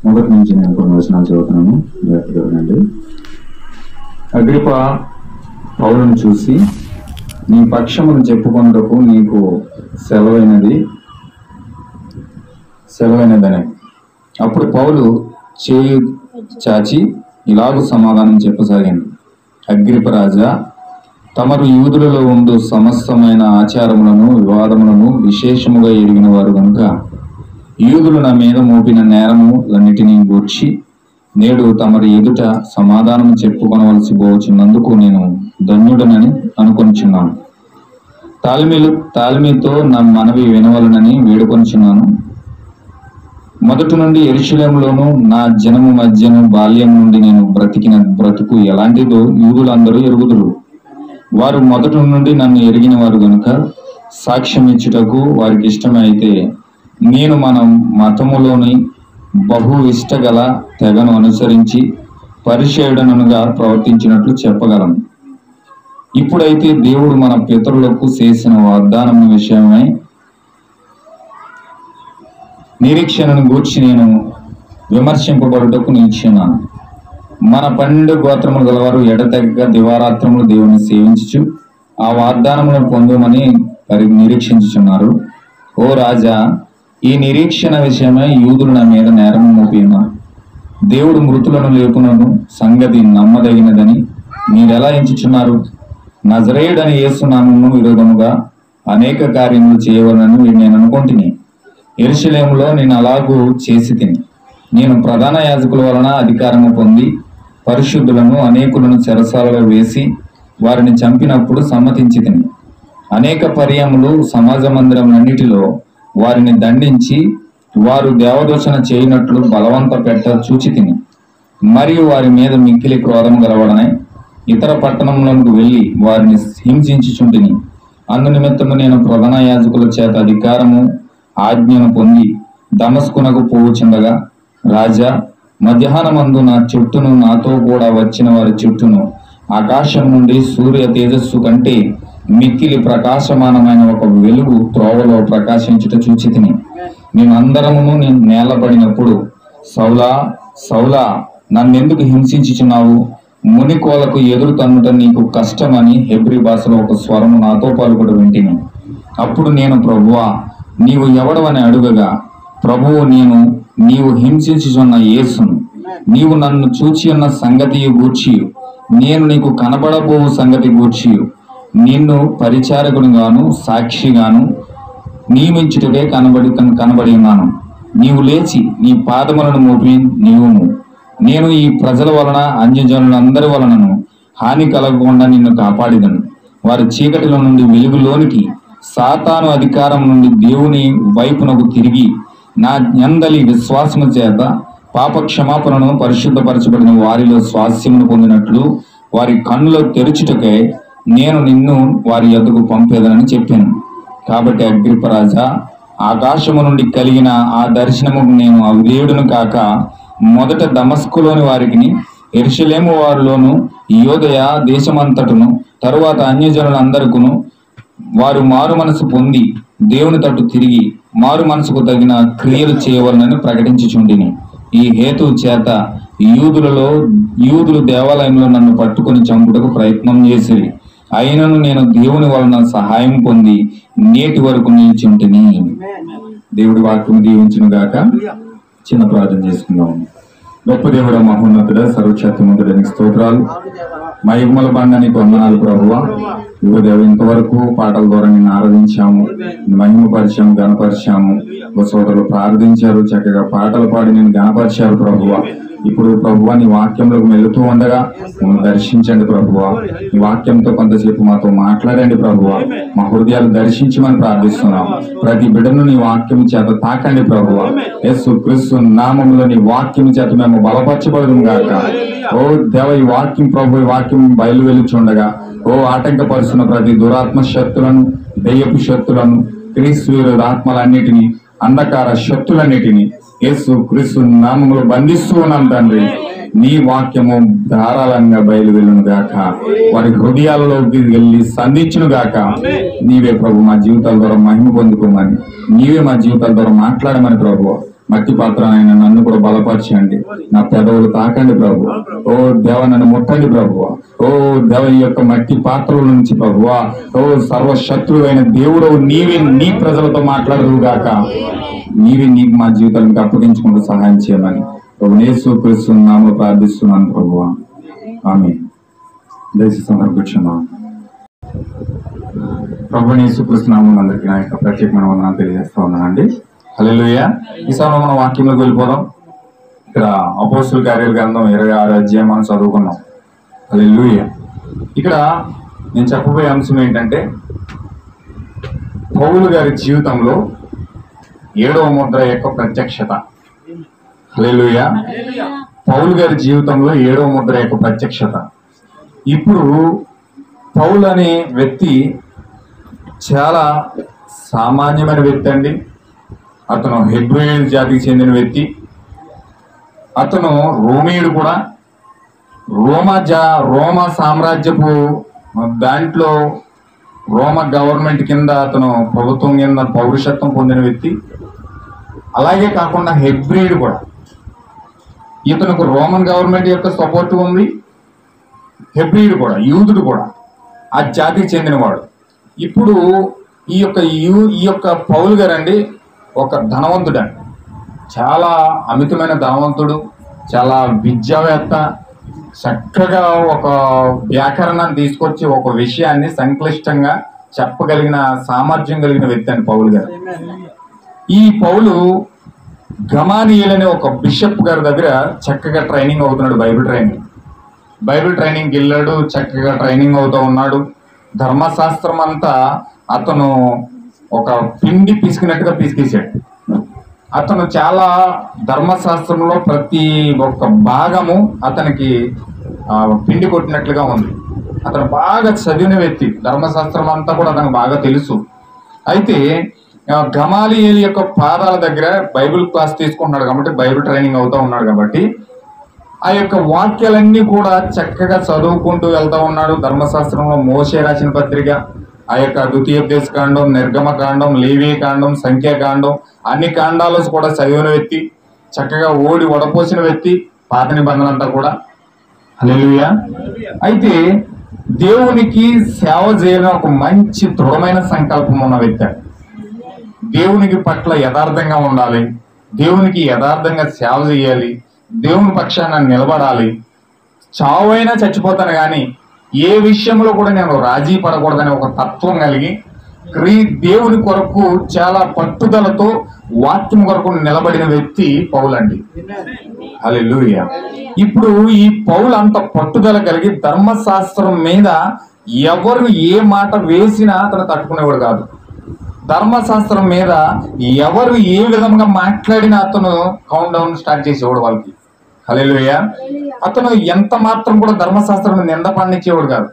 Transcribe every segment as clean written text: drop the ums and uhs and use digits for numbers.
మొదటి నుంచి నేను కొన్ని వచనాలు చదువుతున్నాను, జాగ్రత్తగా వినండి. అగ్రిప్ప పౌలును చూసి, నీ పక్షమును చెప్పుకొనుటకు నీకు సెలవైనదని. అప్పుడు పౌలు చేయి చాచి ఇలాగూ సమాధానం చెప్పసాగాను. అగ్రిప్ప రాజా, తమరు యూదులలో ఉండు సమస్తమైన ఆచారములను వివాదములను విశేషముగా ఎరిగిన వారు కనుక యూదులు నా మీద మోపిన నేరములన్నిటినీ గూర్చి నేడు తమరి ఎదుట సమాధానం చెప్పుకొనవలసి పోవచ్చున్నందుకు నేను ధన్యుడనని అనుకొనిచున్నాను. తాల్మీతో నా మనవి వినవలనని వేడుకొనిచున్నాను. మొదటి నుండి యెరూషలేములోను నా జనము మధ్యను బాల్యం నుండి నేను బ్రతికిన బ్రతుకు ఎలాంటిదో యూదులందరూ ఎరుగుదురు. వారు మొదటి నుండి నన్ను ఎరిగిన వారు గనుక సాక్ష్యం ఇచ్చుటకు వారికి ఇష్టమైతే నేను మన మతములోని బహు ఇష్టగల తెగను అనుసరించి పరిచయుడనుగా ప్రవర్తించినట్లు చెప్పగలను. ఇప్పుడైతే దేవుడు మన పితరులకు చేసిన వాగ్దానం విషయమై నిరీక్షణను గూర్చి నేను విమర్శింపబడుటకు నిలిచున్నాను. మన 12 గోత్రములు గలవారు ఎడతెగక దివారాత్రములు దేవుని సేవించుచు ఆ వాగ్దానములను పొందుమని నిరీక్షించుచున్నారు. ఓ రాజా, ఈ నిరీక్షణ విషయమై యూదులు నా మీద నేరము మోపియున్నారు. దేవుడు మృతులను లేపునను సంగతి నమ్మదగినదని మీరెలా ఎంచుచున్నారు? నజరేయుడని యేసు నామమును విరోధముగా అనేక కార్యములు చేయవలనని నేను అనుకొంటిని. యెరూషలేములో నేను అలాగూ చేసి తిని, నేను ప్రధాన యాజకుల వలన అధికారము పొంది పరిశుద్ధులను అనేకులను చెరసాలలో వేసి వారిని చంపినప్పుడు సమ్మతించి తిని, అనేక పర్యములు సమాజ మందిరములన్నిటిలో వారిని దండించి వారు దేవదూషణ చేయనట్లు బలవంత పెట్ట చూచి తిని, మరియు వారి మీద మిక్కిలి క్రోధము గలవడనై ఇతర పట్టణములకు వెళ్ళి వారిని హింసించుచుంటిని. అందునిమిత్తము నేను ప్రధాన యాజకుల చేత అధికారము ఆజ్ఞను పొంది దమస్కునకు పోవుచుండగా, రాజా, మధ్యాహ్నమందు నా చుట్టూను నాతో కూడా వచ్చిన వారి చుట్టూను ఆకాశం నుండి సూర్య తేజస్సు కంటే మిక్కిలి ప్రకాశమానమైన ఒక వెలుగు త్రోవలో ప్రకాశించుట చూచి తిని, మేమందరమును నేను నేలపడినప్పుడు, సౌలా సౌలా, నన్నెందుకు హింసించుచున్నావు? మునికోలకు ఎదురు తన్నుట నీకు కష్టమని హెబ్రీ భాషలో ఒక స్వరము నాతో పలుకుడు వింటిని. అప్పుడు నేను, ప్రభువా, నీవు ఎవడవని అడుగగా, ప్రభువు, నీవు హింసించుచున్న యేసును, నీవు నన్ను చూచి ఉన్న సంగతి గూర్చి, నేను నీకు కనబడబోవు సంగతి గూర్చి నిన్ను పరిచారకునిగాను సాక్షిగాను నియమించుటకే కనబడి ఉన్నాను. నీవు లేచి నీ పాదములను మోపి నీవుము. నేను ఈ ప్రజల వలన అన్యజనులందరి వలనను హాని కలగకుండా నిన్ను కాపాడిదను. వారి చీకటిలో నుండి వెలుగులోనికి, సాతాను అధికారం నుండి దేవుని వైపునకు తిరిగి నా యందలి విశ్వాసము చేత పాప క్షమాపణను పరిశుద్ధపరచబడిన వారిలో స్వాస్యమును పొందినట్లు వారి కన్నులో తెరుచుటకై నేను నిన్ను వారి యొద్దకు పంపేదనని చెప్పాను. కాబట్టి అగ్రిప్ప రాజా, ఆకాశము నుండి కలిగిన ఆ దర్శనముకు నేను అవిధేయుడును కాక మొదట దమస్కులోని వారికిని, యెరూషలేము వారిలోను, యోదయ దేశమంతటను, తరువాత అన్యజనులందరికును వారు మారు మనసు పొంది దేవుని తట్టు తిరిగి మారు మనసుకు తగిన క్రియలు చేయవలనని ప్రకటించుచుండిని. ఈ హేతువు చేత యూదులు దేవాలయంలో నన్ను పట్టుకొని చంపుటకు ప్రయత్నం చేసిరి. అయినను నేను దేవుని వలన సహాయం పొంది నేటి వరకు నిలిచుంటిని. దేవుడి వాక్యం దీవించును గాక. చిన్న ప్రార్థన చేసుకుందాం. గొప్ప దేవుడ, మహోన్నతుడ, సర్వశక్తిమంతుడానికి స్తోత్రాలు. మహిమల బండానికి వందనాలు ప్రభువా. దేవ, ఇంతవరకు పాటల ద్వారా నిన్ను ఆరాధించాము, మహిమపరిచాము, గణపరిచాము. సోదరులు ప్రార్థించారు, చక్కగా పాటలు పాడి నేను గణపరిచారు ప్రభువా. ఇప్పుడు ప్రభువా, నీ వాక్యంలోకి వెళుతూ ఉండగా మమ్మల్ని దర్శించండి ప్రభువా. నీ వాక్యంతో కొంతసేపు మాతో మాట్లాడండి ప్రభువా. మా హృదయాలు దర్శించమని ప్రార్థిస్తున్నాం. ప్రతి బిడ్డను నీ వాక్యం చేత తాకండి ప్రభువా. యేసు క్రీస్తు నామములో నీ వాక్యం చేత మేము బలపరచబడము గాక. ఓ దేవ, ఈ వాక్యం ప్రభు, ఈ వాక్యం బయలు వెలుచుండగా ఆటంకపరుస్తున్న ప్రతి దురాత్మ శక్తులను, దెయ్యపు శక్తులను, క్రీస్తు విరోధ ఆత్మలన్నిటినీ, అంధకార శక్తులన్నిటినీ యేసు క్రీస్తు నామములో బంధిస్తూ ఉన్నాం తండ్రి. నీ వాక్యము ధారాళంగా బయలువెళ్ళును గాక. వారి హృదయాల్లోకి వెళ్ళి సంధించును గాక. నీవే ప్రభు మా జీవితాల ద్వారా మహిమ పొందుకోమని, నీవే మా జీవితాల ద్వారా మాట్లాడమని ప్రభు మట్టి పాత్ర ఆయన నన్ను కూడా బలపరచండి. నా పెదవులు తాకండి ప్రభు. ఓ దేవ నన్ను ముట్టండి ప్రభు. ఓ దేవ ఈ యొక్క మట్టి పాత్రల నుంచి ప్రభు, ఓ సర్వశత్రువైన దేవుడు నీవే నీ ప్రజలతో మాట్లాడదు గాక. నీవే నీకు మా జీవితానికి అప్పగించుకుంటూ సహాయం చేయమని ప్రభు యేసుక్రీస్తు నామములో ప్రార్థిస్తున్నాను ప్రభు. ఆమేన్. దయచేసి సమర్పించున్నాను. ప్రభు యేసుక్రీస్తు నామములో అందరికీ నా యొక్క ప్రత్యేకమైన వందనాలు తెలియజేస్తా ఉన్నానండి. హల్లెలూయా. ఈ సమయంలో మనం వాక్యంలోకి వెళ్ళిపోదాం. ఇక్కడ అపోస్తలుల కార్యాల గ్రంథం 26వ అధ్యాయం మనం చదువుకున్నాం. హల్లెలూయా. ఇక్కడ నేను చెప్పబోయే అంశం ఏంటంటే పౌలు గారి జీవితంలో 7వ ముద్ర యొక్క ప్రత్యక్షత. హల్లెలూయా. పౌలు గారి జీవితంలో 7వ ముద్ర యొక్క ప్రత్యక్షత. ఇప్పుడు పౌలు అనే వ్యక్తి చాలా సామాన్యమైన వ్యక్తి అండి. అతను హెబ్రేయు జాతికి చెందిన వ్యక్తి. అతను రోమీయుడు కూడా. రోమా సామ్రాజ్యపు దాంట్లో రోమ గవర్నమెంట్ కింద అతను ప్రభుత్వం కింద పౌరుషత్వం పొందిన వ్యక్తి. అలాగే కాకుండా హెబ్రేయుడు కూడా. ఇతనికి రోమన్ గవర్నమెంట్ యొక్క సపోర్ట్ ఉంది. హెబ్రేయుడు కూడా, యూదుడు కూడా ఆ జాతికి చెందినవాడు. ఇప్పుడు ఈ యొక్క పౌలు గారండి ఒక ధనవంతుడు అండి. చాలా అమితమైన ధనవంతుడు, చాలా విద్యావేత్త. చక్కగా ఒక వ్యాకరణాన్ని తీసుకొచ్చి ఒక విషయాన్ని సంక్లిష్టంగా చెప్పగలిగిన సామర్థ్యం కలిగిన వ్యక్తి అండి పౌలు గారు. ఈ పౌలు గమాలియేలు అనే ఒక బిషప్ గారి దగ్గర చక్కగా ట్రైనింగ్ అవుతున్నాడు. బైబిల్ ట్రైనింగ్కి వెళ్ళాడు. చక్కగా ట్రైనింగ్ అవుతూ ఉన్నాడు. ధర్మశాస్త్రం అంతా అతను ఒక పిండి పిసికినట్టుగా పిసికేసాడు. అతను చాలా ధర్మశాస్త్రంలో ప్రతి ఒక్క భాగము అతనికి పిండి కొట్టినట్లుగా ఉంది. అతను బాగా చదివిన వ్యక్తి. ధర్మశాస్త్రం అంతా కూడా అతనికి బాగా తెలుసు. అయితే గమాలియేలు యొక్క పాదాల దగ్గర బైబిల్ క్లాస్ తీసుకుంటున్నాడు కాబట్టి, బైబిల్ ట్రైనింగ్ అవుతూ ఉన్నాడు కాబట్టి ఆ యొక్క వాక్యాలన్నీ కూడా చక్కగా చదువుకుంటూ వెళ్తూ ఉన్నాడు. ధర్మశాస్త్రంలో మోషే రాసిన పత్రిక, ఆ యొక్క ద్వితీయోపదేశ కాండం, నిర్గమ కాండం, లేవీ కాండం, సంఖ్యాకాండం అన్ని కాండాలు కూడా చదివిన వ్యక్తి. చక్కగా వడపోసిన వ్యక్తి. పాత నిబంధన అంతా కూడా. హల్లెలూయా. అయితే దేవునికి సేవ చేయాలని ఒక మంచి దృఢమైన సంకల్పం ఉన్న వ్యక్తి. దేవునికి పట్ల యథార్థంగా ఉండాలి. దేవునికి యథార్థంగా సేవ చేయాలి. దేవుని పక్షాన నిలబడాలి. చావైనా చచ్చిపోతాను కానీ ఏ విషయంలో కూడా నేను రాజీ పడకూడదనే ఒక తత్వం కలిగి దేవుని కొరకు చాలా పట్టుదలతో వాక్యం కొరకు నిలబడిన వ్యక్తి పౌలు అండి. హల్లెలూయా. ఇప్పుడు ఈ పౌలు అంత పట్టుదల కలిగి ధర్మశాస్త్రం మీద ఎవరు ఏ మాట వేసినా అతను తట్టుకునేవాడు కాదు. ధర్మశాస్త్రం మీద ఎవరు ఏ విధంగా మాట్లాడినా అతను కౌంట్ డౌన్ స్టార్ట్ చేసేవాడు వాళ్ళకి. హల్లెలూయా. అతను ఎంత మాత్రం కూడా ధర్మశాస్త్రం నింద పండించేవాడు కాదు.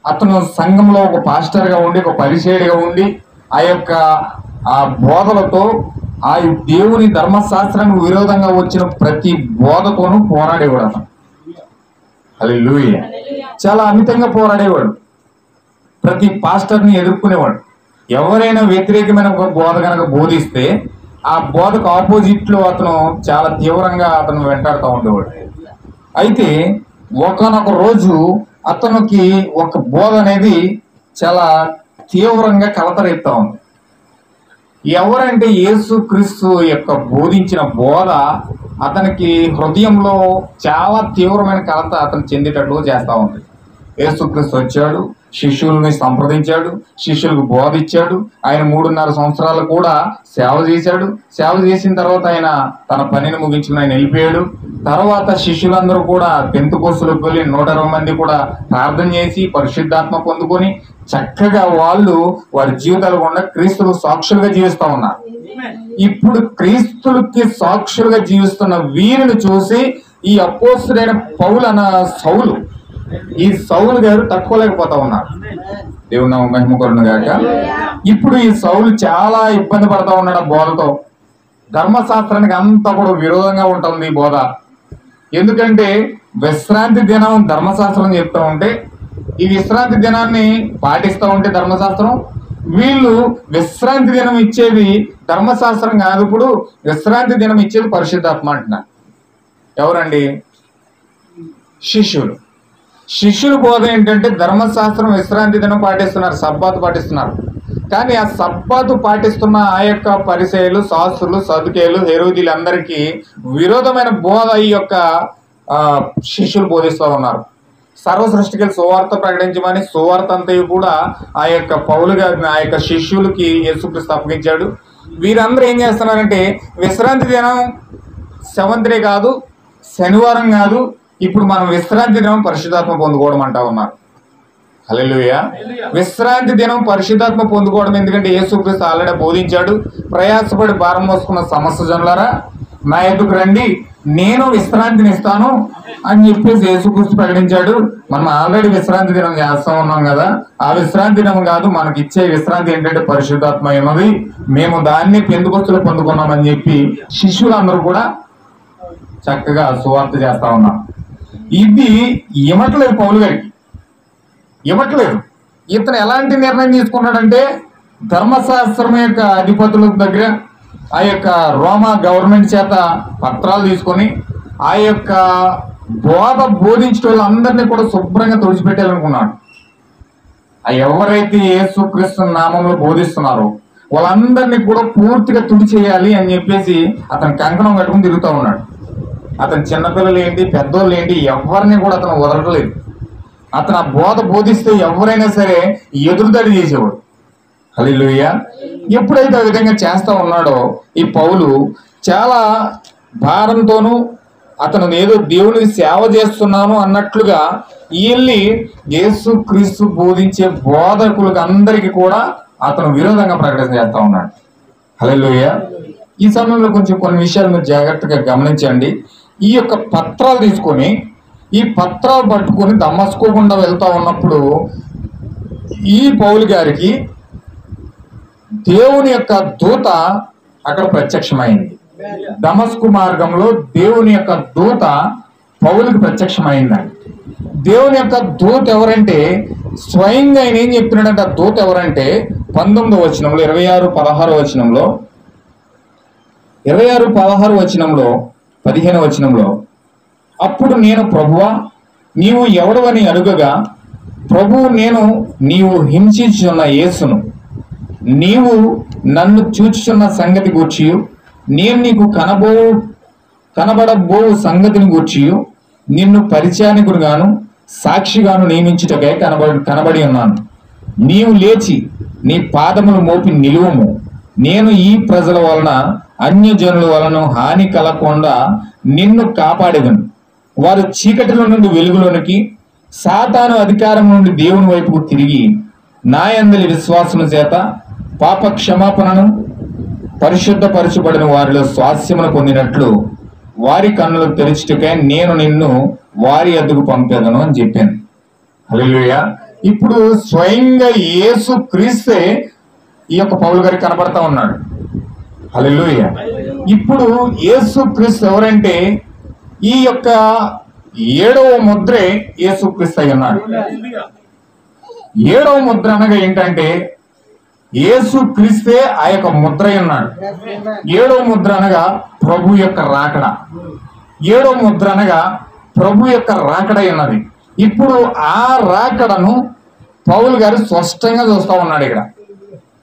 అతను సంఘంలో ఒక పాస్టర్గా ఉండి, ఒక పరిచయుడిగా ఉండి ఆ బోధలతో ఆ దేవుని ధర్మశాస్త్రానికి విరోధంగా వచ్చిన ప్రతి బోధతోనూ పోరాడేవాడు అతను. హల్లెలూయా. చాలా అమితంగా పోరాడేవాడు. ప్రతి పాస్టర్ని ఎదుర్కొనేవాడు. ఎవరైనా వ్యతిరేకమైన ఒక బోధ కనుక బోధిస్తే ఆ బోధకు ఆపోజిట్ లో అతను చాలా తీవ్రంగా అతను వెంటాడుతూ ఉండేవాడు. అయితే ఒకనొక రోజు అతనికి ఒక బోధ అనేది చాలా తీవ్రంగా కలతరేపుతా ఉంది. ఎవరంటే యేసుక్రీస్తు యొక్క బోధించిన బోధ అతనికి హృదయంలో చాలా తీవ్రమైన కలత అతను చెందేటట్టుగా చేస్తూ ఉంది. యేసుక్రీస్తు వచ్చాడు, శిష్యుల్ని సంప్రదించాడు, శిష్యులకు బోధ ఇచ్చాడు. ఆయన 3.5 సంవత్సరాలు కూడా సేవ చేశాడు. సేవ చేసిన తర్వాత ఆయన తన పనిని ముగించుకుని ఆయన వెళ్ళిపోయాడు. తర్వాత శిష్యులందరూ కూడా పెంతెకోస్తులకు వెళ్ళి 120 మంది కూడా ప్రార్థన చేసి పరిశుద్ధాత్మ పొందుకొని చక్కగా వారి జీవితాలు గుండా క్రీస్తులకు సాక్షులుగా జీవిస్తూ ఉన్నారు. ఇప్పుడు క్రీస్తులకి సాక్షులుగా జీవిస్తున్న వీరిని చూసి ఈ అపోస్తలుడైన పౌలు అన్న ఈ సౌలు గారు తట్టుకోలేకపోతా ఉన్నారు. దేవుని నామమున మహిమ కలుగును గాక. ఇప్పుడు ఈ సౌలు చాలా ఇబ్బంది పడతా ఉన్నాడు ఆ బోధతో. ధర్మశాస్త్రానికి అంతా కూడా విరోధంగా ఉంటుంది ఈ బోధ. ఎందుకంటే విశ్రాంతి దినం ధర్మశాస్త్రం చెప్తా ఉంటే, ఈ విశ్రాంతి దినాన్ని పాటిస్తూ ఉంటే ధర్మశాస్త్రం, వీళ్ళు విశ్రాంతి దినం ఇచ్చేది ధర్మశాస్త్రం కాదు, ఇప్పుడు విశ్రాంతి దినం ఇచ్చేది పరిశుద్ధాత్మ అంటున్నారు. ఎవరండి? శిష్యులు. శిష్యుల బోధ ఏంటంటే ధర్మశాస్త్రం విశ్రాంతి దినం పాటిస్తున్నారు, సబ్బాతు పాటిస్తున్నారు. కానీ ఆ సబ్బాతు పాటిస్తున్న ఆ యొక్క పరిసయ్యులు, శాస్త్రులు, సదుకేయులు, హెరోదీలందరికీ విరోధమైన బోధ ఈ యొక్క శిష్యులు బోధిస్తూ ఉన్నారు. సర్వ సృష్టికి సువార్త ప్రకటించమని సువార్త అంతయు కూడా ఆ యొక్క పౌలు గారిని ఆ యొక్క శిష్యులకి యేసుక్రీస్తు అప్పగించాడు. వీరందరూ ఏం చేస్తున్నారంటే విశ్రాంతి దినం సెవెంత్ డే కాదు, శనివారం కాదు, ఇప్పుడు మనం విశ్రాంతి దినం పరిశుద్ధాత్మ పొందుకోవడం అంటా ఉన్నారు. హల్లెలూయా. విశ్రాంతి దినం పరిశుద్ధాత్మ పొందుకోవడం ఎందుకంటే యేసుక్రీస్తు ఆల్రెడీ బోధించాడు. ప్రయాసపడి భారం మోసుకున్న సమస్త జనులారా నా ఎదుకు రండి, నేను విశ్రాంతిని ఇస్తాను అని చెప్పేసి యేసుక్రీస్తు ప్రకటించాడు. మనం ఆల్రెడీ విశ్రాంతి దినం చేస్తా ఉన్నాం కదా, ఆ విశ్రాంతి దినం కాదు, మనకి ఇచ్చే విశ్రాంతి ఏంటంటే పరిశుద్ధాత్మ ఉన్నది, మేము దాన్ని పెందుకొస్తులు పొందుకున్నామని చెప్పి శిష్యులందరూ కూడా చక్కగా సువార్త చేస్తా ఉన్నాం. ఇది ఇవ్వట్లేదు పౌలు గారికి, ఇవ్వట్లేదు. ఇతను ఎలాంటి నిర్ణయం తీసుకున్నాడంటే ధర్మశాస్త్రం యొక్క అధిపతుల దగ్గర ఆ యొక్క రోమా గవర్నమెంట్ చేత పత్రాలు తీసుకొని ఆ యొక్క బోధించే వాళ్ళందరినీ కూడా శుభ్రంగా తుడిచిపెట్టాలనుకున్నాడు. ఎవరైతే యేసుక్రీస్తు నామంలో బోధిస్తున్నారో వాళ్ళందరినీ కూడా పూర్తిగా తుడిచేయాలి అని చెప్పేసి అతను కంకణం కట్టుకుని తిరుగుతూ ఉన్నాడు. అతను చిన్నపిల్లలు ఏంటి, పెద్దోళ్ళు ఏంటి, ఎవరిని కూడా అతను వదలట్లేదు. అతను ఆ బోధిస్తే ఎవరైనా సరే ఎదురుదాడి చేసేవాడు. హల్లెలూయా. ఎప్పుడైతే ఆ విధంగా చేస్తా ఉన్నాడో ఈ పౌలు చాలా భారంతోనూ అతను ఏదో దేవునికి సేవ చేస్తున్నాను అన్నట్లుగా వీళ్ళి యేసుక్రీస్తు బోధించే బోధకులకు అందరికీ కూడా అతను విరోధంగా ప్రకటన చేస్తా ఉన్నాడు. హల్లెలూయా. ఈ సమయంలో కొంచెం కొన్ని విషయాలు మీరు జాగ్రత్తగా గమనించండి. ఈ యొక్క పత్రాలు తీసుకొని ఈ పత్రాలు పట్టుకొని దమస్కు గుండా వెళ్తా ఉన్నప్పుడు ఈ పౌలు గారికి దేవుని యొక్క దూత అక్కడ ప్రత్యక్షమైంది. దమస్కు మార్గంలో దేవుని యొక్క దూత పౌలుకి ప్రత్యక్షమైందండి. దేవుని యొక్క దూత ఎవరంటే స్వయంగా ఆయన ఏం చెప్తున్నాడంటే ఆ దూత ఎవరంటే 19వ వచనంలో 26-16 వచనంలో 26-16 వచనంలో 15వ వచనంలో అప్పుడు నేను ప్రభువా నీవు ఎవడవని అడుగగా ప్రభువు నేను నీవు హింసించున్న యేసును నీవు నన్ను చూచుచున్న సంగతి గూర్చి నేను నీకు కనబడబో సంగతిని గూర్చి నిన్ను పరిచారకుడుగాను సాక్షిగాను నియమించుటకై కనబడి ఉన్నాను. నీవు లేచి నీ పాదములు మోపి నిలువము. నేను ఈ ప్రజల వలన అన్యజనుల వలన హాని కలగకుండా నిన్ను కాపాడేదను. వారు చీకటిలో నుండి వెలుగులోనికి సాతాను అధికారం నుండి దేవుని వైపుకు తిరిగి నా యందలి విశ్వాసము చేత పాప క్షమాపణను పరిశుద్ధపరచబడిన వారిలో స్వాస్యమును పొందినట్లు వారి కన్నులు తెరుచుటకై నేను నిన్ను వారి యొద్దకు పంపేదను అని చెప్పాను. హల్లెలూయా. ఇప్పుడు స్వయంగా యేసు క్రీస్తే ఈ యొక్క పౌలు గారికి కనబడతా ఉన్నాడు. హల్లెలూయా. ఇప్పుడు యేసు క్రీస్తు ఎవరంటే ఈ యొక్క 7వ ముద్రే యేసు క్రీస్తు అయి ఉన్నాడు. 7వ ముద్ర అనగా ఏంటంటే యేసు క్రీస్తే ఆ యొక్క ముద్ర అయి ఉన్నాడు. 7వ ముద్ర అనగా ప్రభు యొక్క రాకడ. 7వ ముద్ర అనగా ప్రభు యొక్క రాకడ ఉన్నది. ఇప్పుడు ఆ రాకడను పౌలు గారు స్పష్టంగా చూస్తా ఉన్నాడు. ఇక్కడ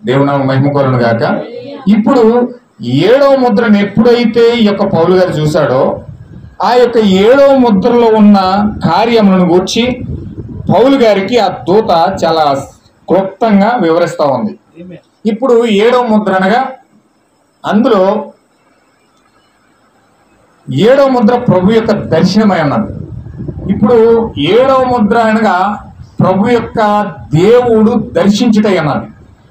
దేవునామ మహిమ కలుగును గాక. ఇప్పుడు 7వ ముద్రను ఎప్పుడైతే ఈ యొక్క పౌలు గారు చూశాడో ఆ యొక్క 7వ ముద్రలో ఉన్న కార్యములను గూర్చి పౌలు గారికి ఆ దూత చాలా క్లుప్తంగా వివరిస్తా ఉంది. ఇప్పుడు 7వ ముద్ర అనగా అందులో 7వ ముద్ర ప్రభు యొక్క దర్శనమై ఉన్నది. ఇప్పుడు 7వ ముద్ర అనగా ప్రభు యొక్క దేవుడు దర్శించుటై ఉన్నది.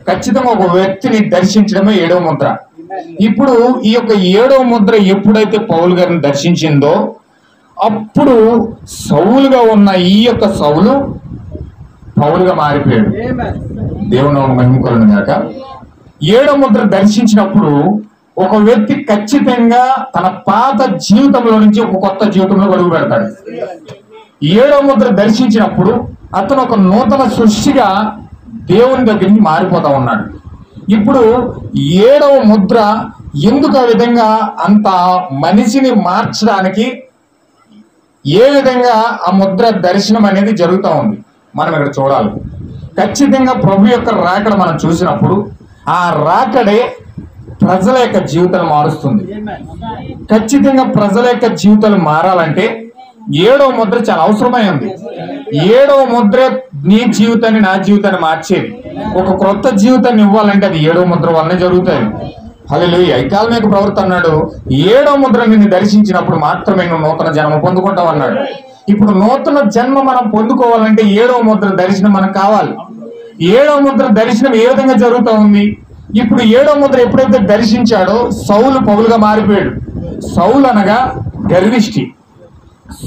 ఖచ్చితంగా ఒక వ్యక్తిని దర్శించడమే 7వ ముద్ర. ఇప్పుడు ఈ యొక్క 7వ ముద్ర ఎప్పుడైతే పౌలు గారిని దర్శించిందో అప్పుడు సౌలుగా ఉన్న ఈ యొక్క సౌలు పౌలుగా మారిపోయాడు. దేవుని మహిమ కలుగును గాక. 7వ ముద్ర దర్శించినప్పుడు ఒక వ్యక్తి ఖచ్చితంగా తన పాత జీవితంలో నుంచి ఒక కొత్త జీవితంలో అడుగు పెడతాడు. 7వ ముద్ర దర్శించినప్పుడు అతను ఒక నూతన సృష్టిగా దేవుని దగ్గర నుంచి మారిపోతా ఉన్నాడు. ఇప్పుడు 7వ ముద్ర ఎందుకు ఆ విధంగా అంత మనిషిని మార్చడానికి ఏ విధంగా ఆ ముద్ర దర్శనం అనేది జరుగుతూ ఉంది మనం ఇక్కడ చూడాలి. ఖచ్చితంగా ప్రభు యొక్క రాకడ మనం చూసినప్పుడు ఆ రాకడే ప్రజల యొక్క జీవితాలు మారుస్తుంది. ఖచ్చితంగా ప్రజల యొక్క జీవితాలు మారాలంటే 7వ ముద్ర చాలా అవసరమై ఉంది. 7వ ముద్ర నీ జీవితాన్ని నా జీవితాన్ని మార్చేది. ఒక క్రొత్త జీవితాన్ని ఇవ్వాలంటే అది 7వ ముద్ర వల్లనే జరుగుతుంది. హల్లెలూయా. ఈ కాలం యొక్క ప్రవక్త అన్నాడు, 7వ ముద్ర నిన్ను దర్శించినప్పుడు మాత్రమే నువ్వు నూతన జన్మ పొందుకుంటావు అన్నాడు. ఇప్పుడు నూతన జన్మ మనం పొందుకోవాలంటే 7వ ముద్ర దర్శనం మనకు కావాలి. 7వ ముద్ర దర్శనం ఏ విధంగా జరుగుతూ ఉంది? ఇప్పుడు 7వ ముద్ర ఎప్పుడైతే దర్శించాడో సౌలు పౌలుగా మారిపోయాడు. సౌలు అనగా గర్విష్టి.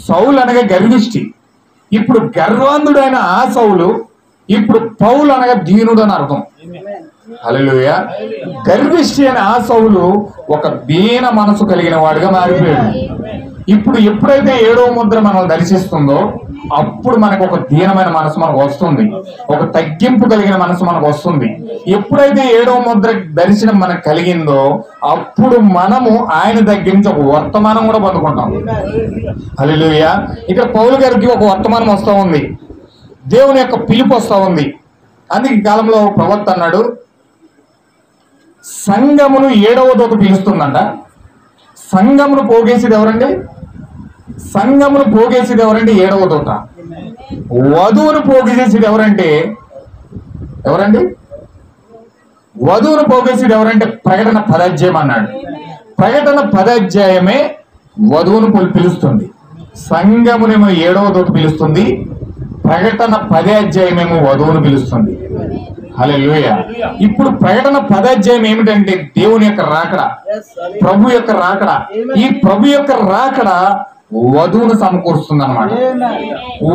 సౌలు అనగా గర్విష్టి. ఇప్పుడు గర్వాంధుడైన ఆ సౌలు ఇప్పుడు పౌలు అనగా దీనుడు అని అర్థం. హల్లెలూయా. గర్విష్టి అయిన ఆ సౌలు ఒక దీన మనసు కలిగిన వాడిగా మారిపోయాడు. ఇప్పుడు ఎప్పుడైతే 7వ ముద్ర మనం దర్శిస్తుందో అప్పుడు మనకు ఒక దీనమైన మనసు మనకు వస్తుంది, ఒక తగ్గింపు కలిగిన మనసు మనకు వస్తుంది. ఎప్పుడైతే 7వ ముద్ర దర్శనం మనకు కలిగిందో అప్పుడు మనము ఆయన దగ్గర నుంచి ఒక వర్తమానం కూడా పొందుకుంటాం. హల్లెలూయా. ఇక్కడ పౌలు గారికి ఒక వర్తమానం వస్తూ ఉంది, దేవుని యొక్క పిలుపు వస్తూ ఉంది. అందుకే ఈ కాలంలో ప్రవక్త అన్నాడు, సంఘమును 7వ దూత పిలుస్తుందంట. సంఘమును పోగేసేది ఎవరండి? సంఘమును పోగేసేది ఎవరంటే 7వ దూత. వధువును పోగేసేది ఎవరంటే వధువును పోగేసేది ఎవరంటే ప్రకటన 10వ అధ్యాయం అన్నాడు. ప్రకటన 10వ అధ్యాయమే వధువును పిలుస్తుంది. సంఘమునేమో 7వ దూత పిలుస్తుంది, ప్రకటన 10వ అధ్యాయమేమో వధువును పిలుస్తుంది. హల్లెలూయా. ఇప్పుడు ప్రకటన 10వ అధ్యాయం ఏమిటంటే దేవుని యొక్క రాకడ, ప్రభు యొక్క రాకడ. ఈ ప్రభు యొక్క రాకడ వధువును సమకూరుస్తుంది అన్నమాట.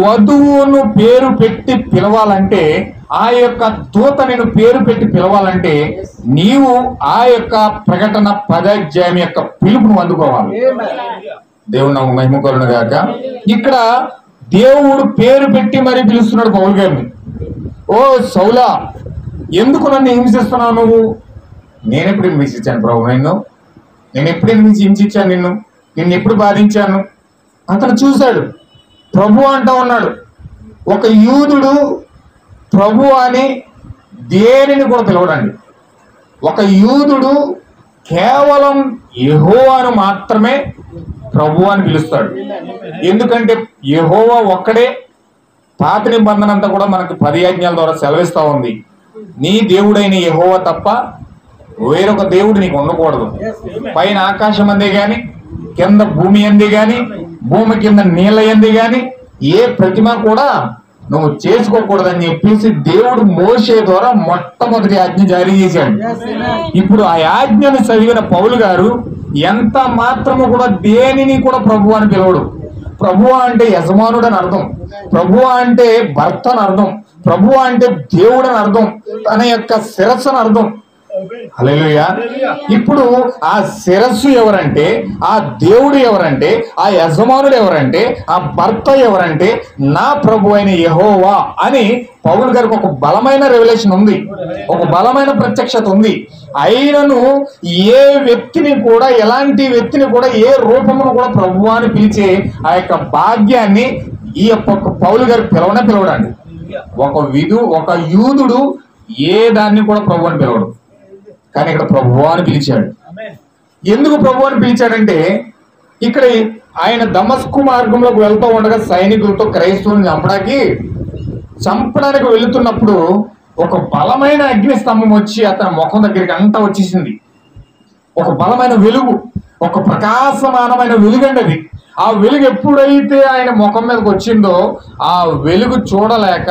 వధువును పేరు పెట్టి పిలవాలంటే, ఆ యొక్క దూత నేను పేరు పెట్టి పిలవాలంటే నీవు ఆ యొక్క ప్రకటన 10వ అధ్యాయం యొక్క పిలుపును అందుకోవాలి. దేవుడు నాకు మహిమ కలుగును గాక. ఇక్కడ దేవుడు పేరు పెట్టి మరి పిలుస్తున్నాడు పౌలు గారిని. ఓ సౌలా, ఎందుకు నన్ను హింసిస్తున్నావు నువ్వు? నేను ఎప్పుడు హింసించాను ప్రభు? నేను ఎప్పుడు హింసించాను నిన్ను ఎప్పుడు బాధించాను? అతను చూశాడు, ప్రభు అంటా ఉన్నాడు. ఒక యూదుడు ప్రభు అని దేనిని కూడా పిలవడండి. ఒక యూదుడు కేవలం యెహోవాను మాత్రమే ప్రభు అని పిలుస్తాడు. ఎందుకంటే యెహోవా ఒక్కడే. పాత నిబంధన అంతా కూడా మనకు 10 ఆజ్ఞల ద్వారా సెలవిస్తా ఉంది, నీ దేవుడైన యెహోవా తప్ప వేరొక దేవుడు నీకు ఉండకూడదు. పైన ఆకాశం అందే గాని, కింద భూమి అందే గాని, భూమి కింద నీళ్ళ అందే గాని ఏ ప్రతిమ కూడా నువ్వు చేసుకోకూడదని చెప్పేసి దేవుడు మోషే ద్వారా మొట్టమొదటి ఆజ్ఞ జారీ చేశాడు. ఇప్పుడు ఆ ఆజ్ఞను చదివిన పౌలు గారు ఎంత మాత్రము కూడా దేనిని కూడా ప్రభు అని పిలవడు. ప్రభువా అంటే యజమానుడు అని అర్థం, ప్రభువా అంటే భర్త అని అర్థం, ప్రభువా అంటే దేవుడు అని అర్థం, తన యొక్క శిరస్సు అని అర్థం. హల్లెలూయా. ఇప్పుడు ఆ శిరస్సు ఎవరంటే, ఆ దేవుడు ఎవరంటే, ఆ యజమానుడు ఎవరంటే, ఆ భర్త ఎవరంటే నా ప్రభు అయిన యెహోవా అని పౌలు గారికి ఒక బలమైన రెవల్యూషన్ ఉంది, ఒక బలమైన ప్రత్యక్షత ఉంది. అయినను ఏ వ్యక్తిని కూడా, ఎలాంటి వ్యక్తిని కూడా, ఏ రూపమును కూడా ప్రభు అని పిలిచే ఆ యొక్క భాగ్యాన్ని ఈ యొక్క పౌలు గారికి పిలవడండి. ఒక యూదుడు ఏ దాన్ని కూడా ప్రభు అని పిలవడు, కానీ ఇక్కడ ప్రభువా అని పిలిచాడు. ఎందుకు ప్రభువా అని పిలిచాడంటే, ఇక్కడ ఆయన దమస్కు మార్గంలోకి వెళ్తూ ఉండగా సైనికులతో క్రైస్తవుని చంపడానికి వెళుతున్నప్పుడు ఒక బలమైన అగ్ని స్తంభం వచ్చి అతని ముఖం దగ్గరికి అంతా వచ్చేసింది. ఒక బలమైన వెలుగు, ఒక ప్రకాశమానమైన వెలుగండి అది. ఆ వెలుగు ఎప్పుడైతే ఆయన ముఖం మీదకి వచ్చిందో ఆ వెలుగు చూడలేక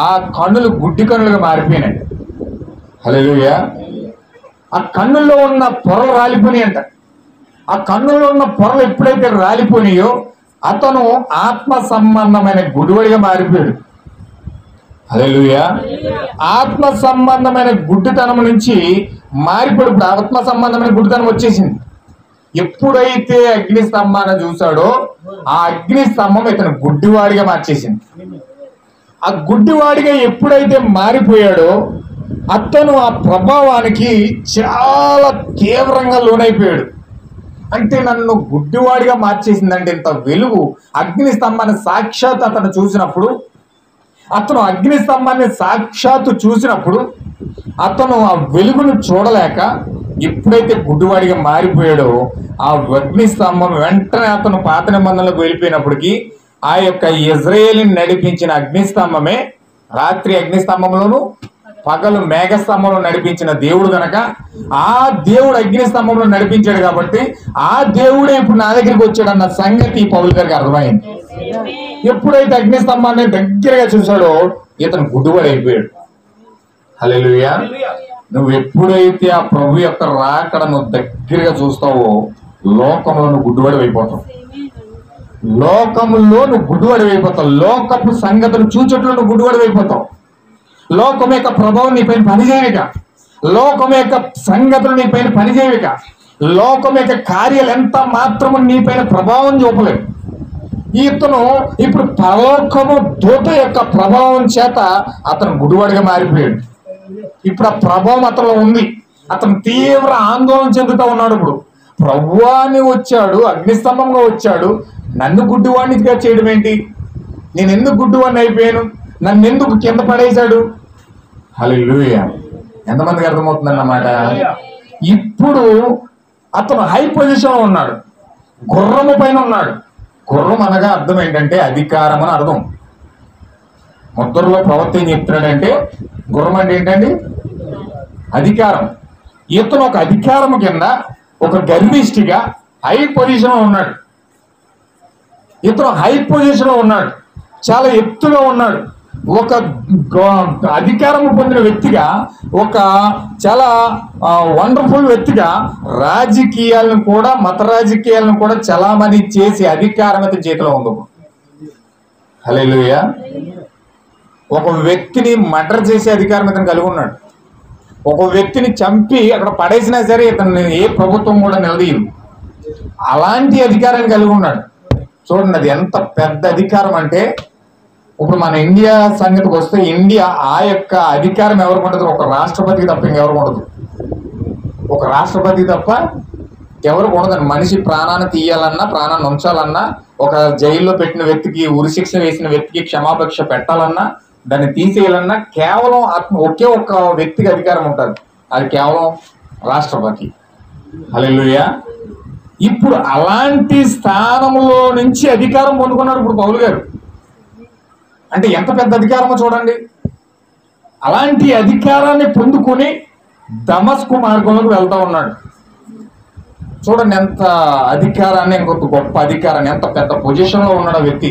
ఆ కన్నులు గుడ్డి కన్నులుగా మారిపోయినాయి. హల్లెలూయా. ఆ కన్నుల్లో ఉన్న పొరలు రాలిపోయినాయంట. ఆ కన్నుల్లో ఉన్న పొరలు ఎప్పుడైతే రాలిపోయినాయో అతను ఆత్మ సంబంధమైన గుడివడిగా మారిపోయాడు. హల్లెలూయా. ఆత్మ సంబంధమైన గుడ్డితనం నుంచి మారిపోయి ఇప్పుడు ఆత్మ సంబంధమైన గుడ్డితనం వచ్చేసింది. ఎప్పుడైతే అగ్ని స్తంభాన్ని చూశాడో ఆ అగ్ని స్తంభం ఇతను గుడ్డివాడిగా మార్చేసింది. ఆ గుడ్డివాడిగా ఎప్పుడైతే మారిపోయాడో అతను ఆ ప్రభావానికి చాలా తీవ్రంగా లోనైపోయాడు. అంటే నన్ను గుడ్డివాడిగా మార్చేసిందంటే ఇంత వెలుగు. అగ్ని స్తంభాన్ని సాక్షాత్ అతను చూసినప్పుడు, అతను అగ్ని స్తంభాన్ని సాక్షాత్తు చూసినప్పుడు అతను ఆ వెలుగును చూడలేక ఎప్పుడైతే గుడ్డివాడిగా మారిపోయాడో ఆ అగ్ని స్తంభం వెంటనే అతను పాత నిబంధనలకు వెళ్ళిపోయినప్పటికీ ఆ యొక్క ఇజ్రాయేలుని నడిపించిన అగ్ని స్తంభమే రాత్రి అగ్ని స్తంభంలోను పగలు మేఘస్తంభంలో నడిపించిన దేవుడు గనక ఆ దేవుడు అగ్ని స్తంభంలో నడిపించాడు కాబట్టి ఆ దేవుడే ఇప్పుడు నా దగ్గరికి వచ్చాడన్న సంగతి పౌలు గారికి అర్థమైంది. ఎప్పుడైతే అగ్ని స్తంభాన్ని దగ్గరగా చూశాడో ఇతను గుడ్డివాడు అయిపోయాడు. హల్లెలూయా. నువ్వు ఎప్పుడైతే ఆ ప్రభు యొక్క రాకడ నువ్వు దగ్గరగా చూస్తావో లోకంలో నువ్వు గుడ్డివాడు అయిపోతావు. లోకములో నువ్వు గుడ్డివాడు అయిపోతావు. లోకపు సంగతులు చూచట్లో నువ్వు గుడ్డివాడు అయిపోతావు. లోకం యొక్క ప్రభావం నీ పైన పనిచేయక, లోకం యొక్క సంగతులు నీ పైన పనిచేయక, లోకం యొక్క కార్యాలు ఎంత మాత్రము నీ పైన ప్రభావం చూపలేవు. ఇతను ఇప్పుడు పరలోకము దూత యొక్క ప్రభావం చేత అతను గుడివాడిగా మారిపోయాడు. ఇప్పుడు ఆ ప్రభావం అతనిలో ఉంది. అతను తీవ్ర ఆందోళన చెందుతూ ఉన్నాడు. ఇప్పుడు ప్రభువాన్ని వచ్చాడు, అగ్నిస్తంభంగా వచ్చాడు, నన్ను గుడ్డివాడినిగా చేయడం ఏంటి? నేను ఎందుకు గుడ్డివాడిని అయిపోయాను? నన్ను ఎందుకు కింద పడేశాడు? హల్లెలూయా. ఎంతమందికి అర్థమవుతుందన్నమాట? ఇప్పుడు అతను హై పొజిషన్ లో ఉన్నాడు, గుర్రము పైన ఉన్నాడు. గుర్రం అనగా అర్థం ఏంటంటే అధికారం అని అర్థం. ముద్రలో ప్రవక్త ఏం చెప్తున్నాడంటే గుర్రం అంటే ఏంటండి? అధికారం. ఇతను ఒక అధికారం కింద ఒక గర్విష్టిగా హై పొజిషన్ లో ఉన్నాడు. ఇతను హై పొజిషన్ లో ఉన్నాడు, చాలా ఎత్తులో ఉన్నాడు. ఒక అధికారము పొందిన వ్యక్తిగా, ఒక చాలా వండర్ఫుల్ వ్యక్తిగా రాజకీయాలను కూడా, మత రాజకీయాలను కూడా చలామణి చేసి అధికారం అయితే చేతిలో ఉంది. హల్లెలూయా. ఒక వ్యక్తిని మర్డర్ చేసే అధికారం ఇతను కలిగి ఉన్నాడు. ఒక వ్యక్తిని చంపి అక్కడ పడేసినా సరే ఇతను ఏ ప్రభుత్వం కూడా నిలదీయదు. అలాంటి అధికారాన్ని కలిగి ఉన్నాడు. చూడండి, అది ఎంత పెద్ద అధికారం అంటే, ఇప్పుడు మన ఇండియా సంగతికి వస్తే ఇండియా ఆ యొక్క అధికారం ఎవరికి ఉండదు? ఒక రాష్ట్రపతికి తప్ప ఇంకెవరికి ఉండదు. ఒక రాష్ట్రపతి తప్ప ఎవరికి ఉండదండి. మనిషి ప్రాణాన్ని తీయాలన్నా, ప్రాణాన్ని ఉంచాలన్నా, ఒక జైల్లో పెట్టిన వ్యక్తికి, ఉరిశిక్ష వేసిన వ్యక్తికి క్షమాభిక్ష పెట్టాలన్నా, దాన్ని తీసేయాలన్నా కేవలం ఒకే ఒక్క వ్యక్తికి అధికారం ఉంటుంది. అది కేవలం రాష్ట్రపతి. హల్లెలూయా. ఇప్పుడు అలాంటి స్థానంలో నుంచి అధికారం పొందుకున్నాడు ఇప్పుడు పౌలు గారు. అంటే ఎంత పెద్ద అధికారమో చూడండి. అలాంటి అధికారాన్ని పొందుకొని దమస్కు మార్గంలోకి వెళ్తా ఉన్నాడు. చూడండి ఎంత అధికారాన్ని, ఇంకొక గొప్ప అధికారాన్ని, ఎంత పెద్ద పొజిషన్ లో ఉన్నాడు ఆ వ్యక్తి.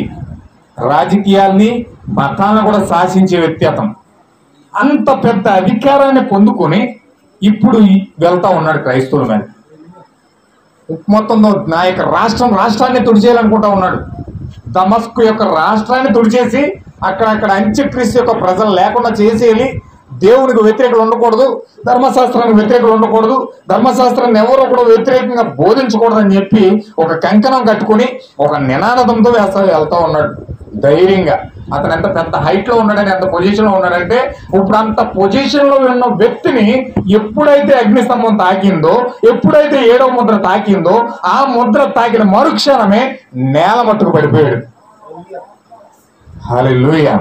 రాజకీయాల్ని, మతాలను కూడా శాసించే వ్యక్తి అతను. అంత పెద్ద అధికారాన్ని పొందుకొని ఇప్పుడు వెళ్తా ఉన్నాడు క్రైస్తవుల మీద. మొత్తం నా యొక్క రాష్ట్రాన్ని తుడిచేయాలనుకుంటా ఉన్నాడు. దమస్కు యొక్క రాష్ట్రాన్ని తుడిచేసి అక్కడ అంత్యక్రీస్తు యొక్క ప్రజలు లేకుండా చేసేయాలి. దేవునికి వ్యతిరేకులు ఉండకూడదు, ధర్మశాస్త్రానికి వ్యతిరేకులు ఉండకూడదు, ధర్మశాస్త్రాన్ని ఎవరో కూడా వ్యతిరేకంగా బోధించకూడదు అని చెప్పి ఒక కంకణం కట్టుకుని ఒక నినాదంతో వెళ్తా ఉన్నాడు ధైర్యంగా. అతను ఎంత పెద్ద హైట్ లో ఉన్నాడని, ఎంత పొజిషన్ లో ఉన్నాడంటే, ఇప్పుడు అంత పొజిషన్ లో ఉన్న వ్యక్తిని ఎప్పుడైతే అగ్నిస్తంభం తాకిందో, ఎప్పుడైతే 7వ ముద్ర తాకిందో, ఆ ముద్ర తాకిన మరుక్షణమే నేల మట్టుకు పడిపోయాడు. హల్లెలూయా.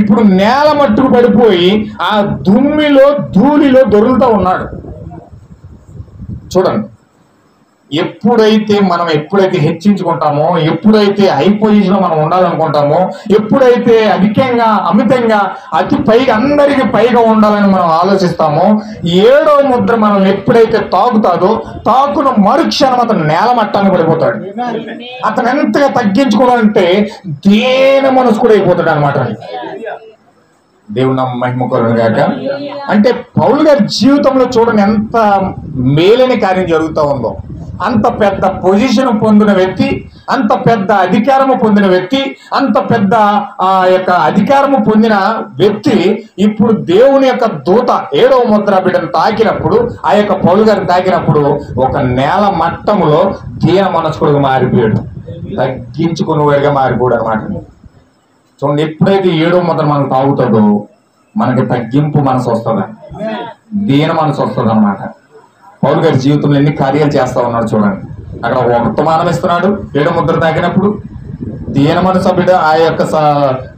ఇప్పుడు నేల మట్టుకు పడిపోయి ఆ దుమ్మిలో, ధూళిలో దొరుకుతూ ఉన్నాడు. చూడండి, ఎప్పుడైతే హెచ్చించుకుంటామో, ఎప్పుడైతే హై పొజిషన్ లో మనం ఉండాలనుకుంటామో, ఎప్పుడైతే అధికంగా, అమితంగా, అతి పైగా, అందరికి పైగా ఉండాలని మనం ఆలోచిస్తామో, 7వ ముద్ర మనల్ని ఎప్పుడైతే తాకుతాదో, తాకున మరుక్షణం అతను నేల మట్టాన్ని పడిపోతాడు. అతను ఎంతగా తగ్గించుకోవాలంటే దేని మనసు కూడా అయిపోతాడు అనమాట. దేవుని నామం మహిమ కలుగును గాక. అంటే పౌలు గారి జీవితంలో చూడండి ఎంత మేలైన కార్యం జరుగుతూ ఉందో. అంత పెద్ద పొజిషన్ పొందిన వ్యక్తి, అంత పెద్ద అధికారము పొందిన వ్యక్తి, అంత పెద్ద యొక్క అధికారము పొందిన వ్యక్తి ఇప్పుడు దేవుని యొక్క దూత 7వ ముద్ర బిడ్డను తాకినప్పుడు, ఆ యొక్క పౌలు గారిని తాకినప్పుడు ఒక నేల మట్టములో దీన మనస్కుడుగా మారిపోయాడు, తగ్గించుకునేవాడిగా మారిపోయాడు అనమాట. చూడండి, ఎప్పుడైతే 7వ ముద్ర మనం తాగుతుందో మనకి తగ్గింపు మనసు వస్తుంది, దీన మనసు వస్తుంది అన్నమాట. పౌలు గారి జీవితంలో ఎన్ని కార్యాలు చేస్తా ఉన్నాడు చూడండి. అక్కడ ఒక వర్తమానం ఇస్తున్నాడు, 7 ముద్ర తాకినప్పుడు దీన మనసు బిడ్డ ఆ యొక్క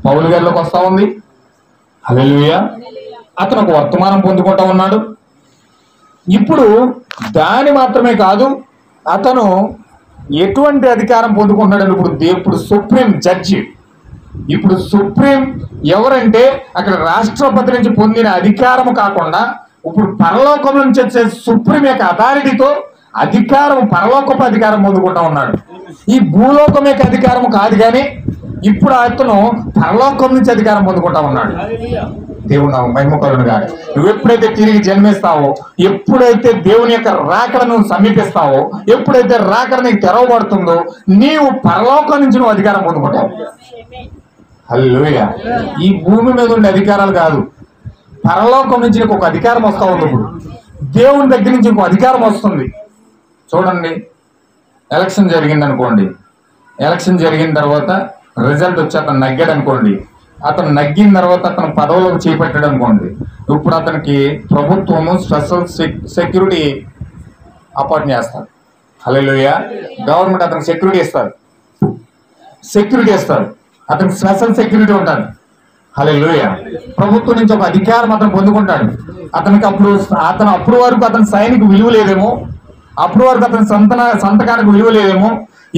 పౌలు గారిలోకి వస్తా ఉంది. హల్లెలూయా. అతను ఒక వర్తమానం పొందుకుంటా ఉన్నాడు. ఇప్పుడు దాని మాత్రమే కాదు, అతను ఎటువంటి అధికారం పొందుకుంటున్నాడు? ఇప్పుడు సుప్రీం జడ్జి. ఇప్పుడు సుప్రీం ఎవరంటే అక్కడ రాష్ట్రపతి నుంచి పొందిన అధికారము కాకుండా ఇప్పుడు పరలోకం నుంచి వచ్చే సుప్రీం యొక్క అథారిటీతో అధికారం, పరలోకపు అధికారం పొందుకుంటా ఉన్నాడు. ఈ భూలోకం యొక్క అధికారం కాదు, కానీ ఇప్పుడు అతను పరలోకం నుంచి అధికారం పొందుకుంటా ఉన్నాడు. దేవుడు నా మహిమ కలుగునుగా. నువ్వు ఎప్పుడైతే తిరిగి జన్మిస్తావో, ఎప్పుడైతే దేవుని యొక్క రాకడ నువ్వు సమీపిస్తావో, ఎప్పుడైతే రాకడ నీకు తెరవబడుతుందో, నీవు పరలోకం నుంచి నువ్వు అధికారం పొందుకుంటావు. హల్లెలూయా. ఈ భూమి మీద ఉండే అధికారాలు కాదు, పరలోకం నుంచి నీకు ఒక అధికారం వస్తా ఉంది. ఇప్పుడు దేవుని దగ్గర నుంచి ఇంకో అధికారం వస్తుంది. చూడండి, ఎలక్షన్ జరిగింది అనుకోండి, ఎలక్షన్ జరిగిన తర్వాత రిజల్ట్ వచ్చి అతను నగ్గాడు అనుకోండి, అతను నగ్గిన తర్వాత అతను పదవులకు చేపట్టాడు అనుకోండి, ఇప్పుడు అతనికి ప్రభుత్వము స్పెషల్ సెక్యూరిటీ అపాయింట్ చేస్తారు. హల్లెలూయా. గవర్నమెంట్ అతనికి సెక్యూరిటీ ఇస్తారు, అతనికి స్పెషల్ సెక్యూరిటీ ఉంటుంది. హల్లెలూయా. ప్రభుత్వం నుంచి ఒక అధికారం అతను పొందుకుంటాడు. అతనికి అప్పుడు వరకు అతని సైనికు విలువ లేదేమో, అప్పుడు వరకు అతని సంతకానికి విలువ లేదేమో.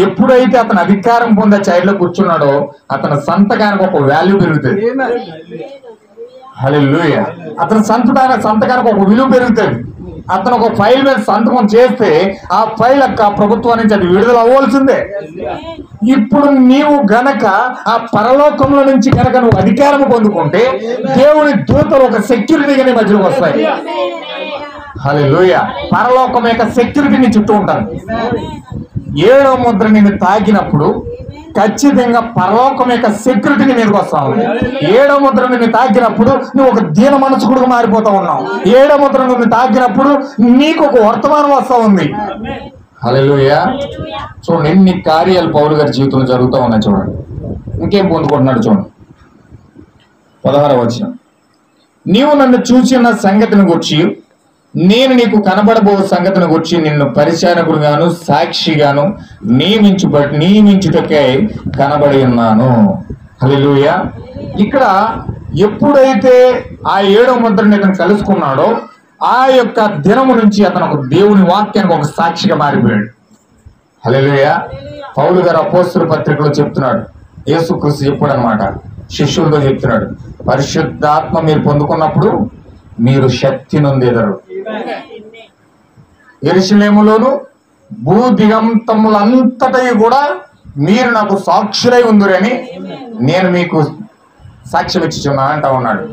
ఎప్పుడైతే అతను అధికారం పొందే చైర్లో కూర్చున్నాడో అతని సంతకానికి ఒక వాల్యూ పెరుగుతుంది. హల్లెలూయా. అతని సంతకానికి ఒక విలువ పెరుగుతుంది. అతను ఒక ఫైల్ మీద సంతకం చేస్తే ఆ ఫైల్ ప్రభుత్వం నుంచి అది విడుదల అవ్వాల్సిందే. ఇప్పుడు నీవు గనక ఆ పరలోకంలో నుంచి గనక నువ్వు అధికారం పొందుకుంటే దేవుని దూతలు ఒక సెక్యూరిటీగానే మధ్యలోకి వస్తాయి. హల్లెలూయా. పరలోకం యొక్క సెక్యూరిటీ నీ చుట్టూ ఉంటారు. 7వ ముద్ర నిన్ను తాకినప్పుడు ఖచ్చితంగా పరలోకం యొక్క సెక్యూరిటీని మీదకి వస్తావు. 7వ ముద్ర నిన్ను తాకినప్పుడు నువ్వు ఒక దీన మనసుకుడుగా మారిపోతా ఉన్నావు. 7వ ముద్ర నిన్ను తాకినప్పుడు నీకు ఒక వర్తమానం వస్తా ఉంది. హల్లెలూయా. చూడండి ఎన్ని కార్యాలు పౌలు గారి జీవితంలో జరుగుతూ ఉన్నాయి. చూడండి ఇంకేం పొందుకుంటున్నాడు చూడండి. 16వ వచనం, నీవు నన్ను చూసిన సంగతిని గురించి, నేను కనబడబో సంగతిని గురించి నిన్ను పరిచారకుడుగాను సాక్షిగాను నియమించుటకై కనబడి ఉన్నాను. హల్లెలూయా. ఇక్కడ ఎప్పుడైతే ఆ 7వ ముద్రని అతను కలుసుకున్నాడో ఆ యొక్క దినము నుంచి అతను ఒక దేవుని వాక్యానికి ఒక సాక్షిగా మారిపోయాడు. హల్లెలూయా. పౌలు గారు అపోస్తలుల పత్రికలో చెప్తున్నాడు, యేసుక్రీస్తు చెప్పాడు అన్నమాట, శిష్యులతో చెప్తున్నాడు, పరిశుద్ధాత్మ మీరు పొందుకున్నప్పుడు మీరు శక్తి నొందెదరు. యెరూషలేములోను భూ దిగంతములంతటా కూడా మీరు నాకు సాక్షులై ఉందురని నేను మీకు సాక్ష్యం ఇచ్చుచున్నా అంటా ఉన్నాడు.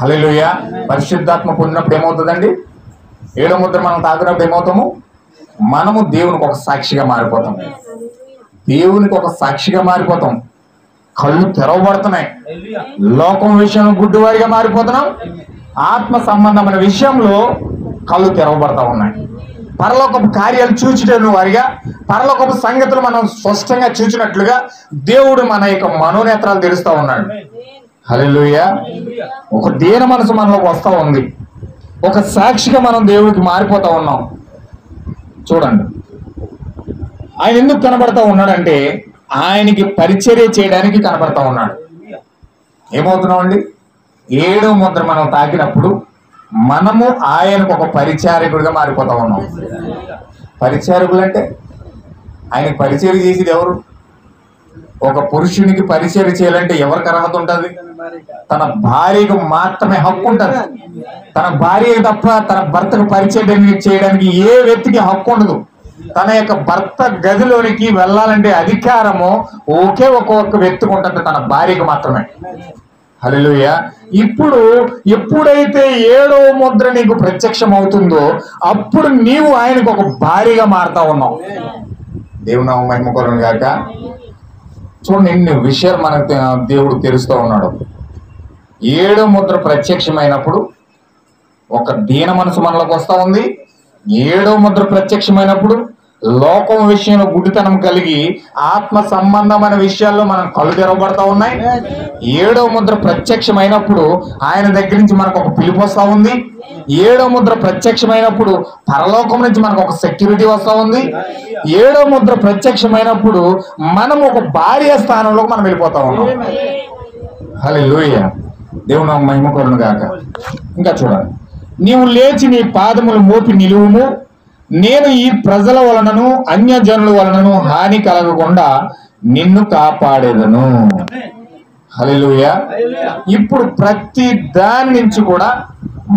హల్లెలూయా. పరిశుద్ధాత్మ పొందినప్పుడు ఏమవుతుందండి? 7వ ముద్ర మనం తాకినప్పుడు ఏమవుతాము? మనము దేవునికి ఒక సాక్షిగా మారిపోతాం. దేవునికి ఒక సాక్షిగా మారిపోతాం. కళ్ళు తెరవబడుతున్నాయి. లోకం విషయంలో గుడ్డివారిగా మారిపోతున్నాం. ఆత్మ సంబంధమైన విషయంలో కళ్ళు తెరవబడతా ఉన్నాయి. పరలోకపు కార్యాలు చూచుటను వారిగా, పరలోకపు సంగతులు మనం స్పష్టంగా చూచినట్లుగా దేవుడు మన యొక్క మనోనేత్రాలు తెరుస్తా ఉన్నాడు. హల్లెలూయా. ఒక దీన మనసు మనలోకి వస్తా ఉంది. ఒక సాక్షిగా మనం దేవుడికి మారిపోతా ఉన్నాం. చూడండి ఆయన ఎందుకు కనబడతా ఉన్నాడంటే ఆయనకి పరిచర్య చేయడానికి కనబడతా ఉన్నాడు. ఏమవుతున్నామండి? 7వ ముద్ర మనం తాకినప్పుడు మనము ఆయనకు ఒక పరిచారకుడిగా మారిపోతా ఉన్నాం. పరిచారకులు అంటే ఆయనకి పరిచర్య చేసేది ఎవరు? ఒక పురుషునికి పరిచర్య చేయాలంటే ఎవరికి అర్హత ఉంటుంది? తన భార్యకు మాత్రమే హక్కు ఉంటుంది. తన భార్య తప్ప తన భర్తకు పరిచర్య చేయడానికి ఏ వ్యక్తికి హక్కు ఉండదు. తన యొక్క భర్త గదిలోనికి వెళ్ళాలంటే అధికారము ఒకే ఒక్కొక్క వ్యక్తికి ఉంటుంది, తన భార్యకు మాత్రమే. హల్లెలూయా. ఇప్పుడు ఎప్పుడైతే 7వ ముద్ర నీకు ప్రత్యక్షం అవుతుందో అప్పుడు నీవు ఆయనకు ఒక భార్యగా మారుతా ఉన్నావు. దేవుని నామం మహిమ కలుగును గాక. చూడండి ఎన్ని విషయాలు మనకు దేవుడు తెలుస్తూ ఉన్నాడు. 7వ ముద్ర ప్రత్యక్షమైనప్పుడు ఒక దీన మనసు మనలోకి వస్తా ఉంది. 7వ ముద్ర ప్రత్యక్షమైనప్పుడు లోకం విషయంలో గుడ్డితనం కలిగి ఆత్మ సంబంధమైన విషయాల్లో మనం కళ్ళు తెరవబడతా ఉన్నాయి. 7వ ముద్ర ప్రత్యక్షమైనప్పుడు ఆయన దగ్గర నుంచి మనకు ఒక పిలుపు వస్తా ఉంది. 7వ ముద్ర ప్రత్యక్షమైనప్పుడు పరలోకం నుంచి మనకు ఒక సెక్యూరిటీ వస్తా ఉంది. 7వ ముద్ర ప్రత్యక్షమైనప్పుడు మనం ఒక భార్య స్థానంలోకి మనం వెళ్ళిపోతా ఉన్నాం. హల్లెలూయా, దేవుని నామమునకు మహిమ కలుగును గాక. ఇంకా చూడండి, నీవు లేచి నీ పాదములు మోపి నిలువుము, నేను ఈ ప్రజల వలనను అన్యజనుల వలనను హాని కలగకుండా నిన్ను కాపాడేదను. హల్లెలూయా. ఇప్పుడు ప్రతి దాని నుంచి కూడా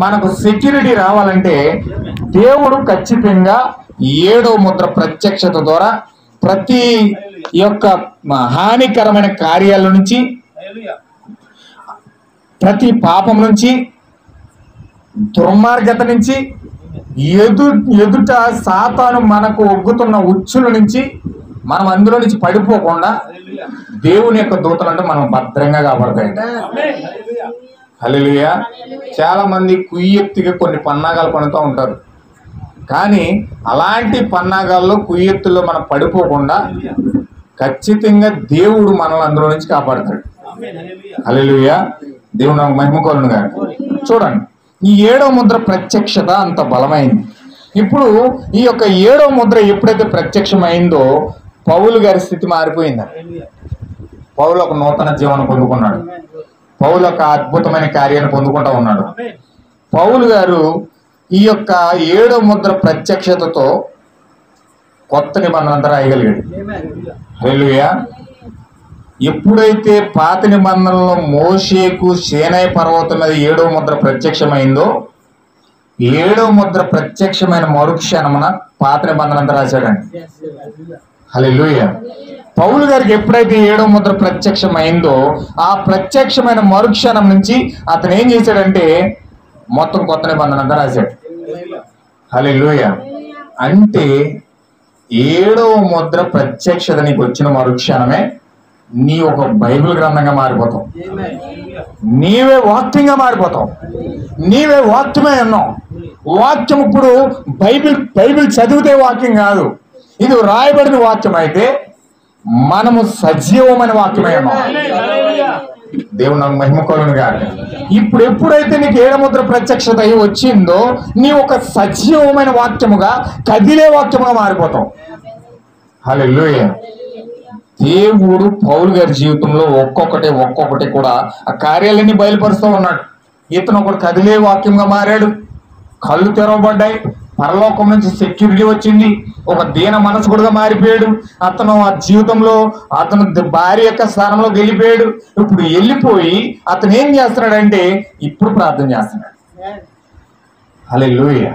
మనకు సెక్యూరిటీ రావాలంటే దేవుడు ఖచ్చితంగా 7వ ముద్ర ప్రత్యక్షత ద్వారా ప్రతి యొక్క హానికరమైన కార్యాల నుంచి, ప్రతి పాపం నుంచి, దుర్మార్గత నుంచి, ఎదుట సాతాను మనకు ఒగ్గుతున్న ఉచ్చుల నుంచి మనం అందులో నుంచి పడిపోకుండా దేవుని యొక్క దూతలు అంటే మనం భద్రంగా కాపాడతాయంట. హల్లెలూయా. చాలా మంది కుయ్యెత్తిగా కొన్ని పన్నాగాలు పడుతూ ఉంటారు, కానీ అలాంటి పన్నాగాల్లో కుయ్యెత్తుల్లో మనం పడిపోకుండా ఖచ్చితంగా దేవుడు మనల్ని అందులో నుంచి కాపాడతాడు. హల్లెలూయా, దేవుడు నాకు మహిమ కలుగును గాక. చూడండి, ఈ 7వ ముద్ర ప్రత్యక్షత అంత బలమైంది. ఇప్పుడు ఈ యొక్క 7వ ముద్ర ఎప్పుడైతే ప్రత్యక్షమైందో పౌలు గారి స్థితి మారిపోయింది. పౌలు ఒక నూతన జీవనం పొందుకున్నాడు. పౌలు ఒక అద్భుతమైన కార్యాన్ని పొందుకుంటా ఉన్నాడు. పౌలు గారు ఈ యొక్క 7వ ముద్ర ప్రత్యక్షతతో కొత్త నిబంధన అంతా రాయగలిగాడు. హల్లెలూయా. ఎప్పుడైతే పాత నిబంధనలో మోషేకు సీనాయి పర్వతం మీద 7వ ముద్ర ప్రత్యక్షమైందో 7వ ముద్ర ప్రత్యక్షమైన మరుక్షణమున పాత నిబంధన అంతా రాశాడండి. హల్లెలూయా. పౌలు గారికి ఎప్పుడైతే 7వ ముద్ర ప్రత్యక్షమైందో ఆ ప్రత్యక్షమైన మరుక్షణం నుంచి అతను ఏం చేశాడంటే మొత్తం కొత్త నిబంధన అంతా రాశాడు. హల్లెలూయా. అంటే 7వ ముద్ర ప్రత్యక్షత నీకు వచ్చిన మరుక్షణమే నీ ఒక బైబిల్ గ్రంథంగా మారిపోతావు. నీవే వాక్యంగా మారిపోతావు. నీవే వాక్యమే అన్నావు. వాక్యం ఇప్పుడు బైబిల్ చదివితే వాక్యం కాదు, ఇది రాయబడిన వాక్యం అయితే మనము సజీవమైన వాక్యమై ఉన్నాం. దేవుడు నాకు మహిమ కలుగును గాక. ఇప్పుడు ఎప్పుడైతే నీకు 7వ ముద్ర ప్రత్యక్షత అయి వచ్చిందో నీ ఒక సజీవమైన వాక్యముగా, కదిలే వాక్యముగా మారిపోతావు. హల్లెలూయా. దేవుడు పౌలు గారి జీవితంలో ఒక్కొక్కటి కూడా ఆ కార్యాలన్నీ బయలుపరుస్తూ ఉన్నాడు. ఇతను ఒకటి కదిలే వాక్యంగా మారాడు. కళ్ళు తెరవబడ్డాయి. పరలోకం నుంచి సెక్యూరిటీ వచ్చింది. ఒక దీన మనసుకుడుగా మారిపోయాడు. అతను ఆ జీవితంలో అతను భార్య యొక్క స్థానంలో వెళ్ళిపోయాడు. ఇప్పుడు వెళ్ళిపోయి అతను ఏం చేస్తున్నాడంటే ఇప్పుడు ప్రార్థన చేస్తున్నాడు. హల్లెలూయా.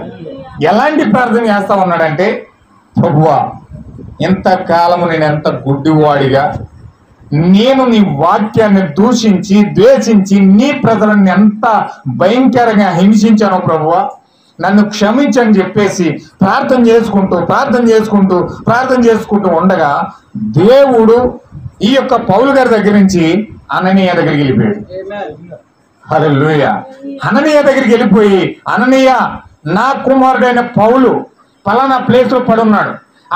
ఎలాంటి ప్రార్థన చేస్తా ఉన్నాడంటే, ప్రభువా, ఎంతకాలము నేను ఎంత గుడ్డివాడిగా నేను నీ వాక్యాన్ని దూషించి ద్వేషించి నీ ప్రజలను ఎంత భయంకరంగా హింసించాను ప్రభువా, నన్ను క్షమించని చెప్పేసి ప్రార్థన చేసుకుంటూ ఉండగా దేవుడు ఈ యొక్క పౌలు గారి దగ్గర నుంచి అననీయ దగ్గరికి వెళ్ళిపోయాడు. హల్లెలూయా. అననీయ దగ్గరికి వెళ్ళిపోయి, అననీయ, నా కుమారుడైన పౌలు ఫలానా ప్లేస్ లో పడున్నాడు,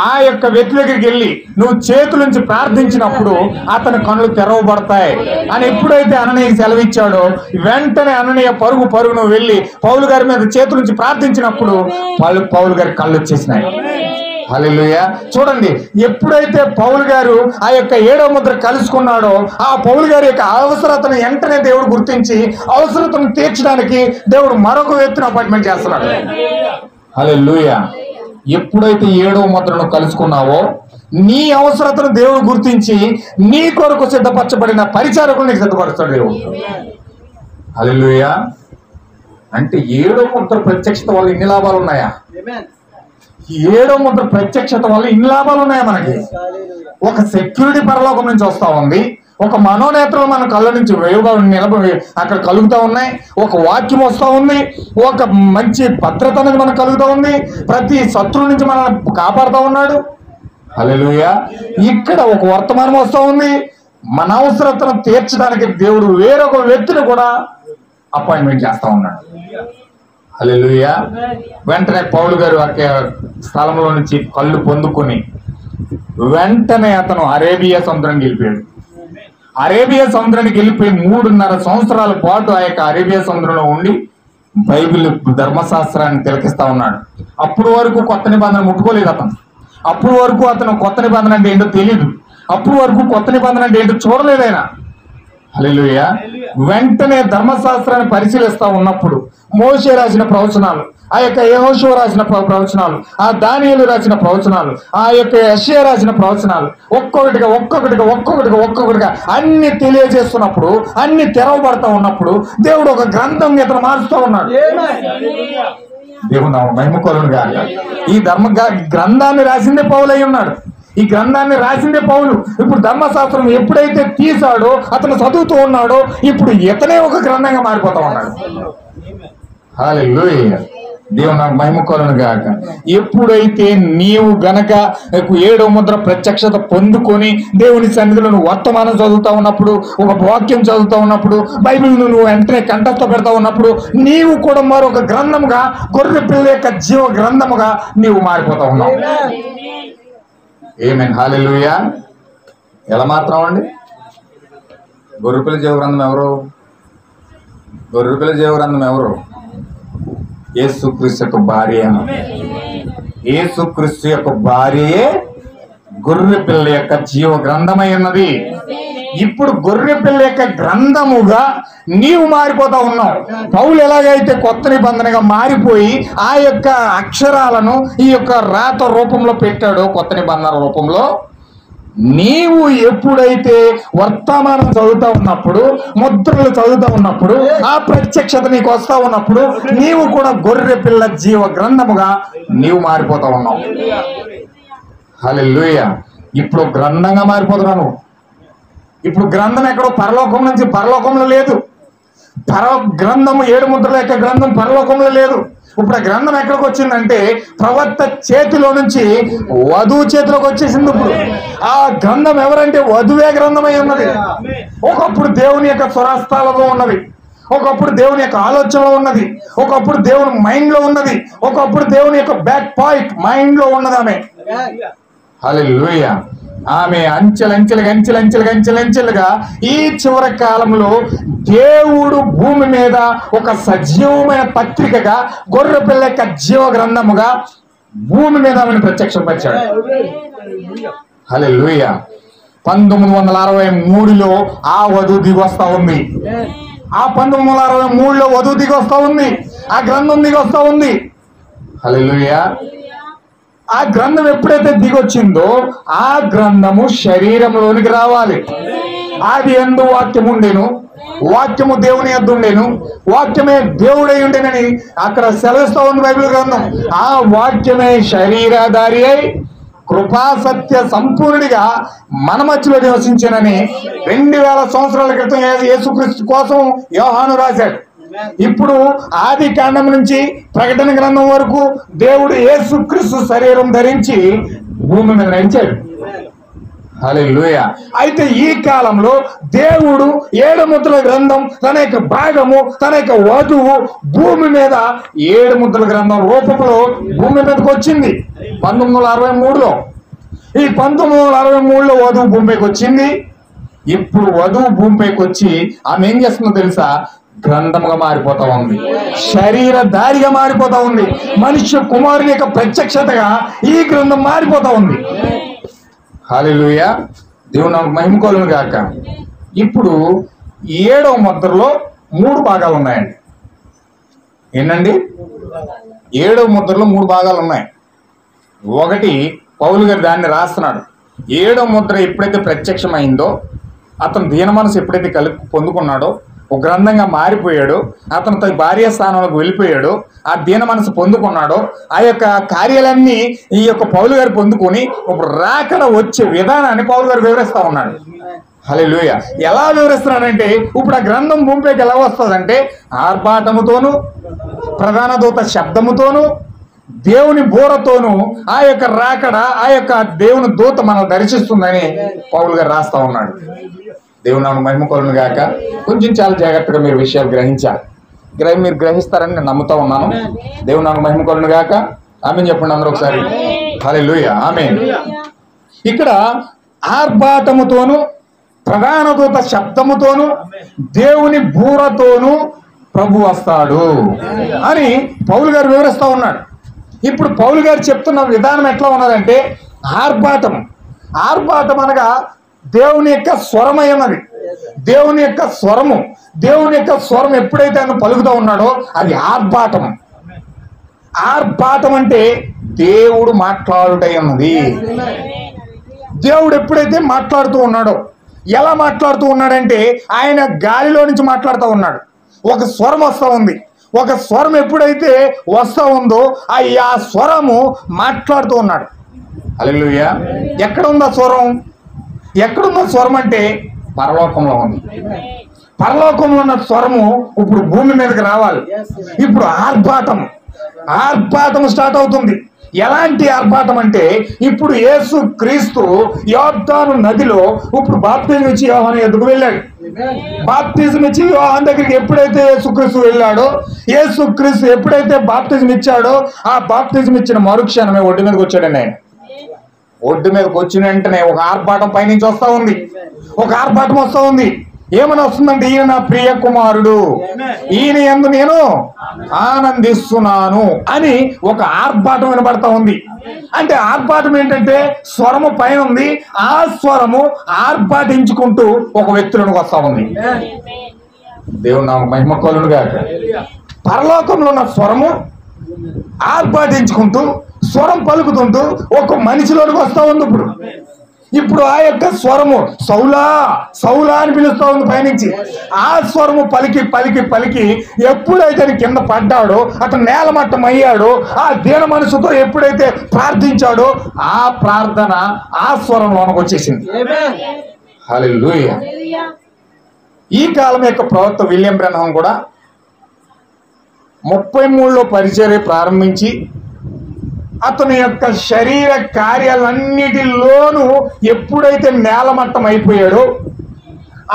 ఆ యొక్క వ్యక్తి దగ్గరికి వెళ్ళి నువ్వు చేతుల నుంచి ప్రార్థించినప్పుడు అతని కళ్ళు తెరవబడతాయి అని ఎప్పుడైతే అననీయకి సెలవిచ్చాడో వెంటనే అననీయ పరుగును వెళ్ళి పౌలు గారి మీద చేతుల నుంచి ప్రార్థించినప్పుడు పౌలు గారి కళ్ళు వచ్చేసినాయి. హల్లెలూయా. చూడండి, ఎప్పుడైతే పౌలు గారు ఆ యొక్క 7వ ముద్ర కలుసుకున్నాడో ఆ పౌలు గారి యొక్క అవసరతను వెంటనే దేవుడు గుర్తించి అవసరతను తీర్చడానికి దేవుడు మరొక వ్యక్తిని అపాయింట్మెంట్ చేస్తున్నాడు. హల్లెలూయా. ఎప్పుడైతే 7వ ముద్రను కలుసుకున్నావో నీ అవసరతను దేవుడు గుర్తించి నీ కొరకు సిద్ధపరచబడిన పరిచారకులు నీకు సిద్ధపరుస్తాడు దేవుడు. హల్లెలూయా. అంటే 7వ ముద్ర ప్రత్యక్షత వల్ల ఇన్ని లాభాలు ఉన్నాయా? 7వ ముద్ర ప్రత్యక్షత వల్ల ఇన్ని లాభాలు ఉన్నాయా? మనకి ఒక సెక్యూరిటీ పరలోకం నుంచి వస్తా ఉంది. ఒక మనోనేత్రం మన కళ్ళ నుంచి నిలబడి అక్కడ కలుగుతూ ఉన్నాయి. ఒక వాక్యం వస్తూ ఉంది. ఒక మంచి భద్రత అనేది మనకు కలుగుతూ ఉంది. ప్రతి శత్రువు నుంచి మనల్ని కాపాడుతూ ఉన్నాడు. హల్లెలూయా. ఇక్కడ ఒక వర్తమానం వస్తూ ఉంది. మన అవసరతను తీర్చడానికి దేవుడు వేరొక వ్యక్తిని కూడా అపాయింట్మెంట్ చేస్తా ఉన్నాడు. హల్లెలూయా. వెంటనే పౌలు గారు ఆ స్థలంలో నుంచి కళ్ళు పొందుకొని వెంటనే అతను అరేబియా సముద్రానికి వెళ్ళిపోయాడు. అరేబియా సముద్రానికి వెళ్ళిపోయి 3.5 సంవత్సరాల పాటు ఆ యొక్క అరేబియా సముద్రంలో ఉండి బైబిల్ ధర్మశాస్త్రాన్ని తిలకిస్తా ఉన్నాడు. అప్పుడు వరకు కొత్త నిబంధన ముట్టుకోలేదు అతను. అప్పుడు వరకు అతను కొత్త నిబంధన అంటే ఏంటో తెలియదు. అప్పుడు వరకు కొత్త నిబంధన అంటే ఏంటో చూడలేదు ఆయన. హల్లెలూయా. వెంటనే ధర్మశాస్త్రాన్ని పరిశీలిస్తా ఉన్నప్పుడు మోషే రాసిన ప్రవచనాలు, ఆ యొక్క యెహోషువ రాసిన ప్రవచనాలు, ఆ దానియేలు రాసిన ప్రవచనాలు, ఆ యొక్క యెషయా రాసిన ప్రవచనాలు ఒక్కొక్కటిగా అన్ని తెలియజేస్తున్నప్పుడు, అన్ని తెరవబడతా ఉన్నప్పుడు దేవుడు ఒక గ్రంథం ఇతను మారుస్తూ ఉన్నాడు. దేవుడు మహిమ కలుగును గాక. ఈ గ్రంథాన్ని రాసిందే పౌలు అయి ఉన్నాడు. ఈ గ్రంథాన్ని రాసిందే పౌలు. ఇప్పుడు ధర్మశాస్త్రం ఎప్పుడైతే తీసాడో, అతను చదువుతూ ఉన్నాడో, ఇప్పుడు ఇతనే ఒక గ్రంథంగా మారిపోతా ఉన్నాడు. హల్లెలూయా. దేవుని మహిమ కలుగును గాక. ఎప్పుడైతే నీవు గనక 7వ ముద్ర ప్రత్యక్షత పొందుకొని దేవుని సన్నిధిలో నువ్వు వర్తమానం చదువుతా ఉన్నప్పుడు, ఒక వాక్యం చదువుతా ఉన్నప్పుడు, బైబిల్ నువ్వు వెంటనే కంఠస్థ పెడతా ఉన్నప్పుడు నీవు కూడా మరొక గ్రంథముగా, గొర్రె పిల్ల యొక్క జీవ గ్రంథముగా నీవు మారిపోతా ఉన్నావు. ఆమేన్. హల్లెలూయా. ఎలా మాత్రం అండి? గొర్రెపిల్ల జీవ గ్రంథం ఎవరు? గొర్రెపిల్ల జీవ గ్రంథం ఎవరు? యేసుక్రీస్తు యొక్క భార్య. యేసుక్రీస్తు యొక్క భార్యయే గొర్రె పిల్ల యొక్క జీవ గ్రంథమై ఉన్నది. ఇప్పుడు గొర్రె పిల్ల యొక్క గ్రంథముగా నీవు మారిపోతా ఉన్నావు. పౌలు ఎలాగైతే కొత్త నిబంధనగా మారిపోయి ఆ యొక్క అక్షరాలను ఈ యొక్క రాత రూపంలో పెట్టాడో, కొత్త నిబంధన రూపంలో, నీవు ఎప్పుడైతే వర్తమానం చదువుతా ఉన్నప్పుడు, ముద్రలు చదువుతా ఉన్నప్పుడు, ఆ ప్రత్యక్షత నీకు వస్తా ఉన్నప్పుడు నీవు కూడా గొర్రె పిల్ల జీవ గ్రంథముగా నీవు మారిపోతా ఉన్నావు. హల్లెలూయా. ఇప్పుడు గ్రంథంగా మారిపోతున్నావు. ఇప్పుడు గ్రంథం ఎక్కడో పరలోకం నుంచి, పరలోకంలో లేదు. గ్రంథము 7 ముద్రల యొక్క గ్రంథం పరలోకంలో లేదు. ఇప్పుడు ఆ గ్రంథం ఎక్కడికి వచ్చిందంటే ప్రవక్త చేతిలో నుంచి వధువు చేతిలోకి వచ్చేసింది. ఇప్పుడు ఆ గ్రంథం ఎవరంటే వధువే గ్రంథమై ఉన్నది. ఒకప్పుడు దేవుని యొక్క స్వరస్థాలలో ఉన్నది, ఒకప్పుడు దేవుని యొక్క ఆలోచనలో ఉన్నది, ఒకప్పుడు దేవుని మైండ్ లో ఉన్నది, ఒకప్పుడు దేవుని యొక్క బ్యాక్ పాయింట్ మైండ్ లో ఉన్నది ఆమె. హల్లెలూయా. ఆమె అంచెలంచెలుగా ఈ చివరి కాలంలో దేవుడు భూమి మీద ఒక సజీవమైన పత్రికగా, గొర్రె పిల్ల యొక్క జీవ గ్రంథముగా భూమి మీద ఆమెను ప్రత్యక్షపరిచాడు. హల్లెలూయా. 1963లో ఆ వధువు దిగి వస్తా ఉంది. ఆ 1963లో వధువు దిగి వస్తా ఉంది. ఆ గ్రంథం దిగి వస్తా ఉంది. హల్లెలూయా. ఆ గ్రంథం ఎప్పుడైతే దిగొచ్చిందో ఆ గ్రంథము శరీరంలోనికి రావాలి. ఆది యందు వాక్యము ఉండెను, వాక్యము దేవుని యొద్ద ఉండెను, వాక్యమే దేవుడై ఉండెనని అక్కడ సెలవిస్తా ఉంది బైబిల్ గ్రంథం. ఆ వాక్యమే శరీరధారి అయి కృపా సత్య సంపూర్ణుడిగా మన మధ్యలో నివసించానని 2000 సంవత్సరాల క్రితం యేసుక్రీస్తు కోసం యోహాను రాశాడు. ఇప్పుడు ఆది కాండం నుంచి ప్రకటన గ్రంథం వరకు దేవుడు యేసుక్రీస్తు శరీరం ధరించి భూమి మీద నడిచాడు. హల్లెలూయా. అయితే ఈ కాలంలో దేవుడు 7 ముద్రల గ్రంథం తన యొక్క భాగము, తన యొక్క వధువు భూమి మీద 7 ముద్రల గ్రంథం రూపంలో భూమి మీదకి వచ్చింది 1963లో. ఈ 1963లో వధువు భూమిపైకి వచ్చింది. ఇప్పుడు వధువు భూమిపైకి వచ్చి ఆమె ఏం చేస్తుందో తెలుసా? గ్రంథముగా మారిపోతా ఉంది, శరీరధారిగా మారిపోతా ఉంది. మనుష్య కుమారుని యొక్క ప్రత్యక్షతగా ఈ గ్రంథం మారిపోతా ఉంది. హల్లెలూయా. దేవుని నామమునకు మహిమ కలుగును గాక. ఇప్పుడు 7వ ముద్రలో 3 భాగాలు ఉన్నాయండి. ఏంటండి? 7వ ముద్రలో 3 భాగాలు ఉన్నాయి. ఒకటి పౌలు గారు దాన్ని రాస్తున్నాడు. 7వ ముద్ర ఎప్పుడైతే ప్రత్యక్షమైందో, అతను దీన మనసు ఎప్పుడైతే పొందుకున్నాడో, ఒక గ్రంథంగా మారిపోయాడు, అతను తన భార్య స్థానంలోకి వెళ్ళిపోయాడు, ఆ దీన మనసు పొందుకున్నాడు, ఆ యొక్క కార్యాలన్నీ ఈ యొక్క పౌలు గారు పొందుకొని ఇప్పుడు రాకడ వచ్చే విధానాన్ని పౌలు గారు వివరిస్తా ఉన్నాడు. హల్లెలూయా. ఎలా వివరిస్తున్నాడంటే, ఇప్పుడు ఆ గ్రంథం భూమిపైకి ఎలా వస్తుందంటే ఆర్భాటముతోను, ప్రధాన దూత శబ్దముతోను, దేవుని బోరతోను ఆ యొక్క రాకడ, ఆ యొక్క దేవుని దూత మనం దర్శిస్తుందని పౌలు గారు రాస్తా ఉన్నాడు. దేవుని నామమునకు మహిమ కలుగును గాక. కొంచెం చాలా జాగ్రత్తగా మీరు విషయాలు గ్రహించాలి. మీరు గ్రహిస్తారని నేను నమ్ముతా ఉన్నాను. దేవుడు నాకు మహిమ కలుగును గాక. ఆమేన్ చెప్పండి అందరూ ఒకసారి. హల్లెలూయా, ఆమేన్. ఇక్కడ ఆర్భాటముతోను, ప్రధాన దూత శబ్దముతోను, దేవుని బూరతోను ప్రభు వస్తాడు అని పౌలు గారు వివరిస్తా ఉన్నాడు. ఇప్పుడు పౌలు గారు చెప్తున్న విధానం ఎట్లా ఉన్నదంటే, ఆర్భాటం అనగా దేవుని యొక్క స్వరమయమది. దేవుని యొక్క స్వరం ఎప్పుడైతే ఆయన పలుకుతూ ఉన్నాడో అది ఆర్భాటం. ఆర్భాటం అంటే దేవుడు మాట్లాడుటై ఉన్నది. దేవుడు ఎప్పుడైతే మాట్లాడుతూ ఉన్నాడో, ఎలా మాట్లాడుతూ ఉన్నాడంటే ఆయన గాలిలో నుంచి మాట్లాడుతూ ఉన్నాడు. ఒక స్వరం వస్తూ ఉంది. ఒక స్వరం ఎప్పుడైతే వస్తూ ఉందో ఆ స్వరము మాట్లాడుతూ ఉన్నాడు. హల్లెలూయా. ఎక్కడుందా స్వరం అంటే పరలోకంలో ఉంది. పరలోకంలో ఉన్న స్వరము ఇప్పుడు భూమి మీదకి రావాలి. ఇప్పుడు ఆర్భాటం స్టార్ట్ అవుతుంది. ఎలాంటి ఆర్భాటం అంటే, ఇప్పుడు యేసు క్రీస్తు యోర్దాను నదిలో ఇప్పుడు బాప్తిజం ఇచ్చి యోహాను ఎదుగు వెళ్ళాడు. బాప్తిజం ఇచ్చి యోహాను దగ్గరికి ఎప్పుడైతే యేసుక్రీస్తు వెళ్ళాడో, యేసుక్రీస్తు ఎప్పుడైతే బాప్తిజం ఇచ్చాడో, ఆ బాప్తిజం ఇచ్చిన మరుక్షణమే ఒడ్డు మీదకి వచ్చాడండి. ఆయన ఒడ్డు మీదకి వచ్చిన వెంటనే ఒక ఆర్భాటం పైనుంచి వస్తూ ఉంది. ఏమని వస్తుందంటే, ఈయన నా ప్రియ కుమారుడు, ఈయన యందు నేను ఆనందిస్తున్నాను అని ఒక ఆర్భాటం వినబడతా ఉంది. అంటే ఆర్భాటం ఏంటంటే స్వరము పైన ఉంది. ఆ స్వరము ఆర్భాటించుకుంటూ ఒక వ్యక్తులకు వస్తా ఉంది. దేవుడు నాకు మహిమ కలుగును గాక. పరలోకంలో ఉన్న స్వరము ఆర్భాటించుకుంటూ, స్వరం పలుకుతుంటూ ఒక మనిషిలోనికి వస్తా ఉంది. ఇప్పుడు ఆ యొక్క స్వరము సౌలా అని పిలుస్తా ఉంది పైనుంచి. ఆ స్వరము పలికి ఎప్పుడైతే కింద పడ్డాడో, అతను నేలమట్టం అయ్యాడో, ఆ దీన మనసుతో ఎప్పుడైతే ప్రార్థించాడో, ఆ ప్రార్థన ఆ స్వరంలోనికి వచ్చేసింది. హల్లెలూయా. ఈ కాలం యొక్క ప్రవక్త విలియం బ్రన్హాం కూడా 33లో పరిచర్య ప్రారంభించి అతని యొక్క శరీర కార్యాలన్నిటిలోనూ ఎప్పుడైతే నేలమట్టం అయిపోయాడో,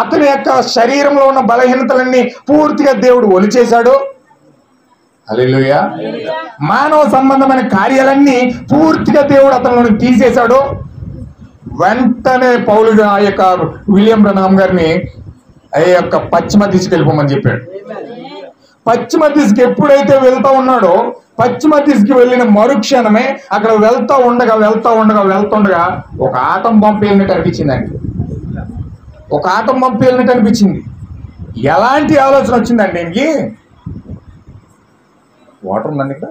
అతని యొక్క శరీరంలో ఉన్న బలహీనతలన్నీ పూర్తిగా దేవుడు ఒలిచేశాడు. హల్లెలూయా. మానవ సంబంధమైన కార్యాలన్నీ పూర్తిగా దేవుడు అతనిలోని తీసేశాడు. వెంటనే పౌలు ఆ యొక్క విలియం బ్రన్హాం గారిని ఆ యొక్క పశ్చిమ దిశకి వెళ్ళిపోమని చెప్పాడు. పశ్చిమ దిశకి ఎప్పుడైతే వెళ్తా ఉన్నాడో, పశ్చిమ దిశకి వెళ్ళిన మరుక్షణమే అక్కడ వెళ్తా ఉండగా ఒక ఆటం పంపి వెళ్ళినట్టు అనిపించింది. ఎలాంటి ఆలోచన వచ్చిందండి దీనికి? వాటర్ ఉందండి ఇక్కడ.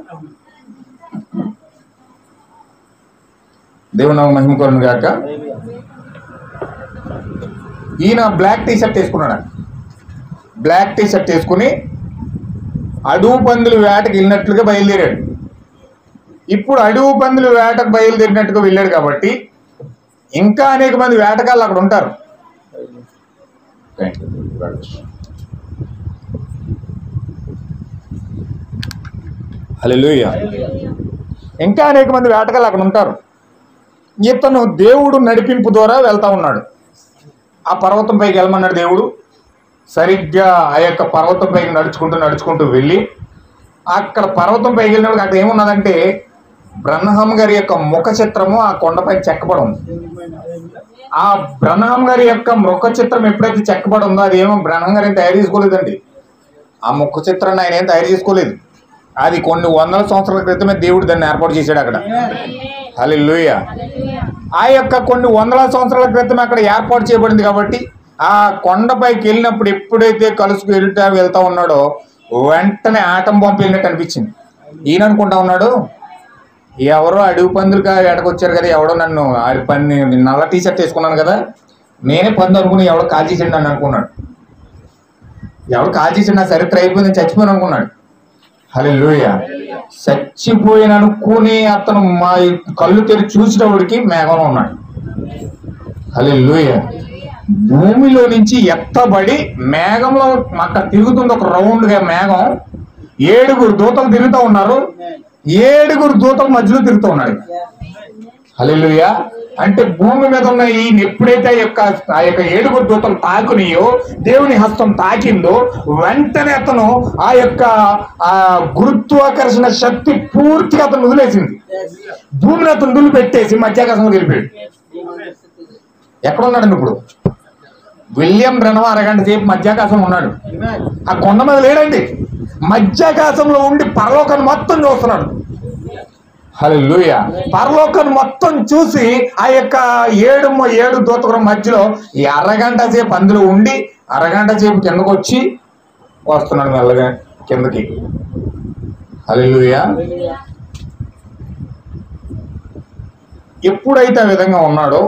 దేవుని నామమున మహిమ కలుగును గాక. ఈయన బ్లాక్ టీ షర్ట్ వేసుకున్నాడు. బ్లాక్ టీ షర్ట్ వేసుకుని అడవు పందులు వేటకు వెళ్ళినట్లుగా బయలుదేరాడు. ఇప్పుడు అడవు పందులు వేటకు బయలుదేరినట్టుగా వెళ్ళాడు కాబట్టి ఇంకా అనేక మంది వేటగాళ్ళు అక్కడ ఉంటారు. హల్లెలూయా. ఇంకా అనేక మంది వేటగాళ్ళు అక్కడ ఉంటారు. ఇతను దేవుడు నడిపింపు ద్వారా వెళ్తా ఉన్నాడు. ఆ పర్వతం పైకి వెళ్ళమన్నాడు దేవుడు. సరిగ్గా ఆ యొక్క పర్వతం పైకి నడుచుకుంటూ వెళ్ళి అక్కడ పర్వతం పైకి వెళ్ళినప్పుడు అక్కడ ఏమున్నదంటే, బ్రన్హాం గారి యొక్క ముఖ చిత్రము ఆ కొండపై చెక్కబడి ఉంది. ఆ బ్రన్హాం గారి యొక్క ముఖ చిత్రం ఎప్పుడైతే చెక్కబడి ఉందో, అది ఏమో బ్రన్హాం గారు ఏం తయారు చేసుకోలేదండి. ఆ ముఖ చిత్రాన్ని ఆయన ఏం తయారు చేసుకోలేదు. అది కొన్ని వందల సంవత్సరాల క్రితమే దేవుడు దాన్ని ఏర్పాటు చేశాడు అక్కడ. హల్లెలూయా. ఆ యొక్క కొన్ని వందల సంవత్సరాల క్రితం అక్కడ ఏర్పాటు చేయబడింది కాబట్టి ఆ కొండపైకి వెళ్ళినప్పుడు ఎప్పుడైతే కలుసుకు వెళ్తా ఉన్నాడో వెంటనే ఆటం పంపి వెళ్ళినట్టు అనిపించింది. ఈయన అనుకుంటా ఉన్నాడు, ఎవరో అడవి పందులుగా ఎడకొచ్చారు కదా, ఎవడో నన్ను నల్ల టీ షర్ట్ వేసుకున్నాను కదా, నేనే పందు అనుకుని ఎవడో కాల్ చేసాడు నన్ను అనుకున్నాడు. ఎవడు కాల్ చేసాడు, నా చరిత్ర అయిపోయింది, చచ్చిపోయాను అనుకున్నాడు. హల్లెలూయా. చచ్చిపోయిన అనుకుని అతను మా కళ్ళు తెరిచి చూసేటప్పటికి మేఘంలో ఉన్నాడు. హల్లెలూయా. భూమిలో నుంచి ఎత్తబడి మేఘంలో అక్కడ తిరుగుతుంది ఒక రౌండ్గా మేఘం. 7 దూతలు తిరుగుతూ ఉన్నారు. 7 దూతల మధ్యలో తిరుగుతూ ఉన్నాడు. హల్లెలూయా. అంటే భూమి మీద ఉన్న ఈ ఎప్పుడైతే ఆ యొక్క ఏడుగురు దూతలు తాకునియో, దేవుని హస్తం తాకిందో, వెంటనే అతను ఆ యొక్క ఆ గురుత్వాకర్షణ శక్తి పూర్తిగా అతను వదిలేసింది. భూమిని అతను దులిపెట్టేసి మధ్యాకాశంలో వెళ్ళిపోయాడు. ఎక్కడున్నాడు ఇప్పుడు? విలియం బ్రెనమ్ అరగంట సేపు మధ్యాకాశంలో ఉన్నాడు. ఆ కొండ మీద లేడండి, మధ్యాకాశంలో ఉండి పరలోకాన్ని మొత్తం చూస్తున్నాడు. హల్లెలూయా. పరలోకాన్ని మొత్తం చూసి ఆ యొక్క ఏడు దూతల మధ్యలో ఈ అరగంట సేపు అందులో ఉండి అరగంట సేపు కిందకు వచ్చి వస్తున్నాడు మెల్లగా కిందకి. హల్లెలూయా. ఎప్పుడైతే ఆ విధంగా ఉన్నాడో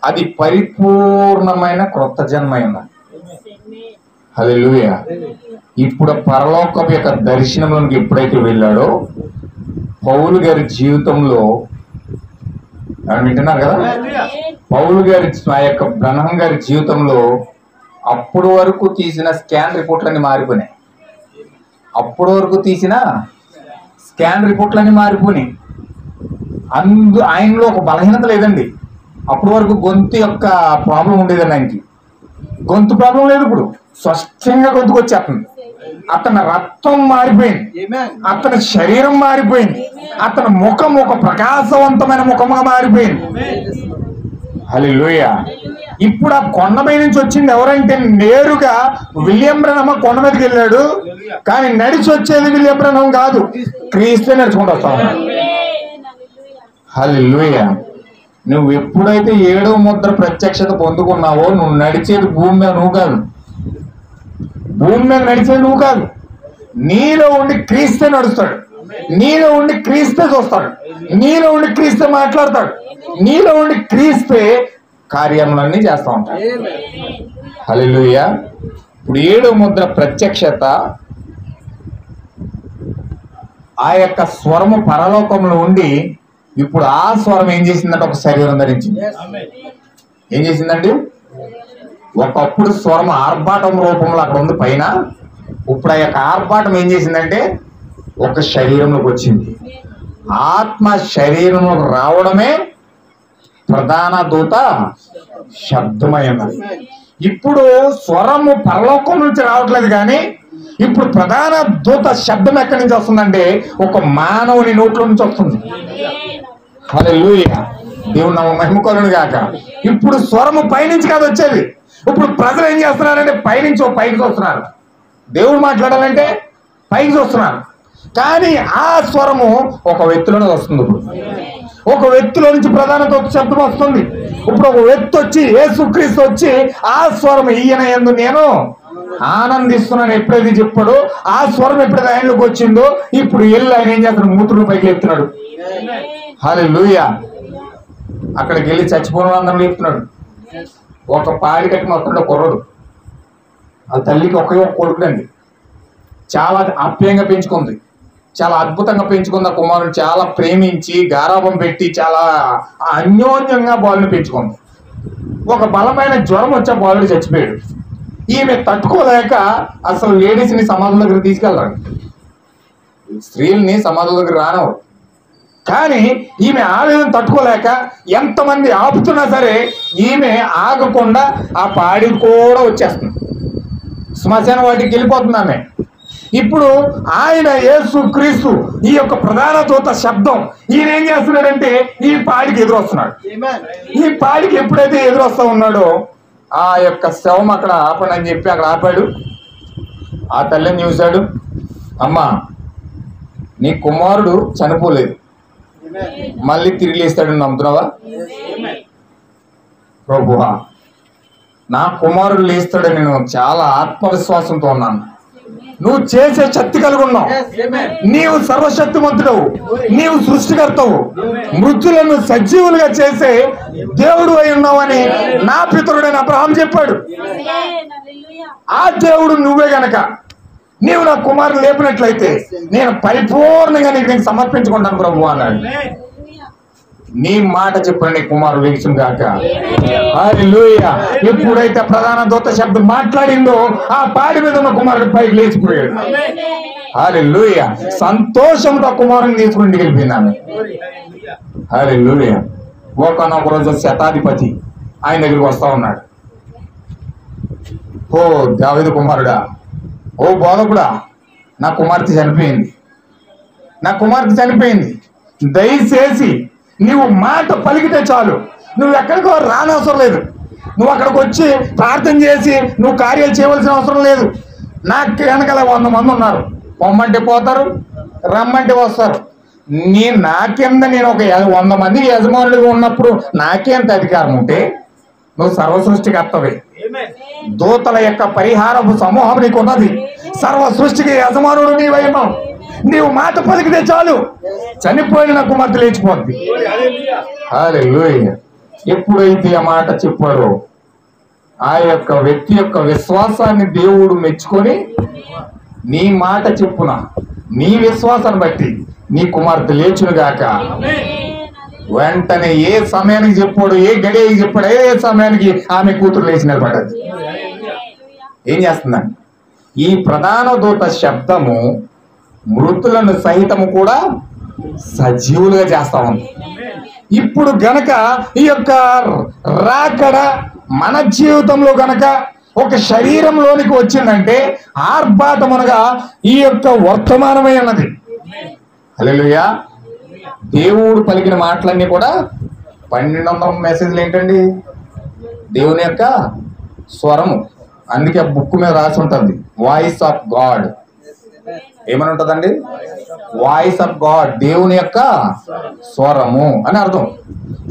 అది పరిపూర్ణమైన క్రొత్త జన్మ అయింది. హల్లెలూయా. ఇప్పుడు పరలోకపు యొక్క దర్శనంలోకి ఎప్పుడైతే వెళ్ళాడో పౌలు గారి జీవితంలో, వింటున్నారు కదా, పౌలు గారి ఆ యొక్క బ్రహ్మం గారి జీవితంలో అప్పటి వరకు తీసిన స్కాన్ రిపోర్ట్లన్నీ మారిపోయినాయి. అప్పటి వరకు తీసిన స్కాన్ రిపోర్ట్లన్నీ మారిపోయినాయి. ఆయనలో ఒక బలహీనత లేదండి. అప్పటి వరకు గొంతు యొక్క ప్రాబ్లం ఉండేదండి. ఆయనకి గొంతు ప్రాబ్లం లేదు. ఇప్పుడు స్పష్టంగా గొంతుకు వచ్చేస్తుంది. అతని రక్తం మారిపోయింది, అతని శరీరం మారిపోయింది, అతని ముఖం ఒక ప్రకాశవంతమైన ముఖముగా మారిపోయింది. హల్లెలూయా. ఇప్పుడు ఆ కొండ మీద నుంచి వచ్చింది ఎవరంటే నేరుగా విలియం బ్రెనమ్ కొండ మీదకి వెళ్ళాడు. కానీ నడిచి వచ్చేది విలియం బ్రెనమ్ కాదు, క్రీస్తే నడుచుకుంటూ వస్తా ఉన్నాడు. హల్లెలూయా. నువ్వు ఎప్పుడైతే 7వ ముద్ర ప్రత్యక్షత పొందుకున్నావో నువ్వు నడిచేది భూమి మీద నువ్వు కాదు, భూమి మీద నడిచేది నువ్వు కాదు. నీలో ఉండి క్రీస్తే నడుస్తాడు, నీలో ఉండి క్రీస్తే చూస్తాడు, నీలో ఉండి క్రీస్తే మాట్లాడతాడు, నీలో ఉండి క్రీస్తే కార్యములన్నీ చేస్తా ఉంటాడు. హల్లెలూయా. ఇప్పుడు 7వ ముద్ర ప్రత్యక్షత ఆ యొక్క స్వరము పరలోకంలో ఉండి ఇప్పుడు ఆ స్వరం ఏం చేసిందంటే ఒక శరీరం ధరించింది. ఏం చేసిందండి? ఒకప్పుడు స్వరం ఆర్భాటం రూపంలో అక్కడ ఉంది పైన. ఇప్పుడు ఆ యొక్క ఆర్భాటం ఏం చేసిందంటే ఒక శరీరంలోకి వచ్చింది. ఆత్మ శరీరంలోకి రావడమే ప్రధాన దూత శబ్దమైనది. ఇప్పుడు స్వరము పరలోకం నుంచి రావట్లేదు, కానీ ఇప్పుడు ప్రధాన దూత శబ్దం ఎక్కడి నుంచి వస్తుందంటే ఒక మానవుని నోట్లో నుంచి వస్తుంది. హల్లెలూయా. దేవుని నామమున మహిమ కలుగును గాక. ఇప్పుడు స్వరము పైనుంచి కాదు వచ్చేది. ఇప్పుడు ప్రజలు ఏం చేస్తున్నారంటే పైనుంచి పైకి చూస్తున్నారు. దేవుడు మాట్లాడాలంటే పైకి చూస్తున్నారు, కానీ ఆ స్వరము ఒక వ్యక్తిలోనే వస్తుంది. ఇప్పుడు ఒక వ్యక్తిలో నుంచి ప్రధాన దూత శబ్దం వస్తుంది. ఇప్పుడు ఒక వ్యక్తి వచ్చి యేసుక్రీస్తు వచ్చి ఆ స్వరం ఈయన యందు నేను ఆనందిస్తున్నాను ఎప్పుడైతే చెప్పాడో, ఆ స్వరం ఎప్పుడైతే ఆయనలోకి వచ్చిందో ఇప్పుడు ఆయన ఏం చేస్తున్నాడు? మూతుడు పైకి లేపుతున్నాడు. హల్లెలూయా. అక్కడికి వెళ్ళి చచ్చిపోవడం అందరం లేపుతున్నాడు. ఒక పాడి కట్టి మొత్తం కుర్రడు, ఆ తల్లికి ఒకే ఒక కొడుకునండి. చాలా ఆప్యాయంగా పెంచుకుంది, చాలా అద్భుతంగా పెంచుకుంది. ఆ కుమారుడు చాలా ప్రేమించి గారాబం పెట్టి చాలా అన్యోన్యంగా బాలుని పెంచుకుంది. ఒక బలమైన జ్వరం వచ్చే బాలుడు చచ్చిపోయాడు. ఈమె తట్టుకోలేక అసలు లేడీస్ని సమాధుల దగ్గర తీసుకెళ్ళాడు. స్త్రీల్ని సమాధుల దగ్గర రానవాడు. కానీ ఈమె ఆవేదన తట్టుకోలేక ఎంతమంది ఆపుతున్నా సరే ఈమె ఆగకుండా ఆ పాడి కూడా వచ్చేస్తుంది. శ్మశాన వాటికి వెళ్ళిపోతుంది ఆమె. ఇప్పుడు ఆయన యేసుక్రీస్తు ఈ యొక్క ప్రధాన దూత శబ్దం ఈయన ఏం చేస్తున్నాడంటే ఈ పాడికి ఎదురొస్తున్నాడు. ఈ పాడికి ఎప్పుడైతే ఎదురొస్తా ఉన్నాడో ఆ యొక్క శవం అక్కడ ఆపండి అని చెప్పి అక్కడ ఆపాడు. ఆ తల్లిని చూశాడు. అమ్మా, నీ కుమారుడు చనిపోలేదు, మళ్ళీ తిరిగి లేస్తాడు, నమ్ముతున్నావా? ప్రభువా, నా కుమారుడు లేస్తాడని నేను చాలా ఆత్మవిశ్వాసంతో ఉన్నాను. నువ్వు చేసే శక్తి కలిగి ఉన్నావు. నీవు సర్వశక్తిమంతుడవు, నీవు సృష్టికర్తవు, మృతులను సజీవులుగా చేసే దేవుడు అయి ఉన్నావని నా పితరుడైన అబ్రహాం చెప్పాడు. ఆ దేవుడు నువ్వే గనక నీవు నా కుమారుడు లేపినట్లయితే నేను పరిపూర్ణంగా నీకు సమర్పించుకుంటాను ప్రభు అన్నాడు. నీ మాట చెప్పిన నీ కుమారుడు లేచును గాక. హల్లెలూయా. ఎప్పుడైతే ప్రధాన దూత శబ్దం మాట్లాడిందో ఆ పాడి మీద ఉన్న కుమారుడు పైకి లేచిపోయాడు. హల్లెలూయా. సంతోషంతో కుమారుని తీసుకుని వెళ్ళిపోయింది ఆమె. హల్లెలూయా. ఒకనొక రోజు శతాధిపతి ఆయన దగ్గరికి వస్తా ఉన్నాడు. ఓ దావీదు కుమారుడా, ఓ బోధకుడా, నా కుమార్తె చనిపోయింది, నా కుమార్తె చనిపోయింది. దయచేసి నువ్వు మాట పలికితే చాలు, నువ్వు ఎక్కడికో రానవసరం లేదు, నువ్వు అక్కడికి వచ్చి ప్రార్థన చేసి నువ్వు కార్యాలు చేయవలసిన అవసరం లేదు. నాకు వెనకాల 100 మంది ఉన్నారు, పొమ్మంటే పోతారు, రమ్మంటే వస్తారు. నా కింద నేను ఒక 100 మందికి యజమానుడిగా ఉన్నప్పుడు నాకేంత అధికారం ఉంటే నువ్వు సర్వ సృష్టికర్తవే. దూతల యొక్క పరిహారపు సమూహం నీకు ఉన్నది. సర్వ సృష్టికి యజమానుడు నీవైనావు. నీవు మాట పలికితే చాలు, చనిపోయిన నా కుమార్తె లేచిపోద్ది. హల్లెలూయా. ఎప్పుడైతే ఆ మాట చెప్పారో ఆ యొక్క వ్యక్తి యొక్క విశ్వాసాన్ని దేవుడు మెచ్చుకొని, నీ మాట చెప్పున నీ విశ్వాసాన్ని బట్టి నీ కుమార్తె లేచును గాక. వెంటనే ఏ సమయానికి చెప్పాడు, ఏ గడియకి చెప్పాడు, ఏ సమయానికి ఆమె కూతురు లేచి నిలబడ్డది. ఏం చేస్తుందండి? ఈ ప్రధాన దూత శబ్దము మృతులను సహితము కూడా సజీవులుగా చేస్తా ఉంది. ఇప్పుడు గనక ఈ యొక్క రాకడ మన జీవితంలో గనక ఒక శరీరంలోనికి వచ్చిందంటే ఆర్భాటమునగా ఈ యొక్క వర్తమానమై ఉన్నది. హల్లెలూయా. దేవుడు పలికిన మాటలన్నీ కూడా 1200 మెసేజ్లు ఏంటండి? దేవుని యొక్క స్వరము. అందుకే బుక్ మీద రాసి ఉంటుంది వాయిస్ ఆఫ్ గాడ్. ఏమని ఉంటుందండి? వాయిస్ ఆఫ్ గాడ్, దేవుని యొక్క స్వరము అని అర్థం.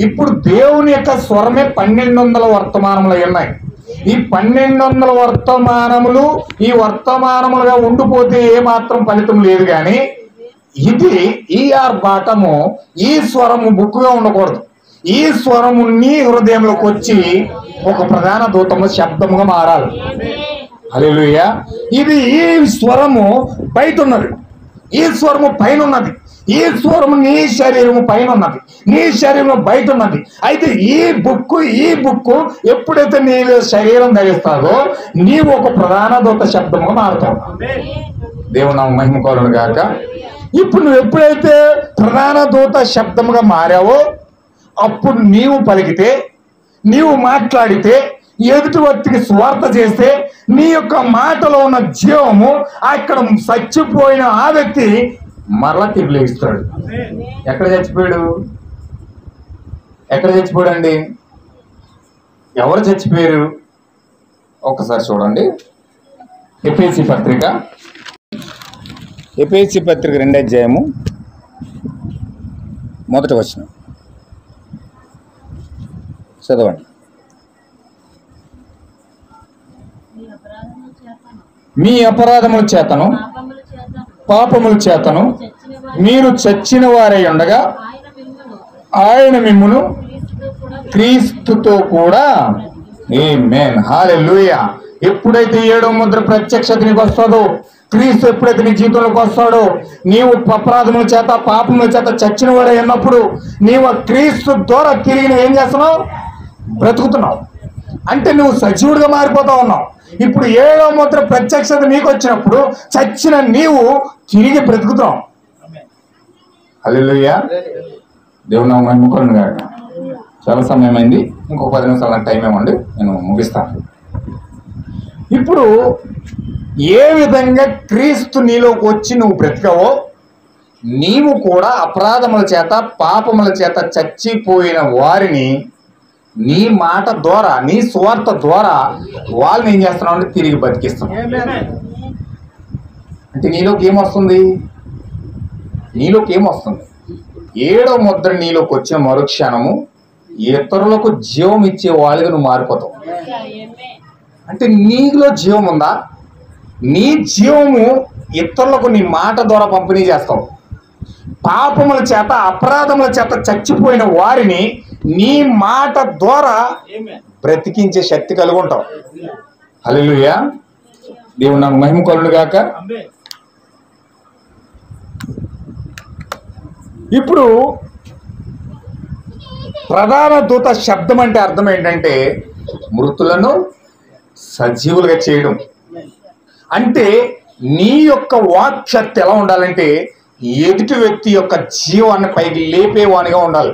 ఇప్పుడు దేవుని యొక్క స్వరమే 1200 వర్తమానములు ఉన్నాయి. ఈ 1200 వర్తమానములు ఈ వర్తమానములుగా ఉండిపోతే ఏ మాత్రం ఫలితం లేదు. కానీ ఇది ఈ ఆర్భాటము, ఈ స్వరము బుక్కుగా ఉండకూడదు. ఈ స్వరము నీ హృదయంలోకి వచ్చి ఒక ప్రధాన దూతము శబ్దముగా మారాలి. హల్లెలూయా. ఇది ఈ స్వరము బయట ఉన్నది, ఈ స్వరము పైన ఉన్నది, ఈ స్వరము నీ శరీరము పైన ఉన్నది, నీ శరీరం బయట ఉన్నది. అయితే ఈ బుక్కు ఎప్పుడైతే నీ శరీరం ధరిస్తావో నీవు ఒక ప్రధాన దూత శబ్దముగా మారుతావు. దేవుని నామమున మహిమ కలుగును గాక. ఇప్పుడు నువ్వు ఎప్పుడైతే ప్రధాన దూత శబ్దముగా మారావో అప్పుడు నీవు పలికితే, నీవు మాట్లాడితే, ఎదుటి వ్యక్తికి స్వార్థ చేస్తే నీ యొక్క మాటలో ఉన్న జీవము అక్కడ చచ్చిపోయిన ఆ వ్యక్తి మరలా తిరిగి లేస్తాడు. ఎక్కడ చచ్చిపోయాడు? ఎక్కడ చచ్చిపోయాడు అండి? ఎవరు చచ్చిపోయారు? ఒక్కసారి చూడండి. ఎఫెసీ పత్రిక 2వ అధ్యాయము 1వ వచనం చదవండి. మీ అపరాధముల చేతను పాపముల చేతను మీరు చచ్చిన వారై ఉండగా ఆయన మిమ్మును క్రీస్తుతో కూడా. ఆమేన్. హల్లెలూయా. ఎప్పుడైతే 7వ ముద్ర ప్రత్యక్షత నీకు వస్తుందో, క్రీస్తు ఎప్పుడైతే నీ జీవితంలోకి వస్తాడో, నీవు అపరాధముల చేత పాపముల చేత చచ్చిన వాడై ఉన్నప్పుడు నీవు క్రీస్తు ద్వారా తిరిగి నువ్వు ఏం చేస్తున్నావు? బ్రతుకుతున్నావు. అంటే నువ్వు సజీవుడిగా మారిపోతా ఉన్నావు. ఇప్పుడు 7వ ముద్ర ప్రత్యక్షత నీకు వచ్చినప్పుడు చచ్చిన నీవు తిరిగి బ్రతుకుతున్నావు. హల్లెలూయా. దేవుని నామమున మహిమ కలుగును గాక. చాలా సమయం అయింది, ఇంకొక 10 నిమిషాల టైం ఇవ్వండి, నేను ముగిస్తాను. ఇప్పుడు ఏ విధంగా క్రీస్తు నీలోకి వచ్చి నువ్వు బ్రతికావో నీవు కూడా అపరాధముల చేత పాపముల చేత చచ్చిపోయిన వారిని నీ మాట ద్వారా, నీ స్వార్థ ద్వారా వాళ్ళని ఏం చేస్తున్నావు అంటే తిరిగి బతికిస్తున్నావు. అంటే నీలోకి ఏమొస్తుంది? 7వ ముద్ర నీలోకి వచ్చిన మరుక్షణము ఇతరులకు జీవం ఇచ్చే వాళ్ళకి నువ్వు మారిపోతావు. అంటే నీలో జీవం ఉందా? నీ జీవము ఇతరులకు నీ మాట ద్వారా పంపిణీ చేస్తావు. పాపముల చేత అపరాధముల చేత చచ్చిపోయిన వారిని నీ మాట ద్వారా బ్రతికించే శక్తి కలిగి ఉంటావు. హల్లెలూయా. దేవుని నామమున మహిమ కలుగును గాక. ఇప్పుడు ప్రధాన దూత శబ్దం అంటే అర్థం ఏంటంటే మృతులను సజీవులుగా చేయడం. అంటే నీ యొక్క వాక్శక్తి ఎలా ఉండాలంటే ఎదుటి వ్యక్తి యొక్క జీవాన్ని పైకి లేపేవానిగా ఉండాలి.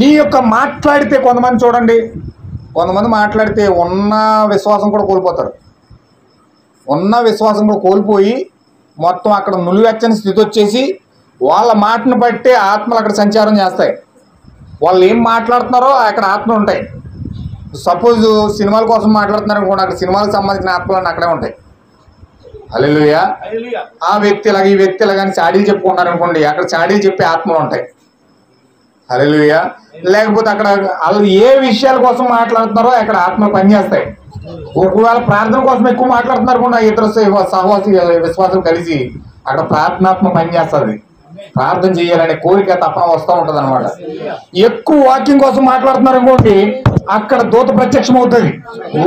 నీ యొక్క మాట్లాడితే కొంతమంది చూడండి, కొంతమంది మాట్లాడితే ఉన్న విశ్వాసం కూడా కోల్పోతారు. ఉన్న విశ్వాసం కూడా కోల్పోయి మొత్తం అక్కడ నులివెచ్చని స్థితి వచ్చేసి వాళ్ళ మాటను బట్టి ఆత్మలు అక్కడ సంచారం చేస్తాయి. వాళ్ళు ఏం మాట్లాడుతున్నారో అక్కడ ఆత్మలు ఉంటాయి. సపోజ్ సినిమాల కోసం మాట్లాడుతున్నారు అనుకోండి, అక్కడ సినిమాలకు సంబంధించిన ఆత్మలు అక్కడే ఉంటాయి. హల్లెలూయా. ఆ వ్యక్తి ఇలాగ ఈ వ్యక్తి ఇలాగని చాడీలు చెప్పుకుంటారు అనుకోండి, అక్కడ చాడీలు చెప్పే ఆత్మలు ఉంటాయి. హల్లెలూయా. లేకపోతే అక్కడ వాళ్ళు ఏ విషయాల కోసం మాట్లాడుతున్నారో అక్కడ ఆత్మలు పనిచేస్తాయి. ఒకవేళ ప్రార్థన కోసం ఎక్కువ మాట్లాడుతున్నారు కూడా ఇతర సహవాసి విశ్వాసం కలిసి అక్కడ ప్రార్థనాత్మ పనిచేస్తుంది. ప్రార్థన చేయాలనే కోరిక తప్పన వస్తూ ఉంటుంది అనమాట. ఎక్కువ వాక్యం కోసం మాట్లాడుతున్నారు అనుకోండి, అక్కడ దూత ప్రత్యక్షం అవుతుంది.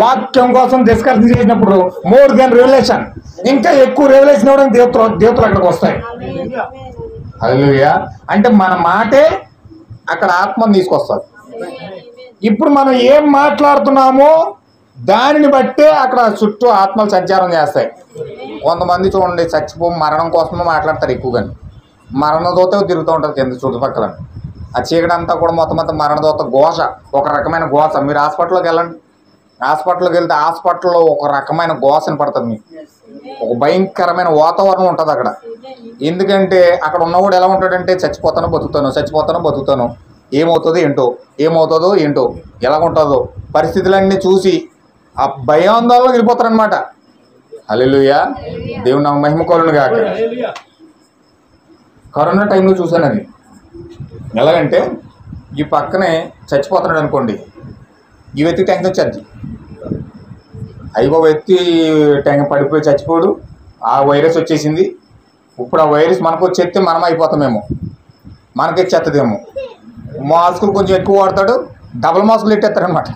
వాక్యం కోసం డిస్కషన్ చేసినప్పుడు మోర్ దెన్ రెవల్యూషన్, ఇంకా ఎక్కువ రెవల్యూషన్ ఇవ్వడం దేవతలు అక్కడికి వస్తాయి. హల్లెలూయా. అంటే మన మాటే అక్కడ ఆత్మను తీసుకొస్తారు. ఇప్పుడు మనం ఏం మాట్లాడుతున్నామో దానిని బట్టే అక్కడ చుట్టూ ఆత్మలు సంచారం చేస్తాయి. కొంతమంది చూడండి మరణం కోసమే మాట్లాడతారు ఎక్కువగా. మరణదోత తిరుగుతూ ఉంటుంది కింద చుట్టుపక్కల. ఆ చీకటి అంతా కూడా మొత్తం మరణదోత ఘోష, ఒక రకమైన ఘోష. మీరు హాస్పిటల్కి వెళ్ళండి, హాస్పిటల్కి వెళ్తే హాస్పిటల్లో ఒక రకమైన ఘోషని పడుతుంది. మీకు ఒక భయంకరమైన వాతావరణం ఉంటుంది అక్కడ. ఎందుకంటే అక్కడ ఉన్నవాడు ఎలా ఉంటాడంటే చచ్చిపోతానో బతుకుతాను, ఏమవుతుందో ఏంటో ఎలాగుంటుందో పరిస్థితులన్నీ చూసి ఆ భయాందోళనలో వెళ్ళిపోతారనమాట. హల్లెలూయా. దేవుని నామమున మహిమ కలుగును గాక. కరోనా టైంలో చూశాను అది. ఎలాగంటే ఈ పక్కనే చచ్చిపోతున్నాడు అనుకోండి, ఈ వ్యక్తి టెన్షన్ వచ్చేది. వ్యక్తి టెన్షన్ పడిపోయి చచ్చిపోడు, ఆ వైరస్ వచ్చేసింది. ఇప్పుడు ఆ వైరస్ మనకు వచ్చేస్తే మనం అయిపోతామేమో, మనకి వచ్చేస్తుందేమో. మాస్కులు కొంచెం ఎక్కువ వాడతాడు, డబుల్ మాస్కులు పెట్టేస్తారనమాట.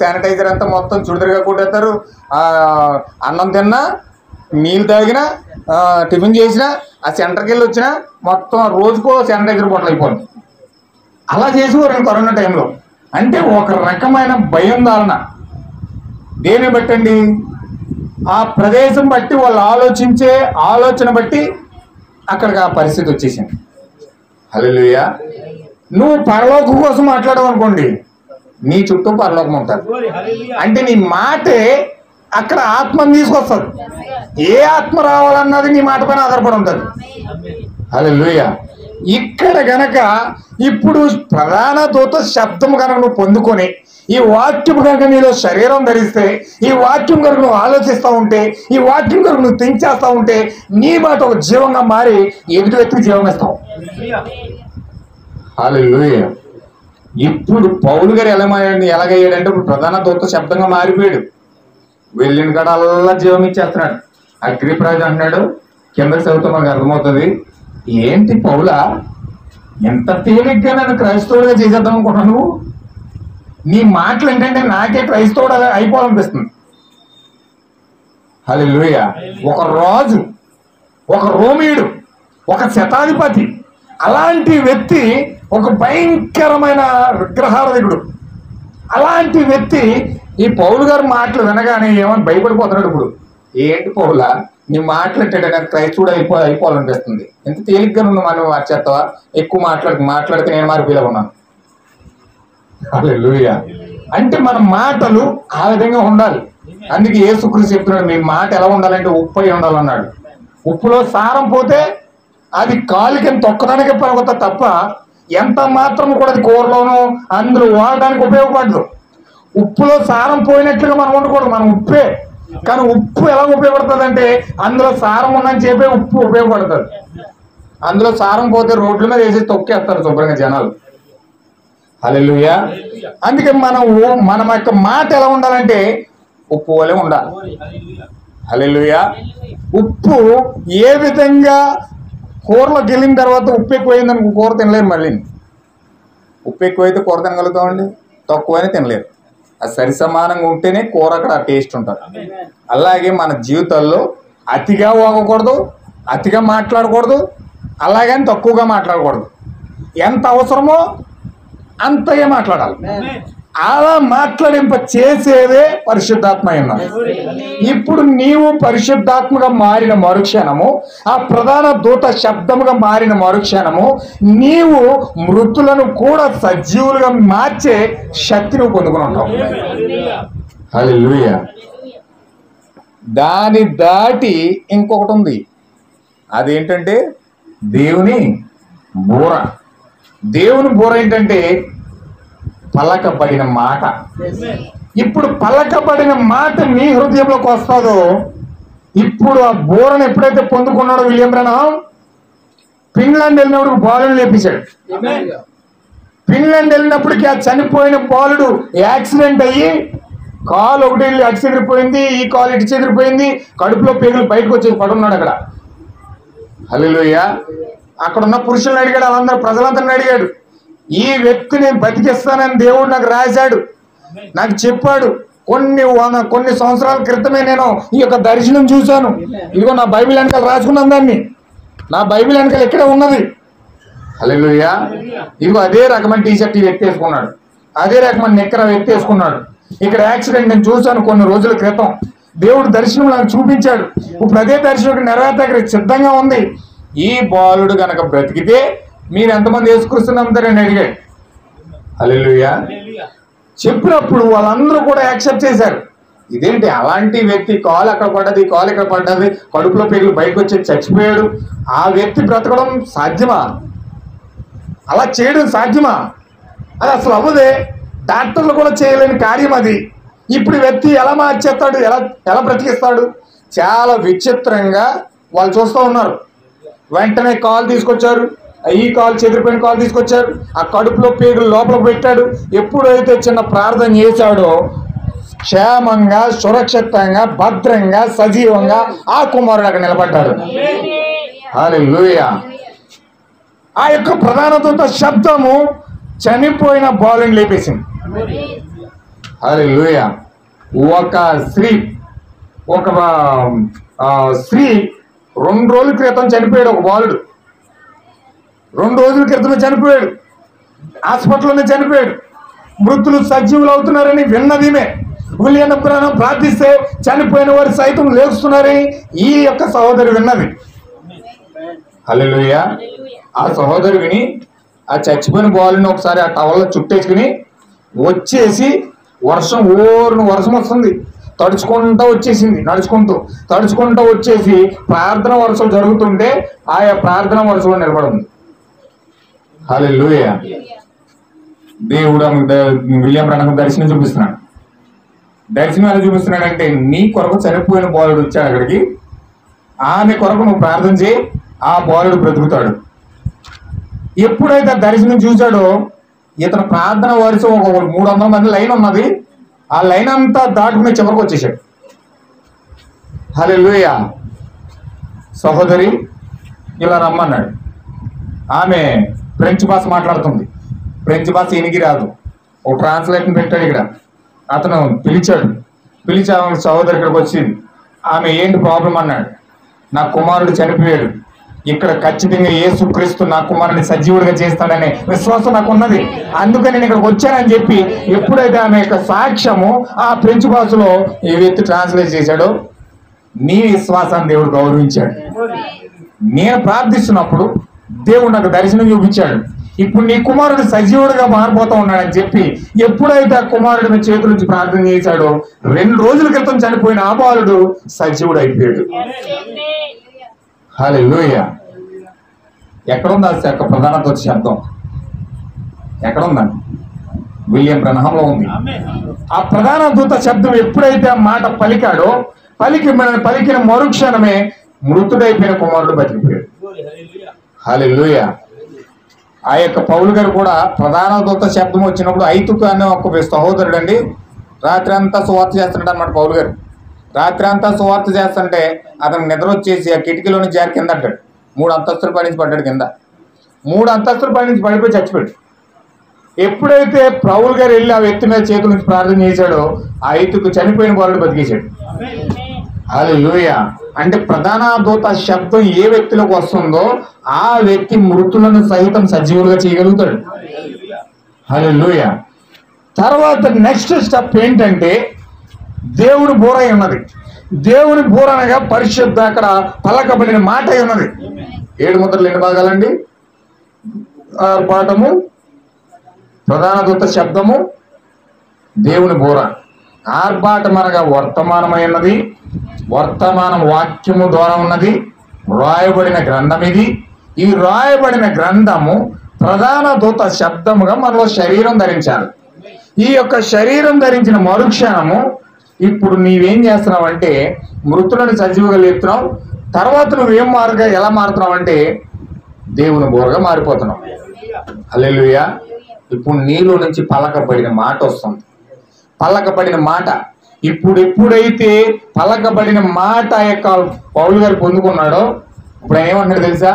శానిటైజర్ అంతా మొత్తం చుడిదరిగా కొట్టేస్తారు. అన్నం తిన్నా, నీళ్ళు తాగినా, టిఫిన్ చేసినా, ఆ సెంటర్కి వెళ్ళి వచ్చినా మొత్తం రోజుకో శానిటైజర్ బాటిల్ అయిపోతుంది. అలా చేసేవారు కరోనా టైంలో. అంటే ఒక రకమైన భయాందోళన. దేని బట్టండి? ఆ ప్రదేశం బట్టి వాళ్ళు ఆలోచించే ఆలోచన బట్టి అక్కడికి ఆ పరిస్థితి వచ్చేసింది. హల్లెలూయా. నువ్వు పరలోకం కోసం మాట్లాడవు అనుకోండి, నీ చుట్టూ పరలోకం ఉంటుంది. అంటే నీ మాటే అక్కడ ఆత్మను తీసుకొస్తుంది. ఏ ఆత్మ రావాలన్నది నీ మాట పైన ఆధారపడి ఉంటుంది. హల్లెలూయా. ఇక్కడ గనక ఇప్పుడు ప్రధాన దూత శబ్దం కనుక నువ్వు పొందుకొని ఈ వాక్యం కనుక నీలో శరీరం ధరిస్తే, ఈ వాక్యం కనుక నువ్వు ఆలోచిస్తూ ఉంటే, ఈ వాక్యం కనుక నువ్వు థింక్ చేస్తూ ఉంటే నీ మాట ఒక జీవంగా మారి ఎదుటి వ్యక్తికి జీవం ఇస్తావు. హల్లెలూయా. ఇప్పుడు పౌలు గారు ఎలాగయ్యాడంటే ఇప్పుడు ప్రధాన దూత శబ్దంగా మారిపోయాడు. వెళ్ళిన కాడల్లా జీవం ఇచ్చేస్తున్నాడు. అగ్రిప్రాజు అంటున్నాడు, కింద చదివితే మనకు అర్థమవుతుంది. ఏంటి పౌలా, ఎంత తేలిగ్గా నన్ను క్రైస్తవుడిగా చేసేద్దాం అనుకుంటున్నావు నువ్వు? నీ మాటలు ఏంటంటే నాకే క్రైస్తవుడు అయిపోవాలనిపిస్తుంది. హల్లెలూయా. ఒక రాజు, ఒక రోమీయుడు, ఒక శతాధిపతి, అలాంటి వ్యక్తి, ఒక భయంకరమైన విగ్రహారాధికుడు, అలాంటి వ్యక్తి ఈ పౌలు గారు మాటలు వినగానే ఏమని భయపడిపోతున్నాడు. ఇప్పుడు ఏంటి పౌలా, నీ మాటలు అంటే నాకు క్రైస్తవుడు అయిపోవాలనిపిస్తుంది. ఎంత తేలిగ్గా నువ్వు మనం మార్చేస్తావా? ఎక్కువ మాట్లాడితే నేను మారిపోయేలా ఉన్నాను. హల్లెలూయా. అంటే మన మాటలు ఆ విధంగా ఉండాలి. అందుకే యేసుక్రీస్తు చెప్తున్నాడు, మీ మాట ఎలా ఉండాలంటే ఉప్పు అయి ఉండాలన్నాడు. ఉప్పులో సారం పోతే అది కాలికి తొక్కడానికి పనికొస్తా తప్ప ఎంత మాత్రం కూడా అది కూరలోనూ అందులో వాడడానికి ఉపయోగపడదు. ఉప్పులో సారం పోయినట్లుగా మనం ఉండకూడదు, మనం ఉప్పే. కానీ ఉప్పు ఎలా ఉపయోగపడుతుంది అంటే అందులో సారం ఉందని చెప్పే ఉప్పు ఉపయోగపడుతుంది. అందులో సారం పోతే రోడ్ల మీద వేసి తొక్కేస్తారు శుభ్రంగా జనాలు. హల్లెలూయా. అందుకే మన యొక్క మాట ఎలా ఉండాలంటే ఉప్పు వలె ఉండాలి. హల్లెలూయా. ఉప్పు ఏ విధంగా కూరలోకి వెళ్ళిన తర్వాత ఉప్పు ఎక్కువైందని కూర తినలేరు. మళ్ళీ ఉప్పు ఎక్కువైతే కూర తినగలుగుతామండి, తక్కువైనా తినలేరు. అది సరి సమానంగా ఉంటేనే కూర అక్కడ టేస్ట్ ఉంటుంది. అలాగే మన జీవితాల్లో అతిగా వాగకూడదు, అతిగా మాట్లాడకూడదు, అలాగని తక్కువగా మాట్లాడకూడదు. ఎంత అవసరమో అంతగా మాట్లాడాలి. అలా మాట్లాడింప చేసేదే పరిశుద్ధాత్మ అన్నారు. ఇప్పుడు నీవు పరిశుద్ధాత్మగా మారిన మరుక్షణము, ఆ ప్రధాన దూత శబ్దముగా మారిన మరుక్షణము, నీవు మృతులను కూడా సజీవులుగా మార్చే శక్తిని పొందుకుని ఉంటావు. హల్లెలూయా. దాని దాటి ఇంకొకటి ఉంది. అదేంటంటే దేవుని బూర. దేవుని బూర ఏంటంటే పలకబడిన మాట. ఇప్పుడు పలకబడిన మాట నీ హృదయంలోకి వస్తుందో, ఇప్పుడు ఆ బూరను ఎప్పుడైతే పొందుకున్నాడో విలియం బ్రహ్మ్, ఫిన్లాండ్ వెళ్ళినప్పుడు బాలుని లేపించాడు. ఫిన్లాండ్ వెళ్ళినప్పటికీ ఆ చనిపోయిన బాలుడు యాక్సిడెంట్ అయ్యి కాలు ఒకటి వెళ్ళి అటు చెదిరిపోయింది, ఈ కాలు ఇటు చెదిరిపోయింది, కడుపులో పేగులు బయటకు వచ్చేసి పడున్నాడు అక్కడ. హల్లెలూయా. అక్కడ ఉన్న పురుషులను అడిగాడు, వాళ్ళందరూ ప్రజలందరిని అడిగాడు, ఈ వ్యక్తిని బతికిస్తానని దేవుడు నాకు రాశాడు, నాకు చెప్పాడు. కొన్ని సంవత్సరాల క్రితమే నేను ఈ యొక్క దర్శనం చూశాను. ఇదిగో నా బైబిల్ వెనకాల రాసుకున్నాను, దాన్ని నా బైబిల్ వెనకాల ఎక్కడే ఉన్నది. హల్లెలూయా. ఇదిగో అదే రకమైన టీషర్ట్ ఈ వ్యక్తి వేసుకున్నాడు, అదే రకమైన నిక్కర వ్యక్తి వేసుకున్నాడు. ఇక్కడ యాక్సిడెంట్ నేను చూశాను కొన్ని రోజుల క్రితం. దేవుడు దర్శనం నాకు చూపించాడు. ఇప్పుడు అదే దర్శనం నెరవేర్చడానికి సిద్ధంగా ఉంది. ఈ బాలుడు గనక బ్రతికితే మీరు ఎంతమంది యేసుక్రీస్తుని నమ్ముతారని అడిగాడు. హల్లెలూయా. చెప్పినప్పుడు వాళ్ళందరూ కూడా యాక్సెప్ట్ చేశారు. ఇదేంటి అలాంటి వ్యక్తి కాలు అక్కడ పడ్డది, కాలు ఇక్కడ పడ్డది, కడుపులో పేగులు బయటకు వచ్చి చచ్చిపోయాడు, ఆ వ్యక్తి బ్రతకడం సాధ్యమా? అలా చేయడం సాధ్యమా? అది అసలు అవ్వదే. డాక్టర్లు కూడా చేయలేని కార్యం అది. ఇప్పుడు వ్యక్తి ఎలా మార్చేస్తాడు, ఎలా బ్రతికిస్తాడు? చాలా విచిత్రంగా వాళ్ళు చూస్తూ ఉన్నారు. వెంటనే కాలు తీసుకొచ్చారు, ఈ కాలు చెదిరిపోయిన కాలు తీసుకొచ్చారు, ఆ కడుపులో పేగులు లోపల పెట్టాడు. ఎప్పుడైతే చిన్న ప్రార్థన చేశాడో క్షేమంగా, సురక్షితంగా, భద్రంగా, సజీవంగా ఆ కుమారుడు అక్కడ నిలబడ్డాడు. హల్లెలూయా. ఆ యొక్క ప్రధాన దూత శబ్దము చనిపోయిన బాలుని లేపేసింది. హల్లెలూయా. ఒక స్త్రీ 2 రోజుల క్రితం చనిపోయాడు. ఒక బాలుడు 2 రోజుల క్రితమే చనిపోయాడు, హాస్పిటల్లోనే చనిపోయాడు. మృతులు సజీవులు అవుతున్నారని విన్నదిమే. విలియం బ్రహ్మ్ ప్రార్థిస్తే చనిపోయిన వారు సైతం లేస్తున్నారని ఈ యొక్క సహోదరి విన్నది. హల్లెలూయా. ఆ సహోదరి విని ఆ చచ్చిపోయిన బాలుని ఒకసారి ఆ టవల్లో చుట్టేసుకుని వచ్చేసి, వర్షం వస్తుంది, తడుచుకుంటూ వచ్చేసింది, తడుచుకుంటూ వచ్చేసి ప్రార్థన వరుసలు జరుగుతుంటే ఆయా ప్రార్థన వరుసలో నిలబడింది. హల్లెలూయా. దేవుడు విలియం బ్రహ్మ్ దర్శనం చూపిస్తున్నాడు. దర్శనం ఎలా చూపిస్తున్నాడంటే, నీ కొరకు చనిపోయిన బాలుడు వచ్చాడు అక్కడికి, ఆమె కొరకు నువ్వు ప్రార్థన చేయి, ఆ బాలుడు బ్రతుకుతాడు. ఎప్పుడైతే దర్శనం చూశాడో, ఇతను ప్రార్థన వరుస ఒక 300 మంది లైన్ ఉన్నది, ఆ లైన్ అంతా దాటుకునే చివరికి వచ్చేసాడు. హల్లెలూయా. సహోదరి ఇలా రమ్మన్నాడు. ఆమె ఫ్రెంచ్ భాష మాట్లాడుతుంది. ఫ్రెంచ్ భాష ఈయనకి రాదు. ఒక ట్రాన్స్లేషన్ పెట్టాడు ఇక్కడ. అతను పిలిచి ఆమె సహోదరి ఇక్కడికి వచ్చింది. ఆమె ఏంటి ప్రాబ్లం అన్నాడు. నా కుమారుడు చనిపోయాడు, ఇక్కడ ఖచ్చితంగా యేసుక్రీస్తు నా కుమారుని సజీవుడిగా చేస్తాడనే విశ్వాసం నాకు ఉన్నది, అందుకని నేను ఇక్కడికి వచ్చానని చెప్పి ఎప్పుడైతే ఆమె యొక్క సాక్ష్యము ఆ ఫ్రెంచ్ భాషలో ఈ వ్యక్తి ట్రాన్స్లేట్ చేశాడో, నీ విశ్వాసాన్ని దేవుడు గౌరవించాడు. నేను ప్రార్థిస్తున్నప్పుడు దేవుడు నాకు దర్శనం చూపించాడు. ఇప్పుడు నీ కుమారుడు సజీవుడిగా మారిపోతా ఉన్నాడని చెప్పి ఎప్పుడైతే ఆ కుమారుడిని చేతుల నుంచి ప్రార్థన చేశాడో, 2 రోజుల క్రితం చనిపోయిన ఆ బాలుడు సజీవుడు అయిపోయాడు. హల్లెలూయా. ఎక్కడుంది ఆ యొక్క ప్రధాన దూత శబ్దం? ఎక్కడుందండి? విలియం బ్రహ్మంలో ఉంది. ఆ ప్రధాన దూత శబ్దం ఎప్పుడైతే ఆ మాట పలికాడో, పలికిన మరుక్షణమే మృతుడైపోయిన కుమారుడు బతికిపోయాడు. హల్లెలూయా. ఆ యొక్క పౌలు గారు కూడా ప్రధాన దూత శబ్దం వచ్చినప్పుడు, ఐతుకు అనే ఒక సహోదరుడు అండి రాత్రి అంతా సువార్త చేస్తున్నాడు అన్నమాట. పౌలు గారు రాత్రి అంతా సువార్త చేస్తుంటే అతను నిద్ర వచ్చేసి ఆ కిటికీలోని జారి కింద అంటాడు. 3 అంతస్తులు పడి నుంచి పడ్డాడు కింద. 3 అంతస్తులు పడి నుంచి పడిపోయి చచ్చిపోయాడు. ఎప్పుడైతే పౌలు గారు వెళ్ళి ఆ వ్యక్తి మీద చేతుల నుంచి ప్రార్థన చేశాడో, ఆ ఐతుకు చనిపోయిన బాలుడు బతికేశాడు. హల్లెలూయా. అంటే ప్రధాన దూత శబ్దం ఏ వ్యక్తిలోకి వస్తుందో ఆ వ్యక్తి మృతులను సహితం సజీవులుగా చేయగలుగుతాడు. హల్లెలూయా. తర్వాత నెక్స్ట్ స్టెప్ ఏంటంటే దేవుని బూర అయి ఉన్నది. దేవుని బూర అనగా పరిశుద్ధ, అక్కడ పలకబడిన మాట అయి ఉన్నది. 7 ముద్రలు ఎన్ని భాగాలండి? పాఠము, ప్రధాన దూత శబ్దము, దేవుని బూర. ఆర్భాటం అనగా వర్తమానమై ఉన్నది, వర్తమానం వాక్యము ద్వారా ఉన్నది, రాయబడిన గ్రంథం ఇది. ఈ రాయబడిన గ్రంథము ప్రధాన దూత శబ్దముగా మనలో శరీరం ధరించాలి. ఈ యొక్క శరీరం ధరించిన మరుక్షణము ఇప్పుడు నీవేం చేస్తున్నావు అంటే మృతులను సజీవుగా లేపుతున్నావు. తర్వాత నువ్వేం ఎలా మారుతున్నావు అంటే దేవుని బోరగా మారిపోతున్నావు. హల్లెలూయా. ఇప్పుడు నీలో నుంచి పలకబడిన మాట వస్తుంది. పలకబడిన మాట ఇప్పుడు ఎప్పుడైతే పలకబడిన మాట యొక్క పౌలు గారు పొందుకున్నాడో ఇప్పుడు ఆయన ఏమంటాడు తెలుసా?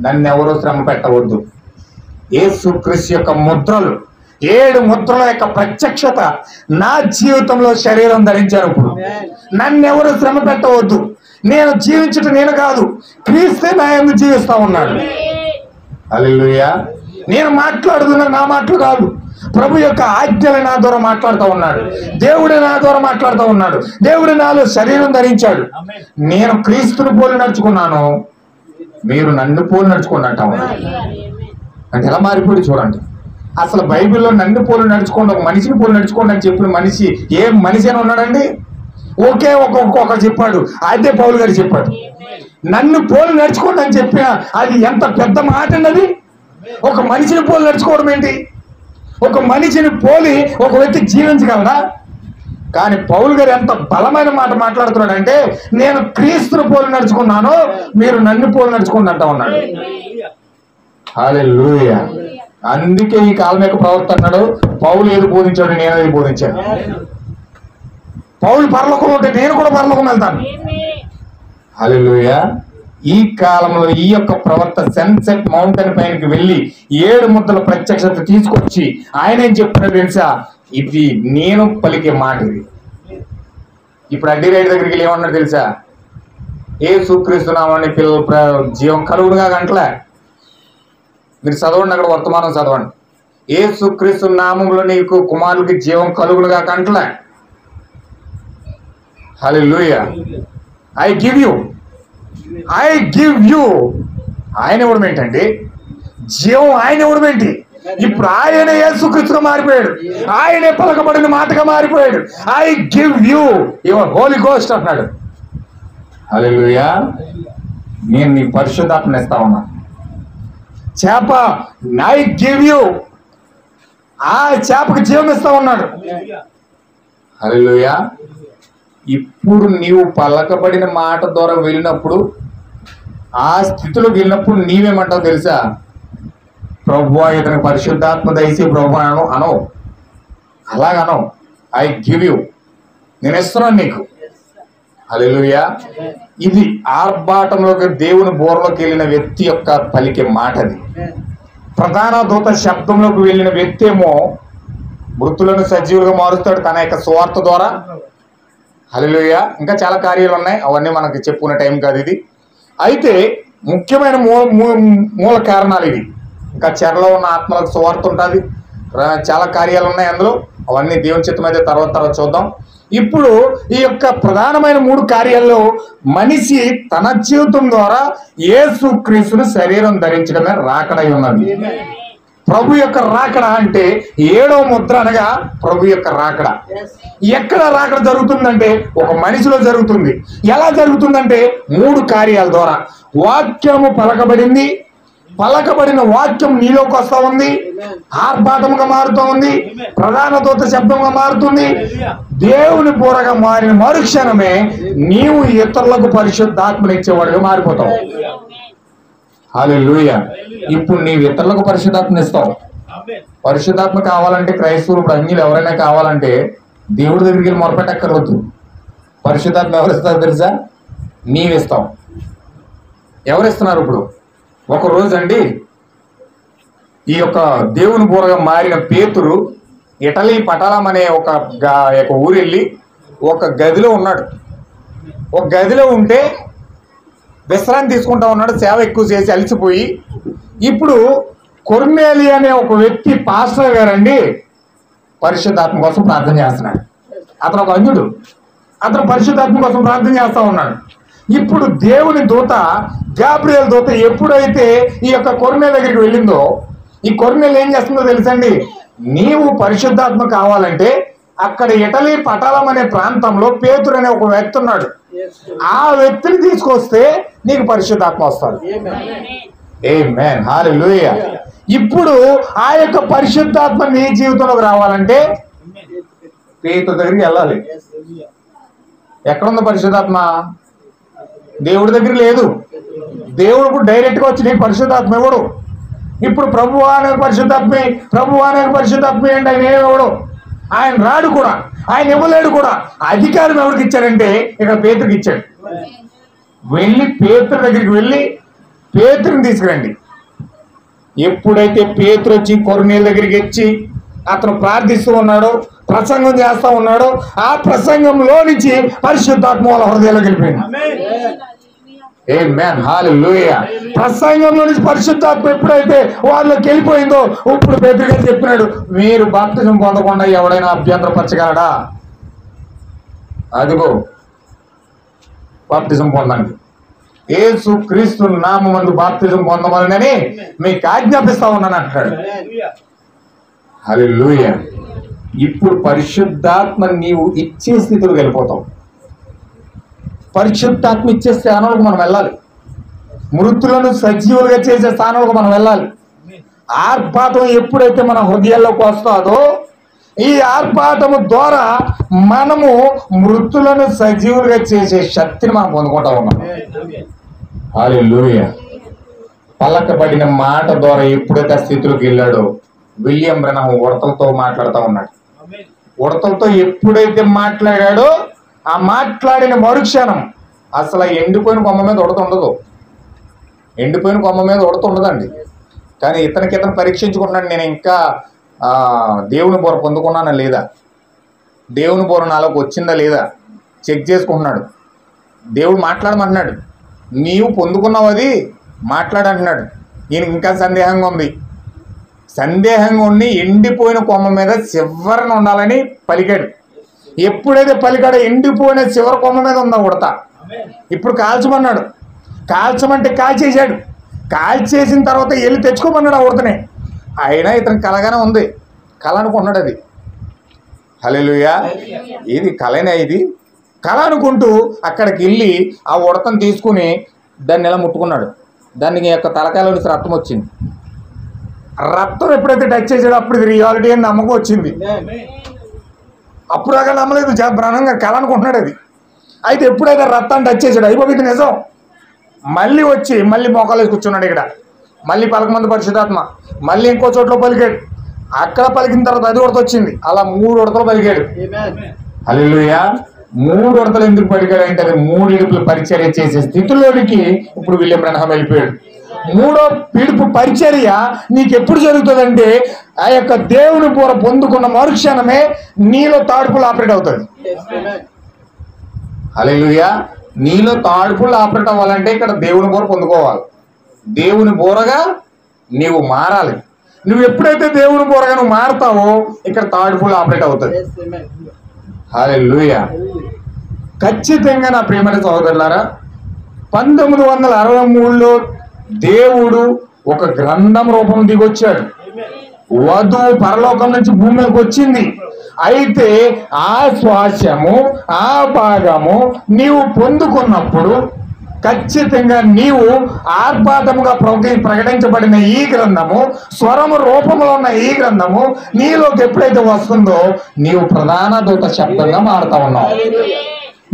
నన్ను ఎవరో శ్రమ పెట్టవద్దు. యేసుక్రీస్తు యొక్క ముద్రలు, 7 ముద్రల యొక్క ప్రత్యక్షత నా జీవితంలో శరీరం ధరించాను. ఇప్పుడు నన్నెవరు శ్రమ పెట్టవద్దు. నేను జీవించటం నేను కాదు, క్రీస్తే నా యందు జీవిస్తా ఉన్నాడు. హల్లెలూయా. నేను మాట్లాడుతున్నా నా మాటలు కాదు, ప్రభు యొక్క ఆజ్ఞలు నా ద్వారా మాట్లాడుతూ ఉన్నాడు. దేవుడు నా ద్వారా మాట్లాడుతూ ఉన్నాడు. దేవుడు నాలో శరీరం ధరించాడు. నేను క్రీస్తుని పోలి నడుచుకున్నాను, మీరు నన్ను పోలి నడుచుకున్నట్టు అంటే ఎలా మారిపోయి చూడండి. అసలు బైబిల్లో నన్ను పోలి నడుచుకోండి, ఒక మనిషిని పోలి నడుచుకోండి అని చెప్పిన మనిషి ఏ మనిషి అని ఉన్నాడండి? ఒకే ఒక్కొక్క చెప్పాడు, అదే పౌలు గారు చెప్పాడు. నన్ను పోలి నడుచుకోండి అని చెప్పిన అది ఎంత పెద్ద మాట అండి. అది ఒక మనిషిని పోలి నడుచుకోవడం ఏంటి? ఒక మనిషిని పోలి ఒక వ్యక్తి జీవించగలరా? కానీ పౌలు గారు ఎంత బలమైన మాట మాట్లాడుతున్నాడంటే నేను క్రీస్తుని పోలి నడుచుకున్నాను, మీరు నన్ను పోలి నడుచుకోండి అంటా ఉన్నాడు. హల్లెలూయా. అందుకే ఈ కాలం యొక్క ప్రవర్తన అన్నాడు, పౌలు ఏది బోధించాడు నేను ఏది బోధించాను. పౌలు పరలోకం ఉంటే నేను కూడా పరలోకం వెళ్తాను. హల్లెలూయా. ఈ కాలంలో ఈ యొక్క ప్రవర్తన సన్సెట్ మౌంటైన్ పైనకి వెళ్ళి 7 ముద్రల ప్రత్యక్షత తీసుకొచ్చి ఆయన ఏం చెప్తున్నాడు తెలుసా? ఇది నేను పలికే మాట. ఇది ఇప్పుడు అడ్డీ రైడ్ దగ్గరికి వెళ్ళి ఏమన్నాడు తెలుసా? యేసుక్రీస్తునామని పిల్లల జీవం కలుగుడుగా గంటలే. మీరు చదవండి, అక్కడ వర్తమానం చదవండి. యేసుక్రీస్తు నామములో నీకు కుమారుడికి జీవం కలుగుడుగా కంటలే. హల్లెలూయా. I give you. ఆయన ఇవ్వడం ఏంటండి? జీవం ఆయన ఇవ్వడం ఏంటి? ఇప్పుడు ఆయన యేసుక్రీస్తుగా మారిపోయాడు, ఆయనే పలకబడిన మాటగా మారిపోయాడు. I give you your holy ghost అన్నాడు. హల్లెలూయా. నేను నీ పరిశుద్ధాత్మని ఇస్తా ఉన్నా. చేప ఐ గివ్ యూ, ఆ చేపకు జీవం ఇస్తా ఉన్నాడు. హల్లెలూయా. ఇప్పుడు నీవు పలకబడిన మాట ద్వారా వెళ్ళినప్పుడు, ఆ స్థితిలోకి వెళ్ళినప్పుడు నీవేమంటావు తెలుసా? ప్రభువా ఇతనికి పరిశుద్ధాత్మ దయచేసి ప్రభు అనో, అలాగనో. ఐ గివ్ యూ, నేను ఇస్తున్నాను నీకు. హల్లెలూయా. ఇది ఆర్భాటంలోకి దేవుని బోరలోకి వెళ్ళిన వ్యక్తి యొక్క పలికే మాట. అది ప్రధాన దూత శబ్దంలోకి వెళ్ళిన వ్యక్తి ఏమో మృతులను సజీవులుగా మారుస్తాడు తన యొక్క సువార్త ద్వారా. హల్లెలూయా. ఇంకా చాలా కార్యాలు ఉన్నాయి, అవన్నీ మనకి చెప్పుకునే టైం కాదు ఇది. అయితే ముఖ్యమైన మూల కారణాలు ఇవి. ఇంకా చెరలో ఉన్న ఆత్మలకు సువార్త ఉంటుంది, చాలా కార్యాలు ఉన్నాయి అందులో. అవన్నీ దేవుని చిత్తం అయితే తర్వాత చూద్దాం. ఇప్పుడు ఈ యొక్క ప్రధానమైన 3 కార్యాల్లో మనిషి తన జీవితం ద్వారా యేసుక్రీస్తును శరీరం ధరించడమే రాకడై ఉన్నది. ప్రభు యొక్క రాకడ అంటే 7వ ముద్ర అనగా ప్రభు యొక్క రాకడ. ఎక్కడ రాకడ జరుగుతుందంటే ఒక మనిషిలో జరుగుతుంది. ఎలా జరుగుతుందంటే 3 కార్యాల ద్వారా. వాక్యము పలకబడింది, పలకబడిన వాక్యం నీలోకి వస్తా ఉంది, ఆర్భాటముగా మారుతూ ఉంది, ప్రధాన దూత శబ్దంగా మారుతుంది. దేవుని బోరగా మారిన మరుక్షణమే నీవు ఇతరులకు పరిశుద్ధాత్మనిచ్చేవాడుగా మారిపోతావు. హల్లెలూయా. ఇప్పుడు నీవు ఇతరులకు పరిశుద్ధాత్మని ఇస్తావు. పరిశుద్ధాత్మ కావాలంటే క్రైస్తవులు ప్రజ్ఞలు ఎవరైనా కావాలంటే దేవుడి దగ్గరికి వెళ్ళి మొరపెట్టక్కర్వద్దు. పరిశుద్ధాత్మ ఎవరు ఇస్తారు తెలుసా? నీవిస్తావు. ఎవరిస్తున్నారు? ఇప్పుడు ఒక రోజు అండి ఈ యొక్క దేవుని బోరగా మారిన పేతురు ఇటలీ పటాలం అనే ఒక ఊరు వెళ్ళి ఒక గదిలో ఉన్నాడు. ఒక గదిలో ఉంటే విశ్రాంతి తీసుకుంటా ఉన్నాడు, సేవ ఎక్కువ చేసి అలసిపోయి. ఇప్పుడు కొర్నేలి అనే ఒక వ్యక్తి పాస్టర్ గారండి పరిశుద్ధాత్మ కోసం ప్రార్థన చేస్తున్నాడు. అతను ఒక అన్యుడు, అతను పరిశుద్ధాత్మ కోసం ప్రార్థన చేస్తా ఉన్నాడు. ఇప్పుడు దేవుని దూత గాబ్రియల్ దూత ఎప్పుడైతే ఈ యొక్క కొర్నేలు దగ్గరికి వెళ్ళిందో, ఈ కొర్నేలు ఏం చేస్తుందో తెలుసండి, నీవు పరిశుద్ధాత్మ కావాలంటే అక్కడ ఇటలీ పటాలం అనే ప్రాంతంలో పేతురు అనే ఒక వ్యక్తి ఉన్నాడు, ఆ వ్యక్తిని తీసుకొస్తే నీకు పరిశుద్ధాత్మ వస్తాడు. ఆమేన్, హల్లెలూయా. ఇప్పుడు ఆ యొక్క పరిశుద్ధాత్మ నీ జీవితంలోకి రావాలంటే పేతురు దగ్గరికి వెళ్ళాలి. ఎక్కడుంది పరిశుద్ధాత్మ? దేవుడి దగ్గర లేదు. దేవుడు డైరెక్ట్ గా వచ్చి నీకు పరిశుద్ధాత్మ ఇవ్వడు. ఇప్పుడు ప్రభువా అనే పరిశుద్ధాత్మే, ప్రభువా అనే పరిశుద్ధాత్మే అంటే ఆయన ఏమివ్వడు, ఆయన రాడు కూడా, ఆయన ఇవ్వలేడు కూడా. అధికారం ఎవరికి ఇచ్చాడంటే ఇక్కడ పేతురికి ఇచ్చాడు. వెళ్ళి పేతురు దగ్గరికి వెళ్ళి పేతురుని తీసుకురండి. ఎప్పుడైతే పేతురు వచ్చి కొర్నేలు దగ్గరికి వచ్చి అతను ప్రార్థిస్తూ ఉన్నాడో, ప్రసంగం చేస్తా ఉన్నాడో, ఆ ప్రసంగంలో నుంచి పరిశుద్ధాత్మ వాళ్ళ హృదయంలోకి వెళ్ళిపోయింది. ఆమేన్, హల్లెలూయా. ప్రసంగంలో నుంచి పరిశుద్ధాత్మ ఎప్పుడైతే వాళ్ళకి వెళ్ళిపోయిందో, ఇప్పుడు పేతురు గారు చెప్పినాడు, మీరు బాప్తిజం పొందకుండా ఎవడైనా అభ్యంతరపరచగలడా? అదిగో బాప్తిజం పొందండి, యేసు క్రీస్తు నామమందు బాప్తిజం పొందమని మీకు ఆజ్ఞాపిస్తా ఉన్నాను అంటాడు. హల్లెలూయా. ఇప్పుడు పరిశుద్ధాత్మ నీవు ఇచ్చే స్థితిలోకి వెళ్ళిపోతావు. పరిశుద్ధాత్మ ఇచ్చే స్థానంలోకి మనం వెళ్ళాలి. మృతులను సజీవులుగా చేసే స్థానంలోకి మనం వెళ్ళాలి. ఆర్భాటం ఎప్పుడైతే మన హృదయాల్లోకి వస్తుందో, ఈ ఆర్భాటము ద్వారా మనము మృతులను సజీవులుగా చేసే శక్తిని మనం పొందుకుంటా ఉన్నాం. హల్లెలూయా. పలకబడిన మాట ద్వారా ఎప్పుడైతే ఆ స్థితిలోకి వెళ్ళాడో, విలియం బ్రనహం ఉడతలతో మాట్లాడుతూ ఉన్నాడు. ఉడతలతో ఎప్పుడైతే మాట్లాడాడో, ఆ మాట్లాడిన మరుక్షణం అసలు ఎండిపోయిన కొమ్మ మీద ఉడత ఉండదు. ఎండిపోయిన కొమ్మ మీద ఉడత ఉండదండి. కానీ ఇతను పరీక్షించుకున్నాడు, నేను ఇంకా దేవుని బోర పొందుకున్నానా లేదా, దేవుని బోర నాలోకి వచ్చిందా లేదా చెక్ చేసుకుంటున్నాడు. దేవుడు మాట్లాడమన్నాడు, నీవు పొందుకున్నావు, అది మాట్లాడంటున్నాడు. ఈయనకి ఇంకా సందేహంగా ఉంది. సందేహంగా ఉండి ఎండిపోయిన కొమ్మ మీద చివరన ఉండాలని పలికాడు. ఎప్పుడైతే పలికాడో ఎండిపోయిన చివరి కొమ్మ మీద ఉందా ఉడత. ఇప్పుడు కాల్చమన్నాడు. కాల్చమంటే కాల్చేసాడు. కాల్చేసిన తర్వాత వెళ్ళి తెచ్చుకోమన్నాడు ఆ ఉడతనే. అయినా ఇతను కలగానే ఉంది, కళ అనుకున్నాడు. అది హల్లెలూయా. ఇది కళనే, ఇది కళ అనుకుంటూ అక్కడికి వెళ్ళి ఆ ఉడతను తీసుకుని దాన్ని ఎలా ముట్టుకున్నాడు. దానికి యొక్క తలకాయలో నుంచి రక్తం వచ్చింది. రక్తం ఎప్పుడైతే టచ్ చేసాడో అప్పుడు ఇది రియాలిటీ అని నమ్మకం వచ్చింది. అప్పుడు దాకా నమ్మలేదు, బ్రహ్మంగా కళ అనుకుంటున్నాడు అది. అయితే ఎప్పుడైతే రక్తాన్ని టచ్ చేసాడు, అయిపోయింది నిజం. మళ్ళీ వచ్చి మళ్ళీ మోకాలు కూర్చున్నాడు. ఇక్కడ మళ్ళీ 11 మంది పరిశుద్ధాత్మ, మళ్ళీ ఇంకో చోట్ల పలికాడు. అక్కడ పలికిన తర్వాత అది ఉడత వచ్చింది. అలా 3 ఉడతలు పలికాడు. హల్లెలూయా. 3 ఉడతలు ఎందుకు పలికాడు అంటే అది 3 ఇడుపులు పరిచర్య చేసే స్థితిలోనికి ఇప్పుడు విలియం బ్రనహం వెళ్ళిపోయాడు. 3వ పిడుపు పరిచర్య నీకు ఎప్పుడు జరుగుతుందంటే ఆ యొక్క దేవుని బోర పొందుకున్న మరుక్షణమే నీలో తాడుపులు ఆపరేట్ అవుతుంది. హల్లెలూయా. నీలో తాడుపులు ఆపరేట్ అవ్వాలంటే ఇక్కడ దేవుని బోర పొందుకోవాలి. దేవుని బోరగా నీవు మారాలి. నువ్వు ఎప్పుడైతే దేవుని బోరగా నువ్వు మారుతావో ఇక్కడ తాడుపులు ఆపరేట్ అవుతుంది. హల్లెలూయా. ఖచ్చితంగా నా ప్రియమైన సహోదరులారా, 1963లో దేవుడు ఒక గ్రంథం రూపం దిగొచ్చాడు. వధువు పరలోకం నుంచి భూమి మీదకి వచ్చింది. అయితే ఆ శ్వాసము, ఆ భాగము నీవు పొందుకున్నప్పుడు ఖచ్చితంగా నీవు ఆర్భాటముగా ప్రకటించబడిన ఈ గ్రంథము, స్వరము రూపంలో ఉన్న ఈ గ్రంథము నీలోకి ఎప్పుడైతే వస్తుందో నీవు ప్రధాన దూత శబ్దంగా మారుతా ఉన్నావు.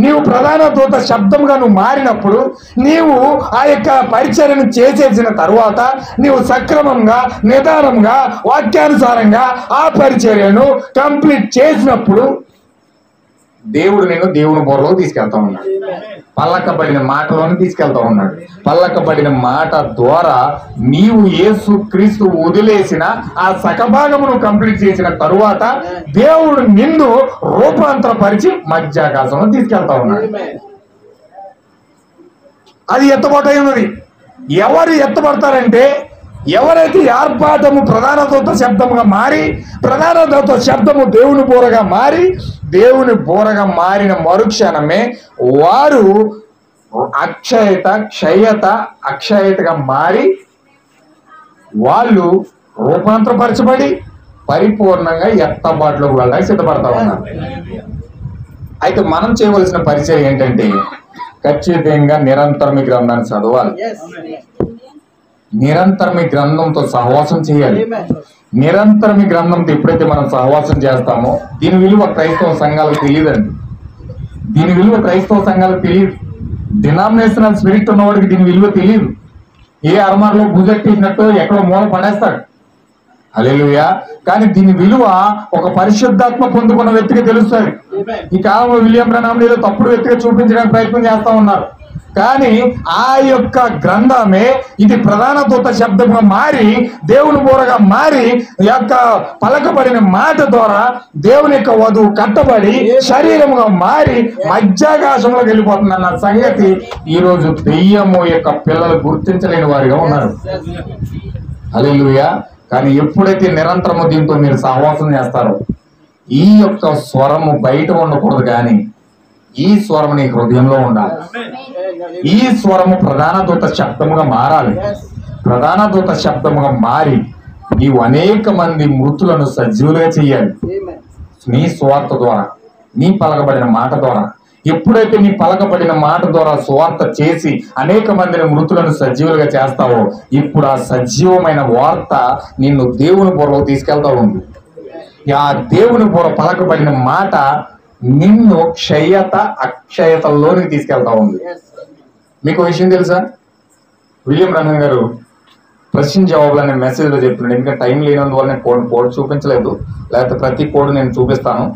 నీవు ప్రధాన దూత శబ్దంగా నువ్వు మారినప్పుడు నీవు ఆ యొక్క పరిచర్యను చేసేసిన తరువాత నీవు సక్రమంగా, నిదానంగా, వాక్యానుసారంగా ఆ పరిచర్యను కంప్లీట్ చేసినప్పుడు దేవుడు నిన్ను దేవుని బోరలో తీసుకెళ్తా ఉన్నాడు. పల్లకబడిన మాటలోనే తీసుకెళ్తా ఉన్నాడు. పల్లకబడిన మాట ద్వారా నీవు యేసు క్రీస్తు వదిలేసిన ఆ సగభాగమును కంప్లీట్ చేసిన తరువాత దేవుడు నిన్ను రూపాంతరపరిచి మధ్యాకాశంలో తీసుకెళ్తా ఉన్నాడు. అది ఎత్తబోటై ఉన్నది. ఎవరు ఎత్తబడతారంటే ఎవరైతే ఆర్భాటము ప్రధాన దూత శబ్దముగా మారి, ప్రధాన దూత శబ్దము దేవుని బోరగా మారి, దేవుని బోరగా మారిన మరుక్షణమే వారు అక్షయతగా మారి వాళ్ళు రూపాంతరపరచబడి పరిపూర్ణంగా ఎత్తబాటులోకి వెళ్ళడానికి సిద్ధపడతా ఉన్నారు. అయితే మనం చేయవలసిన పరిచయం ఏంటంటే ఖచ్చితంగా నిరంతరం ఈ గ్రంథాన్ని చదవాలి, నిరంతరం ఈ గ్రంథంతో సహవాసం చేయాలి. నిరంతరం ఈ గ్రంథంతో ఎప్పుడైతే మనం సహవాసం చేస్తామో దీని విలువ క్రైస్తవ సంఘాలకు తెలియదండి. దీని విలువ క్రైస్తవ సంఘాలకు తెలియదు. డినామినేషనల్ స్పిరిట్ ఉన్నవాడికి దీని విలువ తెలియదు. ఏ అరమార్లో భుజెట్టేసినట్టు ఎక్కడో మూల పడేస్తాడు. హల్లెలూయా. కానీ దీని విలువ ఒక పరిశుద్ధాత్మ పొందుకున్న వ్యక్తికి తెలుస్తుంది. ఈ కాలంలో విలియం బ్రన్హాం ఏదో తప్పుడు వ్యక్తిగా చూపించడానికి ప్రయత్నం చేస్తా ఉన్నారు. కానీ ఆ యొక్క గ్రంథమే ఇది ప్రధాన దూత శబ్దంగా మారి, దేవుని బోరగా మారి, యొక్క పలకబడిన మాట ద్వారా దేవుని యొక్క వధువు కట్టబడి శరీరముగా మారి మధ్యాకాశంలోకి వెళ్ళిపోతుందన్న సంగతి ఈరోజు దెయ్యము యొక్క పిల్లలు గుర్తించలేని వారిగా ఉన్నారు. హల్లెలూయా. కానీ ఎప్పుడైతే నిరంతరము దీంతో మీరు సహవాసం చేస్తారో ఈ యొక్క స్వరము బయట ఉండకూడదు, కానీ ఈ స్వరము నీ హృదయంలో ఉండాలి. ఈ స్వరము ప్రధాన దూత శబ్దముగా మారాలి. ప్రధాన దూత శబ్దముగా మారి నీవు అనేక మంది మృతులను సజీవులుగా చెయ్యాలి. నీ స్వార్థ ద్వారా, నీ పలకబడిన మాట ద్వారా. ఎప్పుడైతే నీ పలకబడిన మాట ద్వారా స్వార్థ చేసి అనేక మందిని మృతులను సజీవులుగా చేస్తావో ఇప్పుడు ఆ సజీవమైన వార్త నిన్ను దేవుని బోరలో తీసుకెళ్తా ఉంది. ఆ దేవుని బోర పలకబడిన మాట నిన్ను అక్షయతల్లోనికి తీసుకెళ్తా ఉంది. మీకు విషయం తెలుసా? విలియం బ్రన్హాం గారు ప్రశ్న జవాబులు అనే మెసేజ్లో చెప్తున్నాడు. ఎందుకంటే టైం లేనందువల్ల నేను కోడ్ చూపించలేదు, లేకపోతే ప్రతి కోడ్ నేను చూపిస్తాను.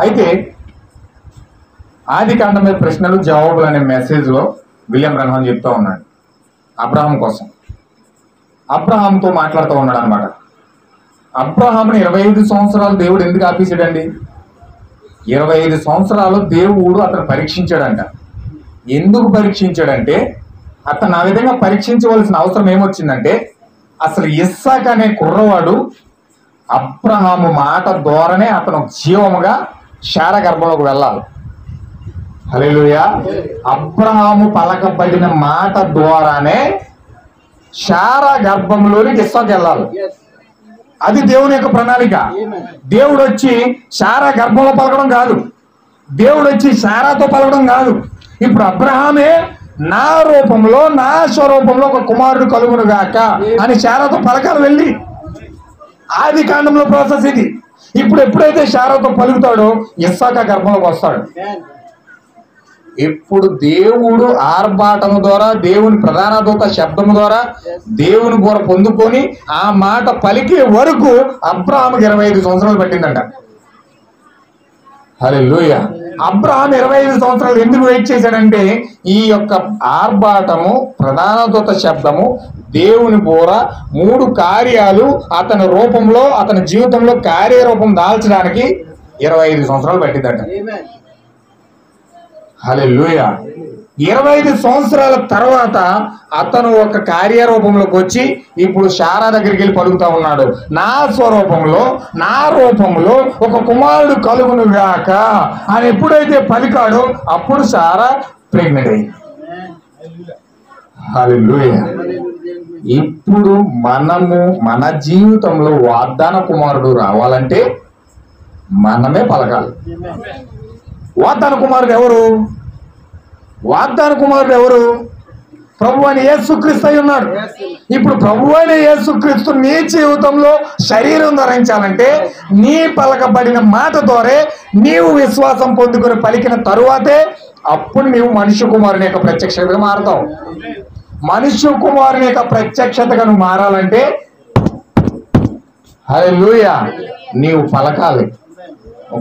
అయితే ఆది కాండం మీద ప్రశ్నలు జవాబులు అనే మెసేజ్లో విలియం బ్రన్హాం చెప్తా ఉన్నాడు అబ్రహాం కోసం. అబ్రహాంతో మాట్లాడుతూ ఉన్నాడు అనమాట. అబ్రహాంని 25 సంవత్సరాలు దేవుడు ఎందుకు ఆపేసాడండి? 25 సంవత్సరాలు దేవుడు అతను పరీక్షించాడంట. ఎందుకు పరీక్షించాడంటే అతను ఆ విధంగా పరీక్షించవలసిన అవసరం ఏమొచ్చిందంటే అసలు ఇస్సాక్ అనే కుర్రవాడు అబ్రహాము మాట ద్వారానే అతను జీవముగా శారా గర్భంలోకి వెళ్ళాలి. హల్లెలూయా. అబ్రహాము పలకబడిన మాట ద్వారానే శారా గర్భంలోనికి ఇస్సాకు వెళ్ళాలి. అది దేవుని యొక్క ప్రణాళిక. దేవుడు వచ్చి శారా గర్భంలో పలకడం కాదు, దేవుడు వచ్చి శారాతో పలకడం కాదు. ఇప్పుడు అబ్రహామే నా రూపంలో నా స్వరూపంలో ఒక కుమారుడు కలుగును గాక అని శారాతో పలకాలు వెళ్ళి. ఆది కాండంలో ప్రాసెస్ ఇది. ఇప్పుడు ఎప్పుడైతే శారాతో పలుకుతాడో ఇస్సాకు గర్భంలోకి వస్తాడు. ఇప్పుడు దేవుడు ఆర్భాటము ద్వారా, దేవుని ప్రధాన దూత శబ్దము ద్వారా దేవుని బోర పొందుకొని ఆ మాట పలికే వరకు అబ్రహాముకి 25 సంవత్సరాలు పట్టిందంట. హల్లెలూయా. అబ్రహాం 25 సంవత్సరాలు ఎందుకు వెయిట్ చేశాడంటే ఈ యొక్క ఆర్భాటము, ప్రధాన దూత శబ్దము, దేవుని బోర 3 కార్యాలు అతని రూపంలో, అతని జీవితంలో కార్యరూపం దాల్చడానికి 25 సంవత్సరాలు పట్టిందంట. హల్లెలూయా. 25 సంవత్సరాల తర్వాత అతను ఒక కార్యరూపంలోకి వచ్చి ఇప్పుడు శారా దగ్గరికి వెళ్ళి పలుకుతా ఉన్నాడు. నా స్వరూపంలో, నా రూపంలో ఒక కుమారుడు కలుగును గాక అని ఎప్పుడైతే పలికాడో అప్పుడు శారా ప్రెగ్నెంట్ అయింది. హల్లెలూయా. ఇప్పుడు మనము మన జీవితంలో వాగ్దాన కుమారుడు రావాలంటే మనమే పలకాలి. వాగ్దాన కుమారుడు ఎవరు? వాగ్దాన కుమారుడు ఎవరు? ప్రభు అయిన యేసుక్రీస్తు అయి ఉన్నాడు. ఇప్పుడు ప్రభు అయిన యేసుక్రీస్తు నీ జీవితంలో శరీరం ధరించాలంటే నీ పలకబడిన మాట ద్వారా నీవు విశ్వాసం పొందుకుని పలికిన తరువాతే అప్పుడు నీవు మనుష్య కుమారుని యొక్క ప్రత్యక్షతగా మారుతావు. మనుష్య కుమారుని యొక్క ప్రత్యక్షతగా నువ్వు మారాలంటే హల్లెలూయా నీవు పలకాలి.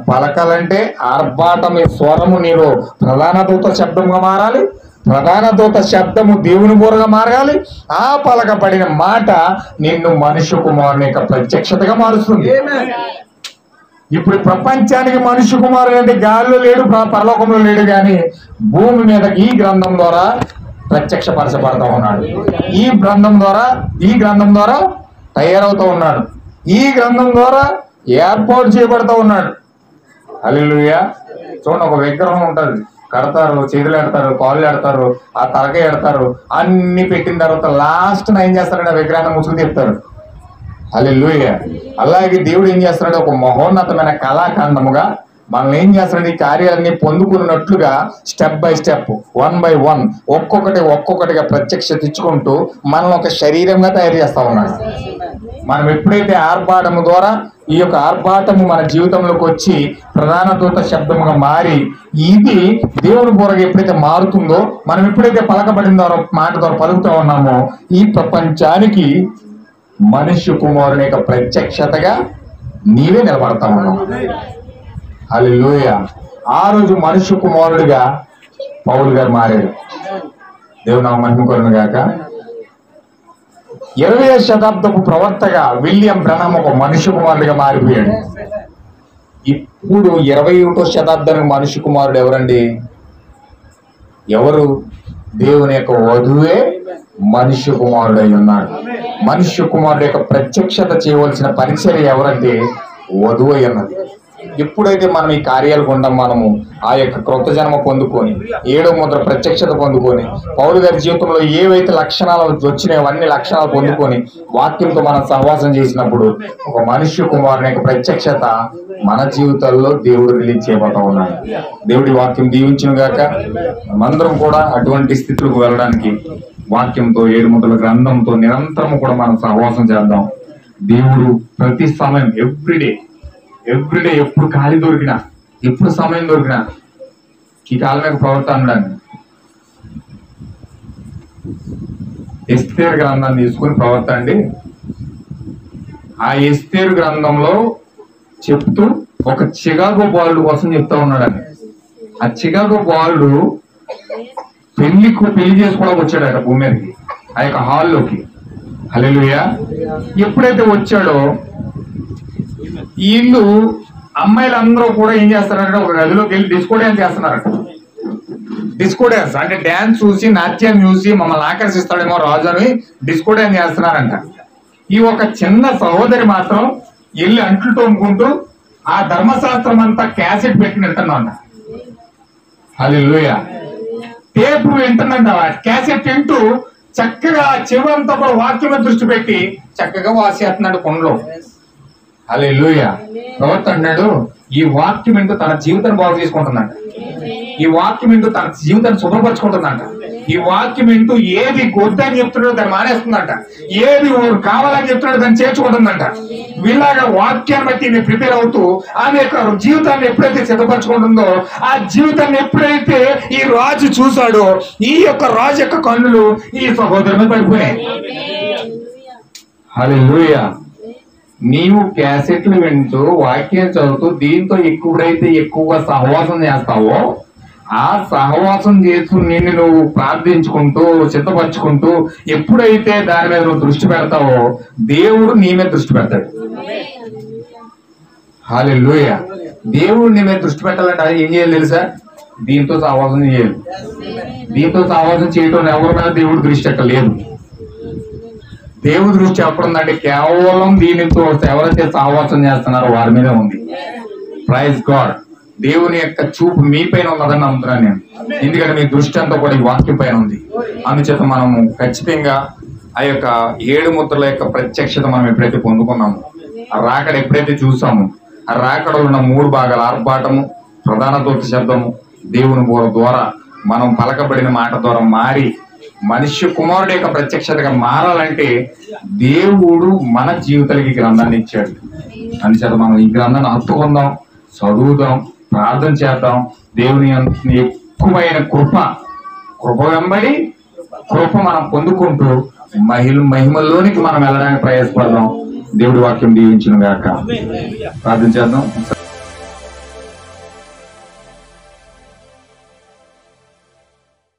పలకాలంటే ఆర్భాటమే స్వరము నీరు ప్రధాన దూత శబ్దంగా మారాలి. ప్రధాన దూత శబ్దము దేవుని బోరగా మారాలి. ఆ పలకబడిన మాట నిన్ను మనుష్య కుమారుని యొక్క ప్రత్యక్షతగా మారుస్తుంది. ఇప్పుడు ప్రపంచానికి మనుష్య కుమారుడు అంటే గాలిలో లేడు, పరలోకంలో లేడు, కానీ భూమి మీద ఈ గ్రంథం ద్వారా ప్రత్యక్షపరచబడతా ఉన్నాడు. ఈ గ్రంథం ద్వారా తయారవుతూ ఉన్నాడు. ఈ గ్రంథం ద్వారా ఏర్పాటు చేయబడతా ఉన్నాడు. హల్లెలూయా. చూడండి, ఒక విగ్రహం ఉంటుంది, కడతారు, చేతులు ఎడతారు, కాళ్ళు ఎడతారు, ఆ తలకాయ ఎడతారు, అన్ని పెట్టిన తర్వాత లాస్ట్ ఏం చేస్తారంటే ఆ విగ్రహాన్ని ముసుగు తీస్తారు. హల్లెలూయా. అలాగే దేవుడు ఏం చేస్తున్నాడు, ఒక మహోన్నతమైన కళాఖండముగా మనల్ని ఏం చేస్తున్నాడు, ఈ కార్యాలన్నీ పొందుకున్నట్లుగా స్టెప్ బై స్టెప్, 1 by 1 ఒక్కొక్కటిగా ప్రత్యక్షత ఇచ్చుకుంటూ మనల్ని ఒక శరీరంగా తయారు చేస్తా ఉన్నాడు. మనం ఎప్పుడైతే ఆర్భాటము ద్వారా ఈ యొక్క ఆర్భాటము మన జీవితంలోకి వచ్చి ప్రధాన దూత శబ్దముగా మారి ఇది దేవుని బోరగా ఎప్పుడైతే మారుతుందో, మనం ఎప్పుడైతే పలకబడిన ద్వారా మాట ద్వారా పలుకుతూ ఉన్నామో, ఈ ప్రపంచానికి మనుష్య కుమారుని యొక్క ప్రత్యక్షతగా నీవే నిలబడతా ఉన్నావు. హల్లెలూయా. ఆ రోజు మనుష్య కుమారుడిగా పౌలు గారు మారాడు. దేవుని మహిమ కలుగును గాక. 20వ శతాబ్దపు ప్రవక్తగా విలియం బ్రనమ్ ఒక మనుష్య కుమారుడిగా మారిపోయాడు. ఇప్పుడు 21వ శతాబ్దానికి మనుష్య కుమారుడు ఎవరండి? ఎవరు? దేవుని యొక్క వధువే మనుష్య కుమారుడు అయి ఉన్నాడు. మనుష్య కుమారుడు యొక్క ప్రత్యక్షత చేయవలసిన పరిచర్య ఎవరంటే వధువు అయి ఉన్నది. ఎప్పుడైతే మనం ఈ కార్యాలు గుండా మనము ఆ యొక్క కృత జన్మ పొందుకొని 7వ ముద్ర ప్రత్యక్షత పొందుకొని పౌలు గారి జీవితంలో ఏవైతే లక్షణాలు వచ్చినాయో అవన్నీ లక్షణాలు పొందుకొని వాక్యంతో మనం సహవాసం చేసినప్పుడు ఒక మనుష్య కుమారుని యొక్క ప్రత్యక్షత మన జీవితాల్లో దేవుడు రిలీజ్ చేయబోతా ఉన్నాడు. దేవుడి వాక్యం దీవించును గాక. మనమందరం కూడా అటువంటి స్థితికి వెళ్ళడానికి వాక్యంతో 7 ముద్రల గ్రంథంతో నిరంతరం కూడా మనం సహవాసం చేద్దాం. దేవుడు ప్రతి సమయం ఎవ్రీడే ఎప్పుడు ఖాళీ దొరికినా, ఎప్పుడు సమయం దొరికినా ఈ కాలం మీద ప్రవర్తనడానికి ఎస్తేరు గ్రంథాన్ని తీసుకుని ప్రవర్తండి. ఆ ఎస్తేరు గ్రంథంలో చెప్తూ ఒక చికాగో బాలుడు కోసం చెప్తా ఉన్నాడని. ఆ చికాగో బాలుడు పెళ్లి చేసుకోవడానికి వచ్చాడట భూమి మీదకి, ఆ యొక్క హాల్లోకి. హల్లెలూయా. ఎప్పుడైతే వచ్చాడో వీళ్ళు అమ్మాయిలందరూ కూడా ఏం చేస్తారంటే ఒక గదిలోకి వెళ్ళి డిస్కో డ్యాన్స్ చేస్తున్నారట. డిస్కో డ్యాన్స్ అంటే డ్యాన్స్ చూసి, నాట్యాన్ని చూసి మమ్మల్ని ఆకర్షిస్తాడేమో రాజు అని డిస్కో డ్యాన్స్ చేస్తున్నారంట. ఈ ఒక చిన్న సహోదరి మాత్రం వెళ్ళి అంట్లు తోముకుంటూ ఆ ధర్మశాస్త్రం అంతా క్యాసెట్ పెట్టి వింటున్నాంట. హల్లెలూయా. టేపు వింటున్నాంట. క్యాసెట్ వింటూ చక్కగా చెవంతా కూడా వాక్యం దృష్టి పెట్టి చక్కగా వాసేస్తున్నాడు కొండలో. హల్లెలూయా. ప్రవక్త అన్నాడు, ఈ వాక్యం ఏంటో తన జీవితాన్ని బాగు చేసుకుంటుందంట. ఈ వాక్యం ఏంటో తన జీవితాన్ని శుభ్రపరచుకుంటుందంట. ఈ వాక్యం ఏంటో ఏది గొద్దని చెప్తున్నాడో దాన్ని మానేస్తుందంట. ఏది కావాలని చెప్తున్నాడో దాన్ని చేర్చుకుంటుందంట. వీళ్ళగా వాక్యాన్ని బట్టి నేను ప్రిపేర్ అవుతూ ఆమె యొక్క జీవితాన్ని ఎప్పుడైతే సిద్ధపరచుకుంటుందో, ఆ జీవితాన్ని ఎప్పుడైతే ఈ రాజు చూశాడో, ఈ యొక్క రాజు యొక్క కన్నులు ఈ సహోదరు మీద పడిపోయాయి. హల్లెలూయా. నీవు క్యాసెట్లు వింటూ వాక్యం చదువుతూ దీంతో ఎప్పుడైతే ఎక్కువగా సహవాసం చేస్తావో, ఆ సహవాసం చేస్తూ నిన్ను నువ్వు ప్రార్థించుకుంటూ సిద్ధపరచుకుంటూ ఎప్పుడైతే దాని మీద నువ్వు దృష్టి పెడతావో దేవుడు నీ మీద దృష్టి పెడతాడు. హల్లెలూయా. దేవుడు నీ మీద దృష్టి పెట్టాలంటే ఏం చేయాలి తెలుసా? దీంతో సహవాసం చేయాలి. దీంతో సహవాసం చేయటం ఎవరి మీద దేవుడు దృష్టి ఎక్కడ లేదు. దేవుడి దృష్టి ఎప్పుడుందంటే కేవలం దీనితో ఎవరైతే సహవాసం చేస్తున్నారో వారి మీద ఉంది. Praise God. దేవుని యొక్క చూపు మీ పైన ఉన్నదని నమ్ముతున్నాను నేను. ఎందుకంటే మీ దృష్టి అంతా కూడా ఈ వాక్యం పైన ఉంది. అందుచేత మనము ఖచ్చితంగా ఆ యొక్క 7 ముద్రల యొక్క ప్రత్యక్షత మనం ఎప్పుడైతే పొందుకున్నామో, ఆ రాకడ ఎప్పుడైతే చూసామో, ఆ రాకడలో ఉన్న 3 భాగాలు ఆర్భాటము, ప్రధాన దూత శబ్దము, దేవుని బోర ద్వారా మనం పలకబడిన మాట ద్వారా మారి మనుష్య కుమారుడు యొక్క ప్రత్యక్షతగా మారాలంటే దేవుడు మన జీవితాలకి గ్రంథాన్ని ఇచ్చాడు. అందుచేత మనం ఈ గ్రంథాన్ని హత్తుకుందాం, చదువుదాం, ప్రార్థన చేద్దాం. దేవుని ఎక్కువైన కృప వెంబడి కృప మనం పొందుకుంటూ మహిమల్లోనికి మనం వెళ్ళడానికి ప్రయాసపడదాం. దేవుడి వాక్యం దీవించును గాక. ప్రార్థన చేద్దాం.